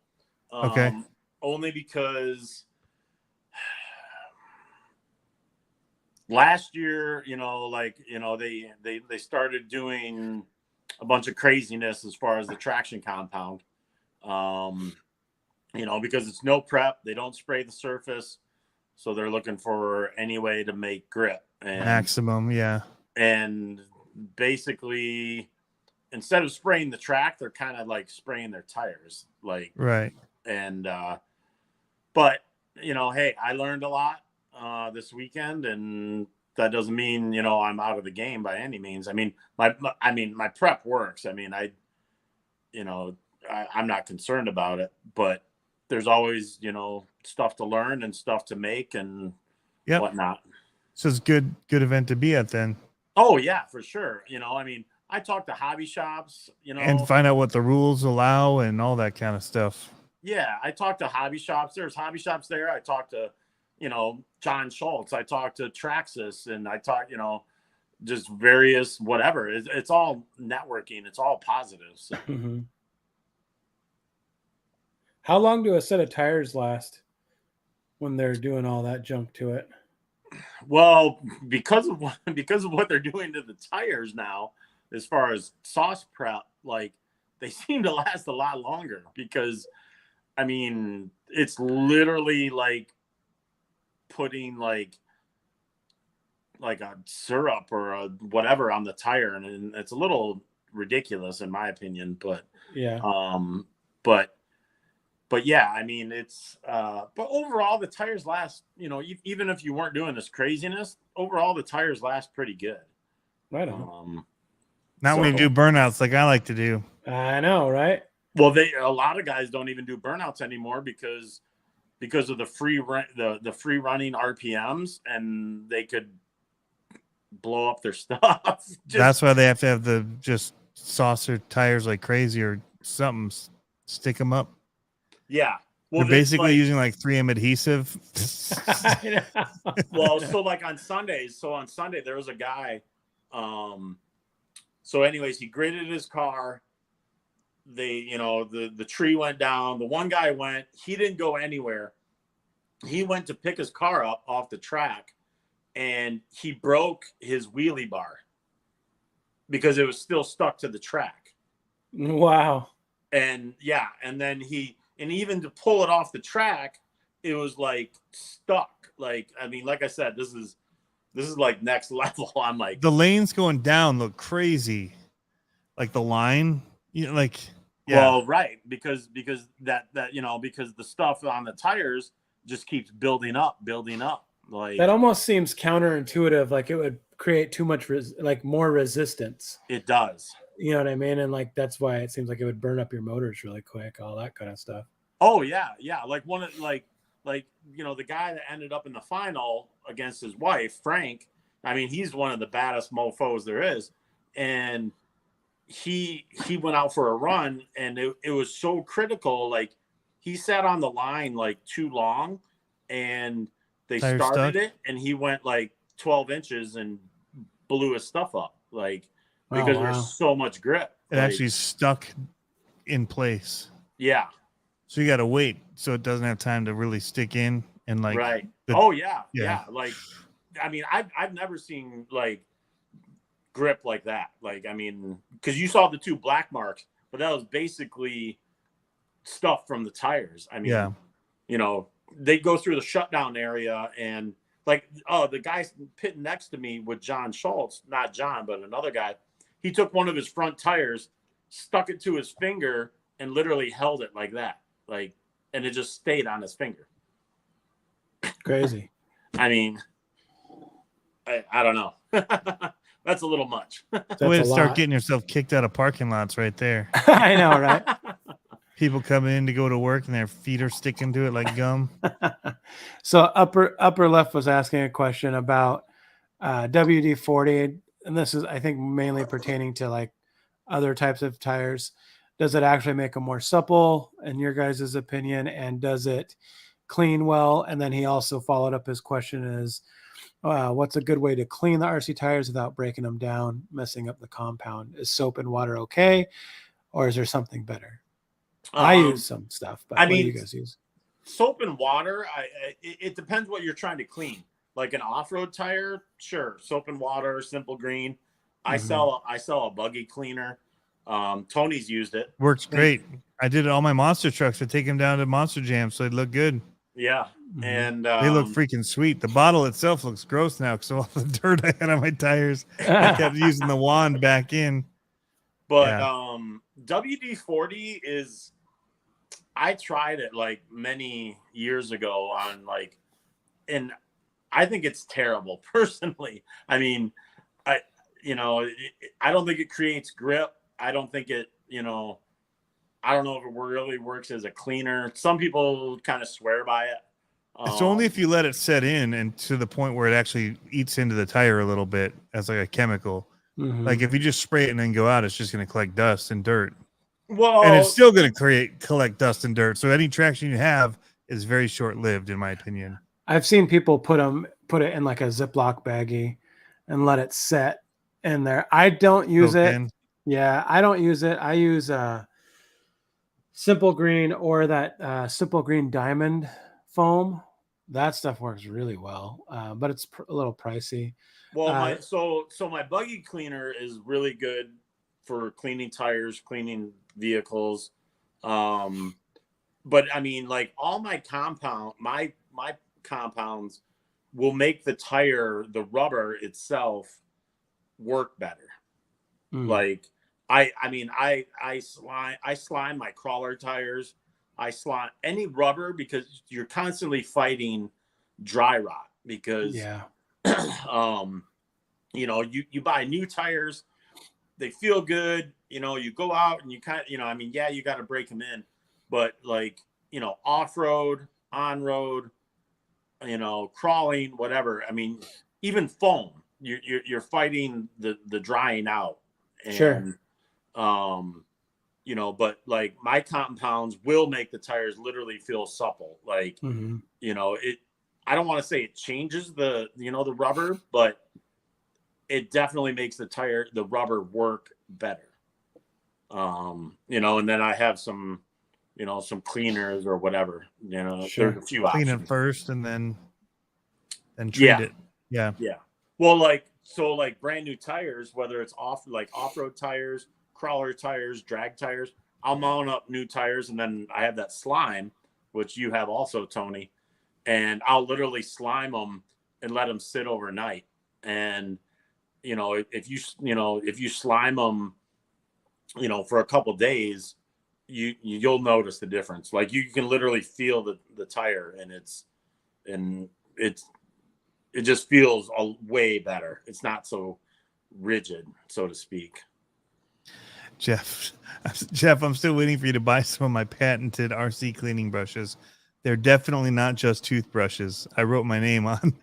Okay. Only because last year, they started doing a bunch of craziness as far as the traction compound. Because it's no prep, they don't spray the surface, so they're looking for any way to make grip and maximum. Yeah. And basically, instead of spraying the track, they're kind of like spraying their tires, like right. And but hey, I learned a lot this weekend, and that doesn't mean I'm out of the game by any means. I mean my prep works. I mean I'm not concerned about it, but there's always stuff to learn and stuff to make and whatnot. So it's good event to be at then. Oh yeah, for sure. I talk to hobby shops, and find out what the rules allow and all that kind of stuff. Yeah, I talk to hobby shops. There's hobby shops there. I talk to, John Schultz. I talk to Traxxas, and I talk, just various whatever. It's all networking. It's all positive. So. Mm-hmm. How long do a set of tires last when they're doing all that junk to it? Well, because of what they're doing to the tires now, as far as sauce prep, like they seem to last a lot longer because, I mean, it's literally like putting like like a syrup or a whatever on the tire, and it's a little ridiculous in my opinion. But yeah, but yeah, I mean it's but overall the tires last. Even if you weren't doing this craziness, overall the tires last pretty good. right on. Not when you do burnouts like I like to do. I know, right? Well, a lot of guys don't even do burnouts anymore because of the free running RPMs, and they could blow up their stuff. That's why they have to have the just saucer tires like crazy or something. Stick them up. Yeah. Well, they're basically using like 3M adhesive. Well, so like on Sunday there was a guy. So anyways, he gridded his car. The tree went down. The one guy he didn't go anywhere. He went to pick his car up off the track, and he broke his wheelie bar because it was still stuck to the track. Wow. And yeah, and then even to pull it off the track, it was like stuck. Like, I mean, like I said, this is like next level. I'm like, the lanes going down look crazy. Like the line, like, yeah. Well, right. Because that, because the stuff on the tires just keeps building up. Like that almost seems counterintuitive. Like it would create too much, more resistance. It does. You know what I mean? And like, that's why it seems like it would burn up your motors really quick, all that kind of stuff. Oh yeah. Yeah. Like the guy that ended up in the final against his wife, Frank, I mean, he's one of the baddest mofos there is. And he went out for a run, and it was so critical. Like he sat on the line like too long, and they started it, and he went like 12 inches and blew his stuff up. Like, because there's so much grip. It actually stuck in place. Yeah. So you got to wait so it doesn't have time to really stick in and like. Right. Yeah. Like, I mean, I've never seen like grip like that. Like, I mean, because you saw the 2 black marks, but that was basically stuff from the tires. I mean, they go through the shutdown area, and like, the guy pitting next to me with John Schultz, not John, but another guy, he took one of his front tires, stuck it to his finger, and literally held it like that. Like, and it just stayed on his finger. Crazy. I mean, I don't know. That's a little much. Way to start getting yourself kicked out of parking lots right there. I know, right? People coming in to go to work and their feet are sticking to it like gum. So upper left was asking a question about WD-40, and this is, I think, mainly pertaining to like other types of tires. Does it actually make them more supple, in your guys' opinion? And does it clean well? And then he also followed up his question is, what's a good way to clean the RC tires without breaking them down, messing up the compound? Is soap and water okay, or is there something better? I use some stuff, but what do you guys use? Soap and water, it depends what you're trying to clean. Like an off-road tire, sure, soap and water, simple green. I sell a buggy cleaner. Tony's used it. Works great. I did it all my monster trucks. I take them down to Monster Jam, so they look good. Yeah, and they look freaking sweet. The bottle itself looks gross now because of all the dirt I had on my tires. I kept using the wand back in. But WD-40 is, I tried it like many years ago on like, and I think it's terrible personally. I mean, I don't think it creates grip. I don't think it, I don't know if it really works as a cleaner. Some people kind of swear by it. It's only if you let it set in and to the point where it actually eats into the tire a little bit as like a chemical. Like if you just spray it and then go out, it's just going to collect dust and dirt. Well, and it's still going to collect dust and dirt. So any traction you have is very short-lived, in my opinion. I've seen people put it in like a Ziploc baggie and let it set in there. I don't use it. Yeah, I don't use it. I use Simple Green or that Simple Green Diamond foam. That stuff works really well, but it's a little pricey. Well, my buggy cleaner is really good for cleaning tires, cleaning vehicles. But I mean, like all my compounds will make the tire, the rubber itself, work better. Like I slime my crawler tires. I slime any rubber because you're constantly fighting dry rot because you know, you buy new tires, they feel good, you know, you go out and you kind of, you know, I mean, yeah, you got to break them in, but like, you know, off-road, on-road, you know, crawling, whatever. I mean, even foam, you're fighting the drying out. And, you know, but like my compounds will make the tires literally feel supple. Like, you know, I don't want to say it changes the, you know, the rubber, but it definitely makes the rubber work better. You know, and then I have some, you know, some cleaners or whatever, you know, there's a few options. Clean it first and then treat it. Yeah. Well, like, so like brand new tires, whether it's off-road tires, crawler tires, drag tires, I'll mount up new tires. And then I have that slime, which you have also, Tony, and I'll literally slime them and let them sit overnight. And, you know, if you slime them, you know, for a couple of days, you'll notice the difference. Like you can literally feel the tire, and it just feels way better. It's not so rigid, so to speak. Jeff, I'm still waiting for you to buy some of my patented RC cleaning brushes. They're definitely not just toothbrushes. I wrote my name on.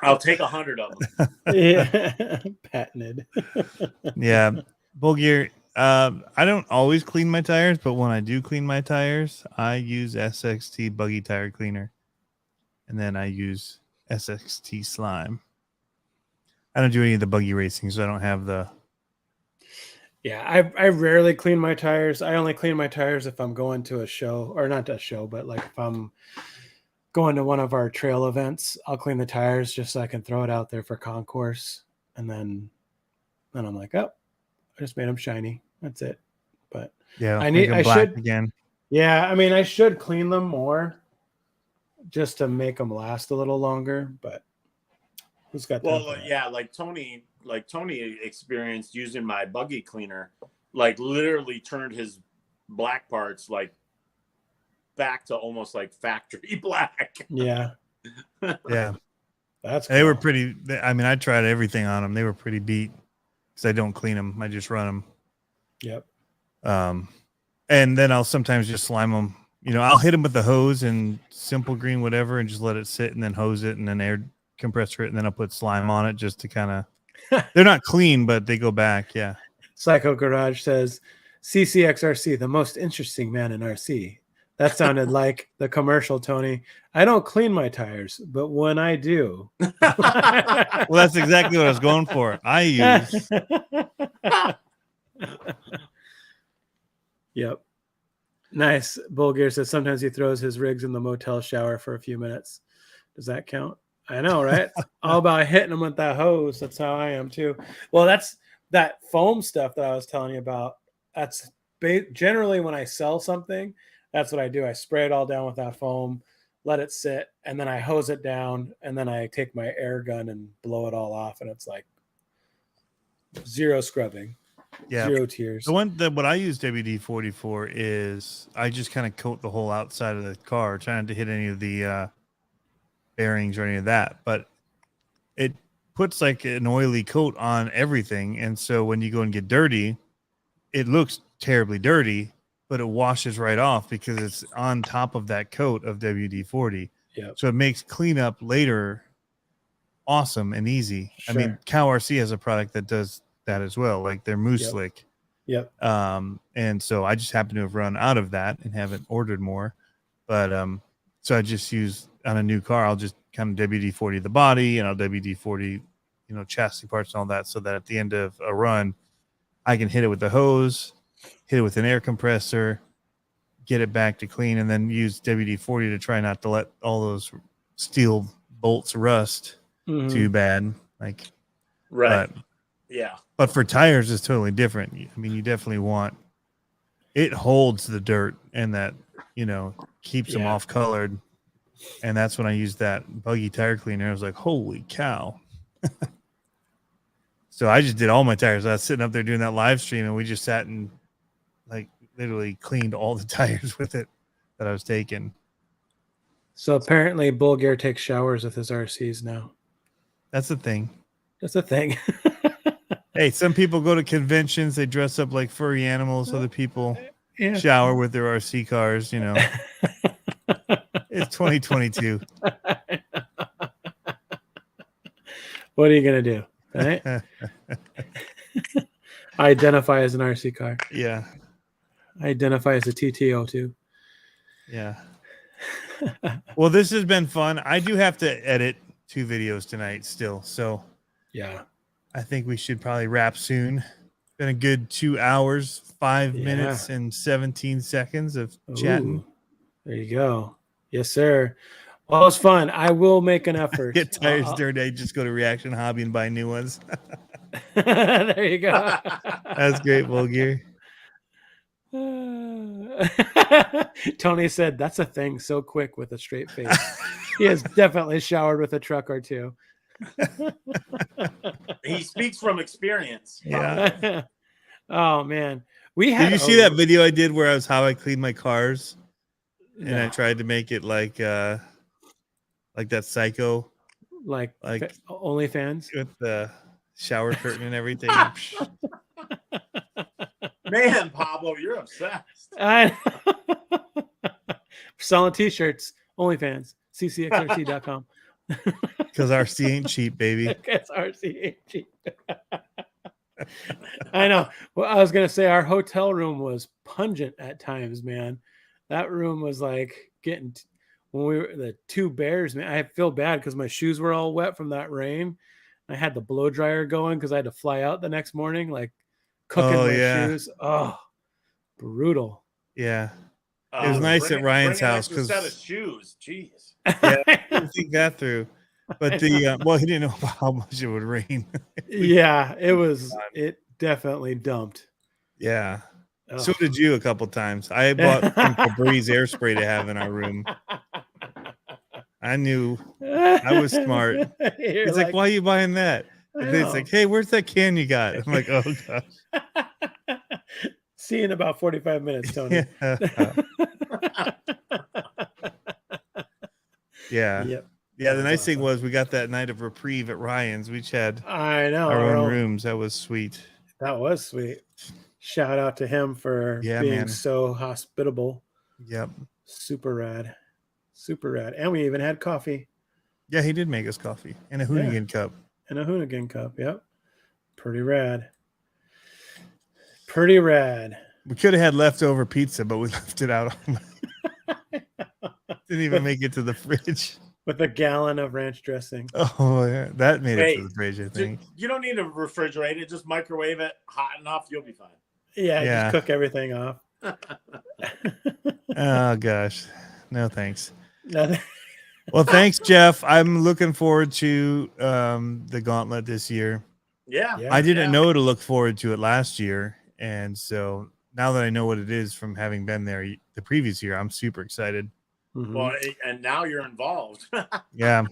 I'll take 100 of them. Yeah, patented. Yeah, Bulgier. I don't always clean my tires, but when I do clean my tires, I use SXT Buggy Tire Cleaner, and then I use SXT Slime. I don't do any of the buggy racing, so I don't have the. Yeah, I rarely clean my tires. I only clean my tires if I'm going to a show, or not a show, but like if I'm going to one of our trail events, I'll clean the tires just so I can throw it out there for concourse, and then I'm like, oh, I just made them shiny. That's it. But yeah, I should again. Yeah, I mean, I should clean them more just to make them last a little longer. But who's got time for that? Yeah, like Tony experienced using my buggy cleaner, like literally turned his black parts like back to almost like factory black. Yeah. Yeah. That's cool. They were pretty. I mean, I tried everything on them. They were pretty beat because I don't clean them. I just run them. Yep. And then I'll sometimes just slime them. You know, I'll hit them with the hose and Simple Green, whatever, and just let it sit and then hose it and then air compressor it. And then I'll put slime on it just to kind of, they're not clean, but they go back. Yeah. Psycho Garage says, CCXRC, the most interesting man in RC. That sounded like the commercial, Tony. I don't clean my tires, but when I do. Well, that's exactly what I was going for. I use. Yep. Nice. Bulgir says sometimes he throws his rigs in the motel shower for a few minutes. Does that count? I know, right? All about hitting them with that hose. That's how I am too. Well, that's that foam stuff that I was telling you about. That's generally when I sell something, that's what I do. I spray it all down with that foam, let it sit, and then I hose it down, and then I take my air gun and blow it all off, and it's like zero scrubbing. Yeah. 0 tears. What I use WD-40 for is I just kind of coat the whole outside of the car, trying to hit any of the bearings or any of that. But it puts like an oily coat on everything. And so when you go and get dirty, it looks terribly dirty, but it washes right off because it's on top of that coat of WD-40. Yeah. So it makes cleanup later awesome and easy. Sure. I mean, Cow RC has a product that does that as well, like their Moose Slick. Yep. And so I just happen to have run out of that and haven't ordered more. But so I just use on a new car, I'll just kind of WD-40 the body and I'll WD-40, chassis parts and all that, so that at the end of a run, I can hit it with the hose, hit it with an air compressor, get it back to clean, and then use WD-40 to try not to let all those steel bolts rust too bad. Like, right. Yeah. But for tires, it's totally different. I mean, you definitely want it holds the dirt and that, keeps them off colored And that's when I used that buggy tire cleaner. I was like, holy cow. So I just did all my tires. I was sitting up there doing that live stream, and we just sat and like literally cleaned all the tires with it that I was taking. So apparently Bulgar takes showers with his RCs now. That's the thing. That's a thing. Hey, some people go to conventions, they dress up like furry animals. Other people shower with their RC cars, you know. It's 2022. What are you going to do? Right? I identify as an RC car. Yeah. I identify as a TTO too. Yeah. Well, this has been fun. I do have to edit 2 videos tonight still. So yeah, I think we should probably wrap soon. Been a good 2 hours, 5 minutes and 17 seconds of chatting. There you go. Yes, sir. Well, it was fun. I will make an effort. Get tires during the day, just go to Reaction Hobby and buy new ones. There you go. That's great, Bulgar. Tony said that's a thing so quick with a straight face. He has definitely showered with a truck or two. He speaks from experience. Yeah. Oh man. Did you see that video I did where I was how I clean my cars? And I tried to make it like that psycho. Like OnlyFans? With the shower curtain and everything. Man, Pablo, you're obsessed. Selling t-shirts, OnlyFans, ccxrc.com. Because RC ain't cheap, baby. Because RC ain't cheap. I know. Well, I was gonna say our hotel room was pungent at times, man. That room was like getting when we were the 2 bears, man. I feel bad because my shoes were all wet from that rain. I had the blow dryer going because I had to fly out the next morning, like cooking my shoes. Oh, brutal. Yeah. It was nice at Ryan's house because set of shoes. Jeez. Yeah, I didn't think that through. But the well, he didn't know how much it would rain. Yeah, it definitely dumped. Yeah. Oh. So did you a couple times. I bought some Febreze air spray to have in our room. I knew I was smart. It's like, why are you buying that? It's like, hey, where's that can you got? I'm like, oh gosh. See you in about 45 minutes, Tony. Yeah. Yep. Yeah, the nice thing was we got that night of reprieve at Ryan's. We each had our own rooms. That was sweet. That was sweet. Shout out to him for being so hospitable. Yep. Super rad. Super rad. And we even had coffee. Yeah, he did make us coffee and a Hoonigan cup. And a Hoonigan cup, yep. Pretty rad. Pretty rad. We could have had leftover pizza, but we left it out. Didn't even make it to the fridge. With a gallon of ranch dressing. Oh, yeah. That made it to the fridge, I think. You don't need to refrigerate it. Just microwave it hot enough. You'll be fine. Yeah, just cook everything off. Oh, gosh. No, thanks. Well, thanks, Jeff. I'm looking forward to the Gauntlet this year. Yeah. I didn't know to look forward to it last year. And so now that I know what it is from having been there the previous year, I'm super excited. Mm-hmm. Well, and now you're involved. Yeah.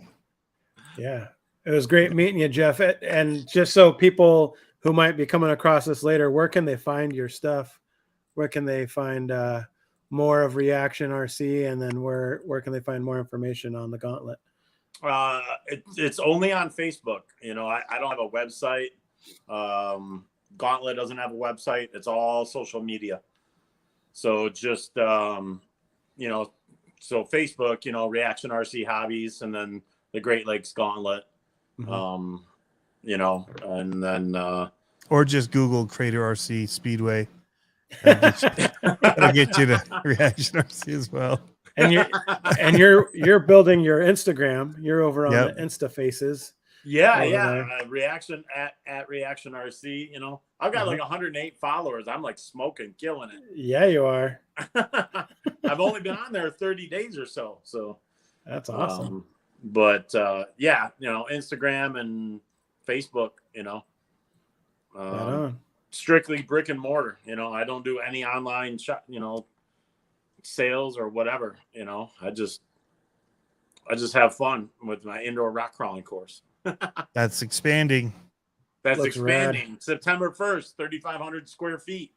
Yeah. It was great meeting you, Jeff. And just so people who might be coming across this later, where can they find your stuff? Where can they find more of Reaction RC? And then where can they find more information on the Gauntlet? It's only on Facebook. You know, I don't have a website. Gauntlet doesn't have a website. It's all social media. So just, you know, so Facebook, you know, Reaction RC Hobbies, and then the Great Lakes Gauntlet, Mm-hmm. You know, and then or just Google Crater RC Speedway. That'll get you to Reaction RC as well. And you're building your Instagram. You're over on the Insta Faces. Yeah. Reaction at Reaction RC. You know, I've got like 108 followers. I'm like smoking, killing it. Yeah, you are. I've only been on there 30 days or so. So that's awesome. But yeah, you know, Instagram and Facebook, you know, strictly brick and mortar. You know, I don't do any online shop, you know, sales or whatever. You know, I just just have fun with my indoor rock crawling course. That's expanding. That's Looks expanding. rad. September 1st, 3,500 square feet.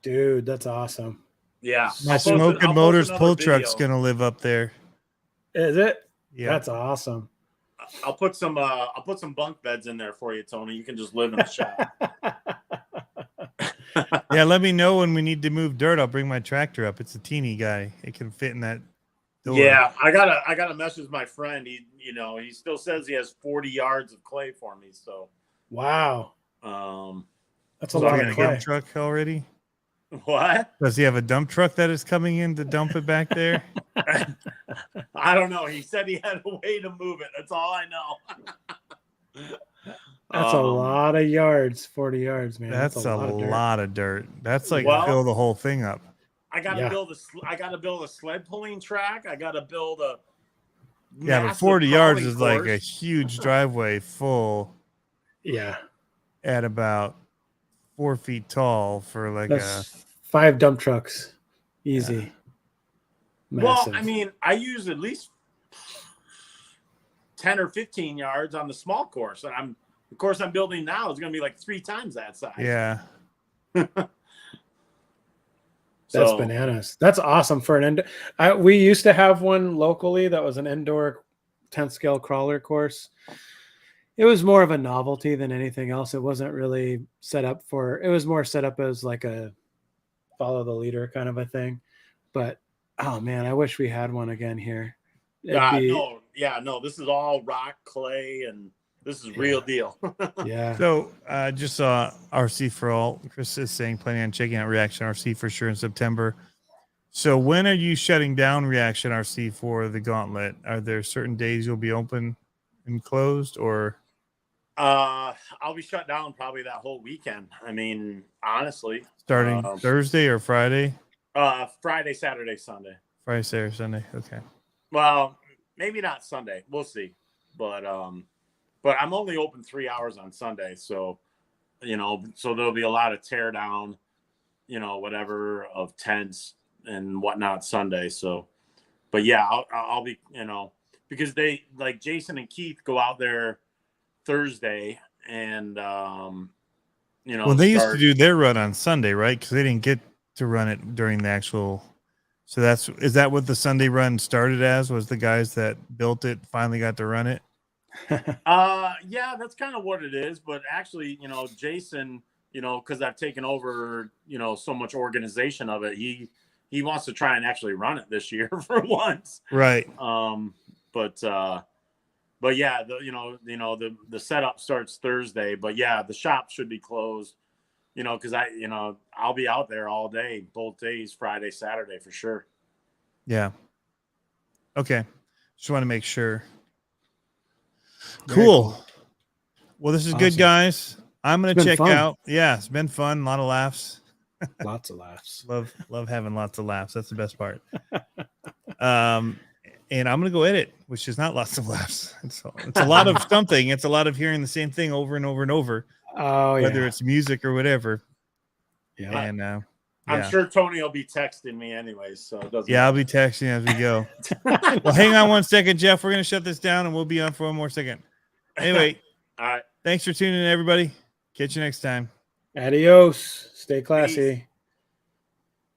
Dude, that's awesome. Yeah. My Smoking Motors pull truck's video. gonna live up there. Is it? Yeah. That's awesome. I'll put some bunk beds in there for you, Tony. You can just live in the shop. Yeah, let me know when we need to move dirt. I'll bring my tractor up. It's a teeny guy. It can fit in that door. Yeah, I gotta message my friend. He still says he has 40 yards of clay for me. So wow. That's a lot of a clay. dump truck already. What? Does he have a dump truck that is coming in to dump it back there? I don't know. He said he had a way to move it. That's all I know. That's a lot of yards, 40 yards, man. That's a lot of dirt. That's like fill the whole thing up. I gotta build a sled pulling track. I gotta build a but 40 yards is like a huge driveway full. Yeah. At about 4 feet tall for like That's 5 dump trucks. Easy. Yeah. Well, I mean, I use at least 10 or 15 yards on the small course. And the course I'm building now is going to be like 3 times that size. Yeah. That's bananas. That's awesome for an indoor. We used to have one locally that was an indoor 10th scale crawler course. It was more of a novelty than anything else. It wasn't really set up for, it was more set up as like a follow the leader kind of a thing. But, oh man, I wish we had one again here. No, this is all rock, clay, and this is real deal. Yeah. So just saw RC for All. Chris is saying planning on checking out Reaction RC for sure in September. So when are you shutting down Reaction RC for the Gauntlet? Are there certain days you'll be open and closed, or? I'll be shut down probably that whole weekend. I mean, honestly. Starting Thursday or Friday? Friday, Saturday, Sunday. Friday, Saturday, Sunday. Okay. Well, maybe not Sunday. We'll see. But I'm only open 3 hours on Sunday, so so there'll be a lot of tear down, whatever of tents and whatnot Sunday. So, but yeah, I'll be, because they like Jason and Keith go out there Thursday and well, they used to do their run on Sunday, right? Because they didn't get to run it during the actual. So is that what the Sunday run started as? Was the guys that built it finally got to run it? Yeah, that's kind of what it is. But actually, Jason, because I've taken over, so much organization of it, he wants to try and actually run it this year for once. Right. But yeah, the setup starts Thursday. But yeah, the shop should be closed. Because I'll be out there all day, both days, Friday, Saturday for sure. Yeah. Okay. Just want to make sure. Cool. Well, this is good, guys. I'm going to check out. Yeah, it's been fun. A lot of laughs. Lots of laughs. Love having lots of laughs. That's the best part. And I'm going to go edit, which is not lots of laughs. It's a lot of something. It's a lot of hearing the same thing over and over and over. Oh, yeah. Whether it's music or whatever. Yeah. And I'm sure Tony will be texting me anyways, so it doesn't I'll be texting as we go. Well, hang on one second, Jeff. We're going to shut this down and we'll be on for one more second. Anyway. All right. Thanks for tuning in, everybody. Catch you next time. Adios. Stay classy. Peace.